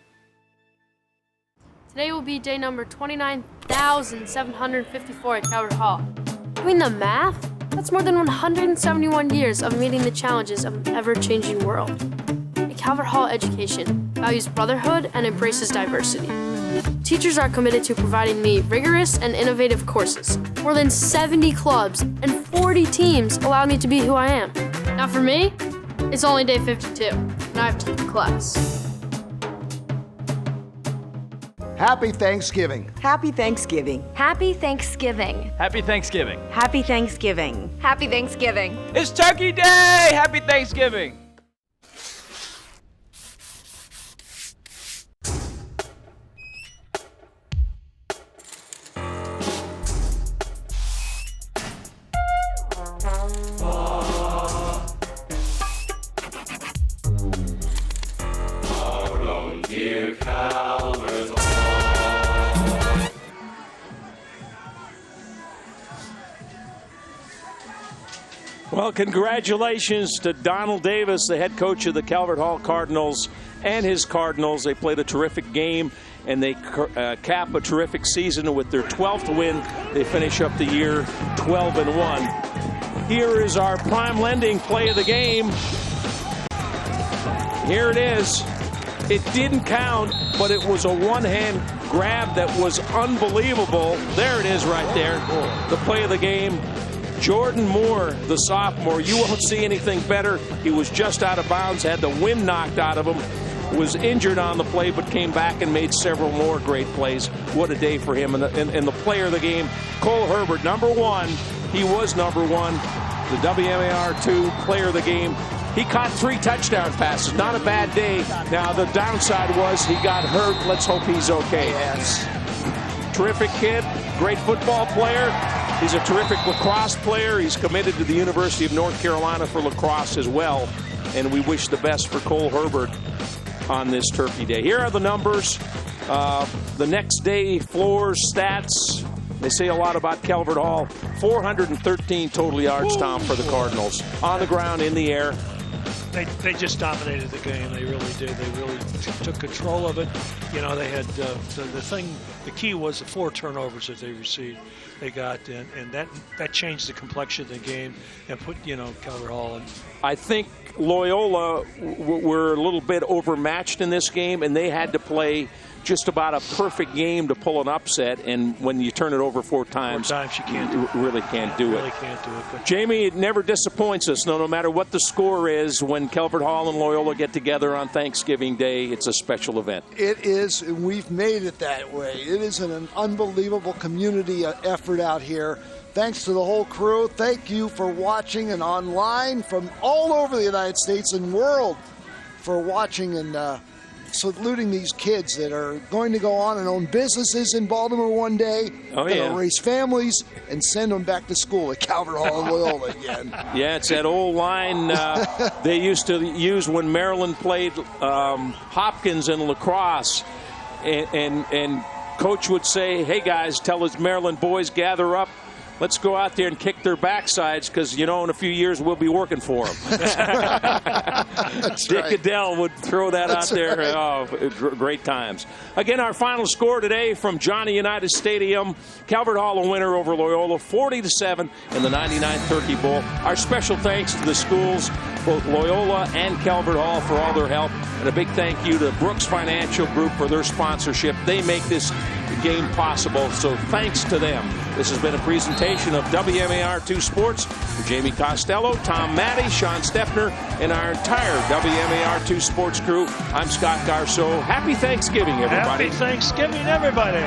Today will be day number 29,754 at Calvert Hall. Doing the math? That's more than 171 years of meeting the challenges of an ever-changing world. A Calvert Hall education values brotherhood and embraces diversity. Teachers are committed to providing me rigorous and innovative courses. More than 70 clubs and 40 teams allow me to be who I am. Now for me, it's only day 52, and I have to take the class. Happy Thanksgiving. Happy Thanksgiving. Happy Thanksgiving. Happy Thanksgiving. Happy Thanksgiving. Happy Thanksgiving. It's Turkey Day! Happy Thanksgiving. Dear Calvert Hall. Well, congratulations to Donald Davis, the head coach of the Calvert Hall Cardinals, and his Cardinals. They played a terrific game, and they cap a terrific season with their 12th win. They finish up the year 12-1. Here is our prime lending play of the game. Here it is. It didn't count, but it was a one-hand grab that was unbelievable. There it is right there, the play of the game. Jordan Moore, the sophomore, you won't see anything better. He was just out of bounds, had the wind knocked out of him, was injured on the play, but came back and made several more great plays. What a day for him. And the player of the game, Cole Herbert, number one. He was number one, the WMAR2 player of the game. He caught 3 touchdown passes. Not a bad day. Now, the downside was he got hurt. Let's hope he's okay. Yes. Terrific kid, great football player. He's a terrific lacrosse player. He's committed to the University of North Carolina for lacrosse as well. And we wish the best for Cole Herbert on this Turkey Day. Here are the numbers. The next day, floors, stats. They say a lot about Calvert Hall. 413 total yards, Tom, for the Cardinals. On the ground, in the air. They just dominated the game. They really did. They really took control of it. You know, they had the key was the 4 turnovers that they received. They got, and that changed the complexion of the game and put, Calvert Hall in. I think Loyola were a little bit overmatched in this game, and they had to play just about a perfect game to pull an upset. And when you turn it over 4 times, you can't do it. Really can't do it. Really can't do it. But Jamie, it never disappoints us, no matter what the score is. When Calvert Hall and Loyola get together on Thanksgiving Day, it's a special event. It is, and we've made it that way. It is an unbelievable community effort out here. Thanks to the whole crew. Thank you for watching and online from all over the United States and world for watching and saluting these kids that are going to go on and own businesses in Baltimore one day. Going to raise families and send them back to school at Calvert Hall and Loyola again. Yeah, it's that old line they used to use when Maryland played Hopkins in lacrosse. And Coach would say, hey, guys, tell his Maryland boys, gather up. Let's go out there and kick their backsides because, in a few years we'll be working for them. Dick Adele would throw that out there. Right. Oh, great times. Again, our final score today from Johnny Unitas Stadium. Calvert Hall a winner over Loyola, 40-7 in the 99th Turkey Bowl. Our special thanks to the schools, both Loyola and Calvert Hall, for all their help. And a big thank you to Brooks Financial Group for their sponsorship. They make this game possible, so thanks to them. This has been a presentation of WMAR2 Sports. For Jamie Costello, Tom Maddie, Sean Stepner, and our entire WMAR2 Sports crew, I'm Scott Garceau. Happy Thanksgiving, everybody. Happy Thanksgiving, everybody.